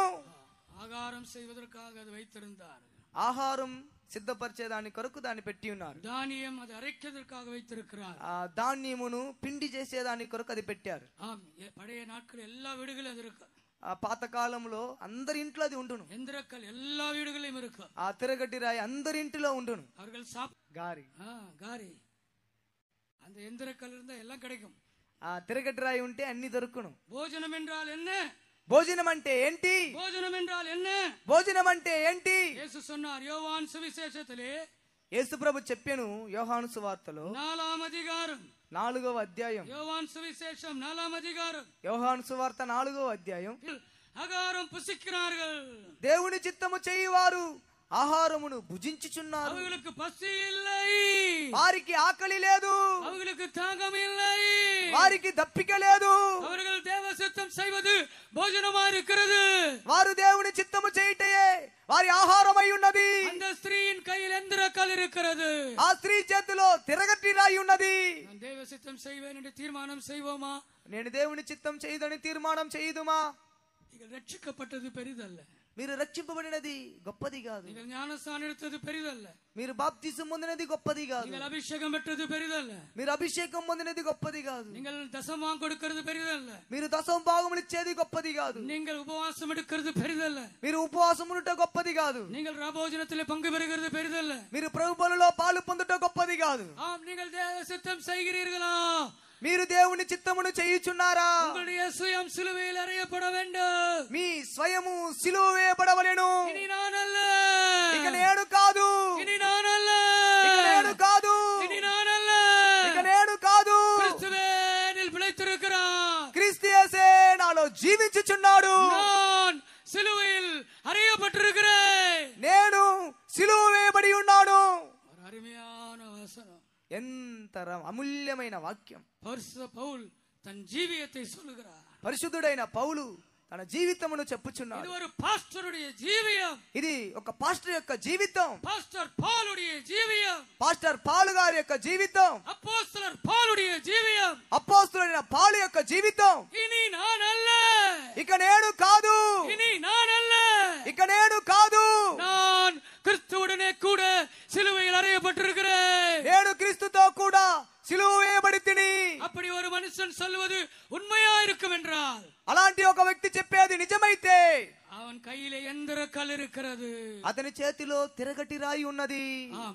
ஆகாரம் செய்வதற்காக அது வைத்திருந்தார் ఆహారం సిద్ధపరిచేదాని కొరకు దాన్ని పెట్టి ఉన్నారు தானியம் அதை அரைக்கிறதற்காக வைத்திருக்கிறார் ఆ ధాన్యమును పిండి చేసేదాని కొరకు అది పెట్టారు ஆம் பழைய நாட்கள் எல்லா வீடுகளும் அது இருக்கு ఆ పాతకాలంలో అందరి ఇంట్లో అది ఉండును எந்திரக்கல் எல்லா வீடுகளிலும் இருக்கு ఆ తిరగటి రాయి అందరి ఇంటిలో ఉండును அவர்கள் గారి காரி அந்த எந்திரக்கல் இருந்தா எல்லாம் கிடைக்கும் ఆ తిరగటి రాయి ఉంటే అన్ని దొరుకును போஜனம் என்றால் என்ன భోజనం అంటే ఏంటి போஜனம் என்றால் என்ன భోజనం అంటే ఏంటి இயேசு சொன்னார் யோவான் சுவிசேஷத்திலே యేసు ప్రభు చెప్పెను యోహాను సువార్తలో 4ஆம் அதிகாரம் 4వ అధ్యాయం யோவான் சுவிசேஷம் 4ஆம் அதிகாரம் యోహాను సువార్త 4వ అధ్యాయం ஆகாரம் புசிக்கிறார்கள் దేవుని చిత్తము చేయువారు ఆహారమును భుజించుచున్నారు அவர்களுக்கு பசி இல்லை వారికి ఆకలి లేదు அவர்களுக்கு தாகம் இல்லை వారికి దప్పిక లేదు அவர்கள் தேவ சித்தம் செய்வது போஜனமா இருக்கிறது వారు దేవుని చిత్తము చేయుటయే వారి ఆహారమై ఉన్నది அந்த ஸ்திரீயின் கையில் எந்திரக்கல் இருக்கிறது ఆ స్త్రీ చేతిలో తిరగటి రాయి ఉన్నది நான் தேவ சித்தம் செய்வேன் என்று தீர்மானம் செய்வோமா నేను దేవుని చిత్తం చేయదని తీర్మానం చేయుదుమా நீங்கள் ரட்சிக்கப்பட்டது பெரிதல்ல మీరు రక్షింపబడినది గొప్పది కాదు நீங்கள் ஞானஸ்நானம் எடுத்தது பெரிதல்ல మీరు బాప్తిసం పొందినది గొప్పది కాదు நீங்கள் அபிஷேகம் பெற்றது பெரிதல்ல మీరు అభిషేకం పొందినది గొప్పది కాదు நீங்கள் தசமாம் கொடுக்கிறது பெரிதல்ல మీరు దశమ భాగములు ఇచ్చేది గొప్పది కాదు நீங்கள் உபவாசம் எடுக்கிறது பெரிதல்ல మీరు ఉపవాసం ఉండుట గొప్పది కాదు நீங்கள் ராபோஜனத்திலே பங்கு பெறுகிறது பெரிதல்ல మీరు ప్రభు బలులో పాలు పొందుట గొప్పది కాదు ஆம் நீங்கள் தேவ சித்தம் செய்கிறீர்களா మీరు దేవుని చిత్తమును చేయుచున్నారా உங்களுடைய சுயம் சிலுவையில் அறையப்பட வேண்டும் మీ స్వయము సిలువ వేయబడవలెను இனி நான் அல்ல ఇక నేను కాదు இனி நான் அல்ல ఇక నేను కాదు இனி நான் அல்ல ఇక నేను కాదు கிறிஸ்துவே என்னில் பிழைத்திருக்கிறார் క్రీస్తు యేసే నాలో జీవించుచున్నాడు நான் சிலுவையில் அறையப்பட்டிருக்கிறேன் నేను సిలువ వేయబడి ఉన్నాను ஒரு அருமையான வசனம் ఎంత అమూల్యమైన వాక్యం பரிசுத்த பவுல் தன் ஜீவியத்தை சொல்லுகிறார் పరిశుద్ధుడైన పౌలు తన జీవితమును చెప్పుచున్నాడు இது ஒரு பாஸ்டருடைய ஜீவியம் ఇది ఒక పాస్టర్ యొక్క జీవితం பாஸ்டர் பாலுடைய ஜீவியம் పాస్టర్ పాలు గారి యొక్క జీవితం அப்போஸ்தலர் பாலுடைய ஜீவியம் అపోస్తలుడైన పాలు యొక్క జీవితం இனி நான் அல்ல ఇక నేను కాదు இனி நான் அல்ல ఇక నేను కాదు நான் கிறிஸ்துவுடனே கூட சிலுவையில் அறையப்பட்டிருக்கிறேன் சொல்வது உண்மையா இருக்கும் என்றால், అలాంటి ఒక వ్యక్తి చెప్పేది నిజమైతే அவன் கையிலே எந்திர கல் இருக்கிறது, అతని చేతిలో తిరగటి రాయి ఉన్నది.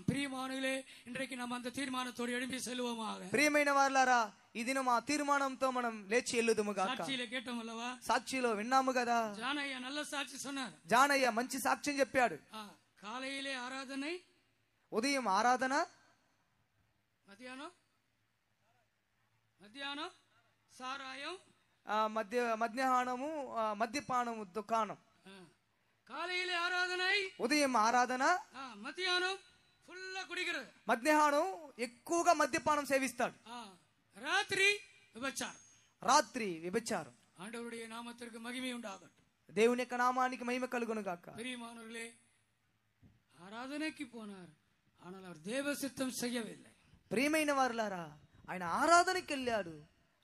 பிரியமானங்களே, இன்றைக்கு நாம் அந்த தீர்மானத்தோடு எழும்பி செல்வோமாக. ప్రియమైన వారలారా, ఈ దినం ఆ తీర్మానంతో మనం లేచి ఎల్లుదుము గాక. సాక్షిలో కేటం అల్లవా, సాక్షిలో విన్నాము కదా. జానయ్య నల్ల సాక్షి சொன்னார். జానయ్య మంచి సాక్ష్యం చెప్పాడు. காலையிலே ஆராதனை, ఉదయం ఆరాధన, మధ్యాహ్నం సారాయం, మధ్యాహ్నము మద్యపానము దుకాణం. காலையிலே ஆராதனை, ఉదయం ఆరాధన, మధ్యాహ్నం ఫుల్ కుడిகிறது, మధ్యాహ్నం ఎక్కువగా మద్యపానం సేవిస్తాడు, రాత్రి విభచారం. రాత్రి వ్యభిచారం. ஆண்டவருடைய நாமத்திற்கு மகிமை உண்டாகட்டும். దేవుని యొక్క నామానికి మహిమ కలుగును గాక. பிரியமானவர்களே, ஆராதனைக்கு போனார், ஆனால் அவர் தேவ சித்தம் செய்யவில்லை. ప్రియమైన వారలారా, ఆయన ఆరాధనకి వెళ్ళాడు,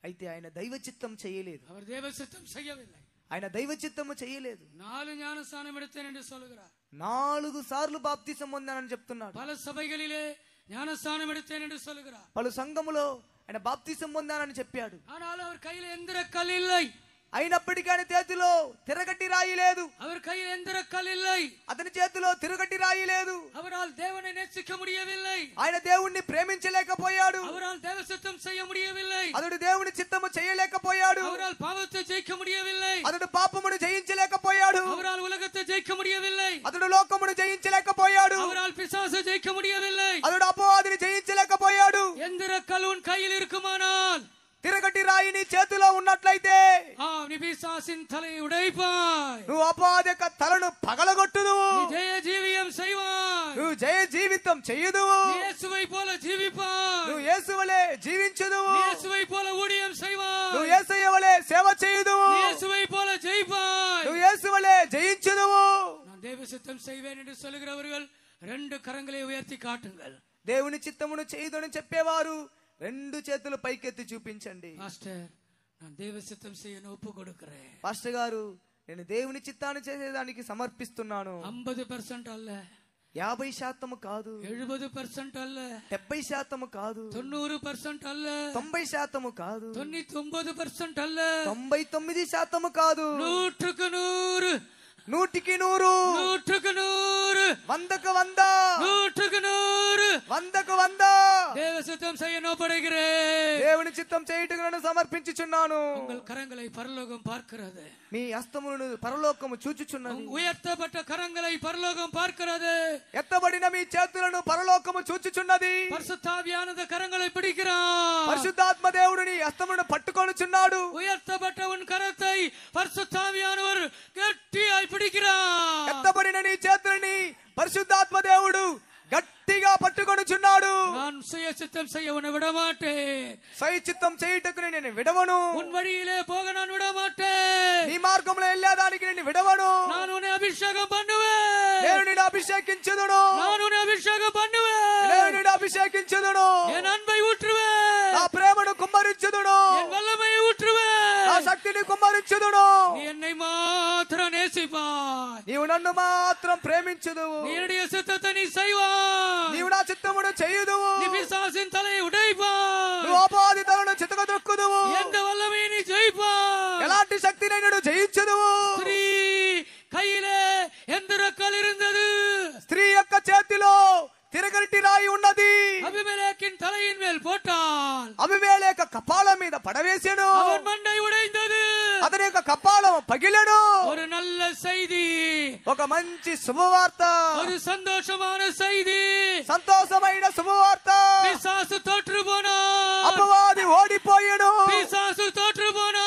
అయితే ఆయన దైవ చిత్తం చేయలేదు. அவர் தேவ சித்தம் செய்யவில்லை. ఆయన దైవ చిత్తము చేయలేదు. 4 ஞானஸ்நானம் எடுத்தேன் என்று சொல்லுகிறார். 4 సార్లు బాప్తిసం పొందానని చెప్తున్నాడు. பல సభைகளிலே ஞானஸ்நானம் எடுத்தேன் என்று சொல்லுகிறார். పలు సంఘములో ఆయన బాప్తిసం పొందానని చెప్పాడు. ஆனால் அவர் கையில் எந்திர கல் இல்லை. అయినప్పటికీ ఆయన చేతిలో తిరగటి రాయి లేదు. அவர் கையில் எந்திர கல் இல்லை. అతని చేతిలో తిరగటి రాయి లేదు. அவரால் தேவனை நேசிக்க முடியவில்லை. ఆయన దేవుణ్ణి ప్రేమించలేకపోయాడు. அவரால் தேவ சித்தம் செய்ய முடியவில்லை. అతడు దేవుని చిత్తము చేయలేకపోయాడు. அவரால் பாவத்தை ஜெயிக்க முடியவில்லை. అతడు పాపమును జయించలేకపోయాడు. அவரால் உலகத்தை ஜெயிக்க முடியவில்லை. అతడు లోకమును జయించలేకపోయాడు. அவரால் பிசாசை ஜெயிக்க முடியவில்லை. అతడు అపవాదిని జయించలేకపోయాడు. எந்திர கல் உன் கையில் இருக்குமானால், తిరగటి రాయి నీ చేతిలో ఉన్నట్లయితే నీ పిశాచిన్ తలயை உடைப்பாய். నువ్వు అపవాది యొక్క తలను పగలగొట్టుదువు. நீ ஜெய ஜீவியம் செய்வாய். నువ్వు జయ జీవితం చేయుదువు. நீ இயேசுவை போல జీవిப்பாய். నువ్వు యేసువలే జీవించుదువు. நீ இயேசுவை போல ஊழியம் செய்வாய். నువ్వు యేసయ్య వలే సేవ చేయుదువు. நீ இயேசுவை போல ஜெயிப்பாய். నువ్వు యేసువలే జయించుదువు. நான் தேவ சித்தம் செய்வேன் என்று சொல்லுகிறவர்கள் 2 கரங்களை உயர்த்தி காட்டுங்கள். దేవుని చిత్తమును చేయదని చెప్పేవారు 2 చేతులు పైకెత్తి చూపించండి. పాస్టర్, நான் தேவ சித்தம் செய்ய ஒப்பு கொடுக்கிறேன். పాస్టర్ గారు, నేను దేవుని చిత్తాన్ని చేసేదానికి సమర్పిస్తున్నాను. 50% அல்ல, 50% కాదు, 70% அல்ல, 70% కాదు, 90% அல்ல, 90% కాదు, 99% அல்ல, 99% కాదు, 100க்கு 100, 100కి 100, 100க்கு 100, 100க்கு 100, 100க்கு 100, 100க்கு 100 தேவ சித்தம் செய்ய ஒப்படைக்கிறேன். దేవుని చిత్తం చేయుటకు నన్ను సమర్పించుచున్నాను. உங்கள் கரங்களை பரலோகம் பார்க்கிறது. మీ హస్తములను పరలోకము చూచుచున్నది. உயர்த்தப்பட்ட கரங்களை பரலோகம் பார்க்கிறது. ఎత్తబడిన మీ చేతులను పరలోకము చూచుచున్నది. பரிசுத்தாவியானது கரங்களை பிடிக்கிறார். పరిశుద్ధాత్మ దేవుడు నీ హస్తములను పట్టుకొనుచున్నాడు. உயர்த்தப்பட்ட உன் கரத்தை பரிசுத்தாவியானவர் கெட்டியாய் பிடிக்கிறார். ఎత్తబడిన నీ చేతులని పరిశుద్ధాత్మ దేవుడు గట్టిగా పట్టుకొనుచున్నాడు. நான் சுய சித்தம் செய்ய உன்னை விட மாட்டேன். స్వయ చిత్తం చేయుటకు నేను విడవను. உன் வழியிலே போக நான் விட மாட்டேன். నీ మార్గంలో వెళ్ళేదానికి నేను విడవను. நான் உன்னை அபிஷேகம் பண்ணுவேன். నేను నిన్ను అభిషేకించుదును. நான் உன்னை அபிஷேகம் பண்ணுவேன். నేను నిన్ను అభిషేకించుదును. என் அன்பை ஊற்றுவேன். నా ప్రేమను కుమ్మరించుదును. என் வல்லமையை ஊற்றுவேன். నా శక్తిని కుమ్మరించుదును. நீ என்னை மாத்திரம் நேசிப்பாய். నీవు నన్ను మాత్రం ప్రేమించుదువు. நீ என்னுடைய சித்தத்தை நீ செய்வாய். నీవు నా చిత్తమును చేయుదువు. நீ பிசாசின் தலையை உடைப்பாய். నువ్వు అపవాది తలను చితకదొక్కుదువు. எந்த வல்லமையை நீ ஜெயிப்பாய். ఎలాంటి శక్తిని నువ్వు జయించుదువు. ஸ்திரீ கையிலே எந்திர கல் இருந்தது. స్త్రీ యొక్క చేతిలో తిరగటి రాయి ఉన్నది. அபிமெலேக்கின் தலையின் மேல் போட்டால் అబీమెలెకు కపాలం మీద పడవేసెను. அவன் மண்டை உடைந்தது. అతని యొక్క కపాలం పగిలెను. ஒரு நல்ல செய்தி, ఒక మంచి శుభవార్త, ஒரு சந்தோஷமான செய்தி. సంతోషమైన శుభవార్త. பிசாசு தோற்று போனா, అపవాది ఓడిపోయెను. பிசாசு தோற்று போனா,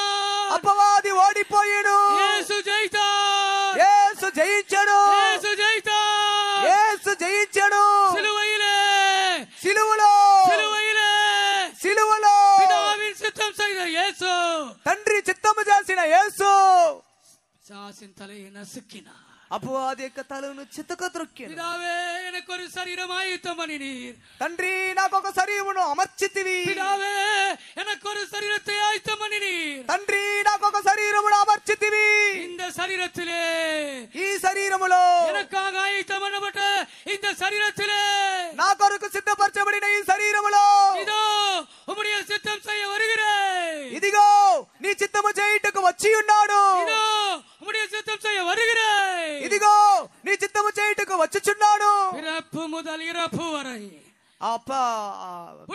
అపవాది ఓడిపోయెను. యేసు జయితార్. యేసు జయించెను. యేసు జయితార్. యేసు జయించెను. சிலுவையிலே, సిలువలో, சிலுவையிலே సిలువలో பிதாவின் சித்தம் செய்த இயேசு తండ్రి చిత్తము చేసిన యేసు பிசாசின் தலையை நசுக்கினார். అపవాది యొక్క తలను చితకద్రొక్కెను. பிதாவே, எனக்கு ஒரு சரீரம் ஆயத்தம் பண்ணினீர். తండ్రి, నాకు ఒక శరీరమును అమర్చితివి. பிதாவே, எனக்கு ஒரு சரீரத்தை ஆயத்தம் பண்ணினீர். తండ్రి, నాకు ఒక శరీరమును అమర్చితివి. இந்த சரீரத்திலே, ఈ శరీరములో, எனக்காக ஆயத்தம் பண்ணப்பட்ட இந்த சரீரத்திலே, నా కొరకు సిద్ధపరచబడిన ఈ శరీరములో இதோ உம்முடைய சித்தம் செய்ய வருகிறேன். ఇదిగో నీ చిత్తము చేయుటకు వచ్చి ఉన్నాడు. இதோ உம்முடைய சித்தம் செய்ய வருகிறேன். ఇదిగో నీ చిత్తము చేయుటకు వచ్చుచున్నాడు. பிறப்பு முதல் இறப்பு வரை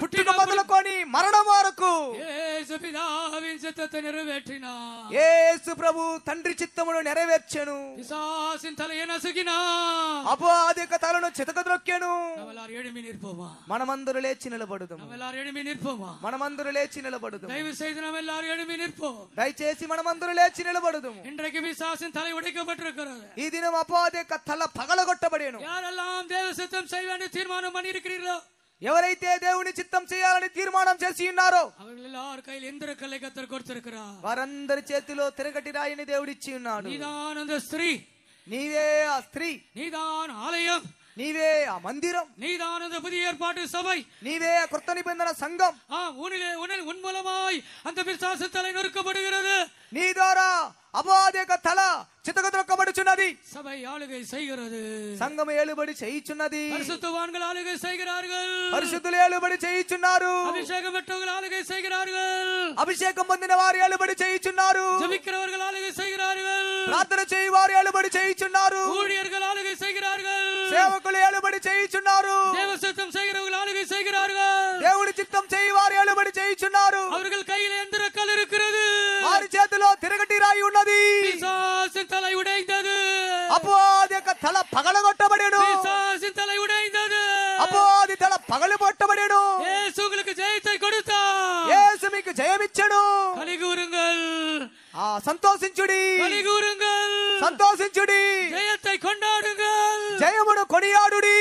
పుట్టుక మొదలుకొని మరణం వరకు యేసు పితావిன் சித்தத்தை நிறைவேற்றினார். యేసు ప్రభు తండ్రి చిత్తమును నెరవేర్చెను. பிசாசின் தலையை நசுக்கினார். అపవాది యొక్క తలను చితకద్రొక్కెను. நம்மெல்லாரும் எழும்பி நிற்போமா? మనమందరూ లేచి నిలబడుదాము. நம்மெல்லாரும் எழும்பி நிற்போமா? మనమందరూ లేచి నిలబడుదాము. தயவு செய்து நாம் எல்லாரும் எழும்பி நிற்போம். దయచేసి మనమందరూ లేచి నిలబడుదాము. இன்றைக்கு பிசாசின் தலை உடைக்கப்பட்டிருக்கிறது. ఈ దినం అపవాది యొక్క తల పగలగొట్టబడేను. யாரெல்லாம் தேவ சித்தம் செய்வேன் தீர்மானம் பண்ணி இருக்கிறீர்களோ, ఎవరైతే దేవుని చిత్తం చేయాలని తీర్మానం చేసి ఉన్నారో அவர்கள் எல்லாரும் கையில் எந்திர கல்லை கத்தர் கொடுத்திருக்கிறார். వారందరి చేతిలో తిరగటి రాయిని దేవుడిచ్చి ఉన్నాడు. நீதான் அந்த ஸ்திரீ, నీవే ఆ స్త్రీ, நீதான் ஆலயம், నీవే ఆ మందిరం, நீதான் அந்த புதிய ஏற்பாட்டு சபை, నీవే ఆ కృత నిబంధన సంఘం. உன் மூலமாய் அந்த பிசாசு தலை நொறுக்கப்படுகிறது. నీ ద్వారా అపవాది యొక్క తల చితకద్రొక్కబడుచున్నది. சபை ஆளுகை செய்கிறது. సంఘం ఏలుబడి చేయుచున్నది. பரிசுத்தவான்கள் ஆளுகை செய்கிறார்கள். పరిశుద్ధులు ఏలుబడి చేయుచున్నారు. அபிஷேகம் பெற்றவர்கள் ஆளுகை செய்கிறார்கள். అభిషేకం పొందిన వారు ఏలుబడి చేయుచున్నారు. ஜெபிக்கிறவர்கள் ஆளுகை செய்கிறார்கள். ప్రార్థన చేయి వారు ఏలుబడి చేయుచున్నారు. ஊழியர்கள் ஆளுகை செய்கிறார்கள். సేవకులు ఏలుబడి చేయుచున్నారు. தேவ சித்தம் செய்கிறவர்கள் ஆளுகை செய்கிறார்கள். దేవుడి చిత్తం చేయి వారు ఏలుబడి చేయుచున్నారు. அவர்கள் கையில் எந்திர கல் இருக்கிறது. వారి చేతిలో తిరగటి రాయి ఉన్నది. பிசாசின் தலை உடைந்தது. అపవాది యొక్క తల పగలగొట్టబడేను. பிசாசின் தலை உடைந்தது. అపవాది తల పగలగొట్టబడేను. இயேசு உங்களுக்கு ஜெயத்தை கொடுத்தார். యేసు మీకు జయమిచ్చెను. கலிகூருங்கள், సంతోషించుడి, கலிகூருங்கள், సంతోషించుడి, ஜெயத்தை கொண்டாடுங்கள். జయమును కొనియాడుడి.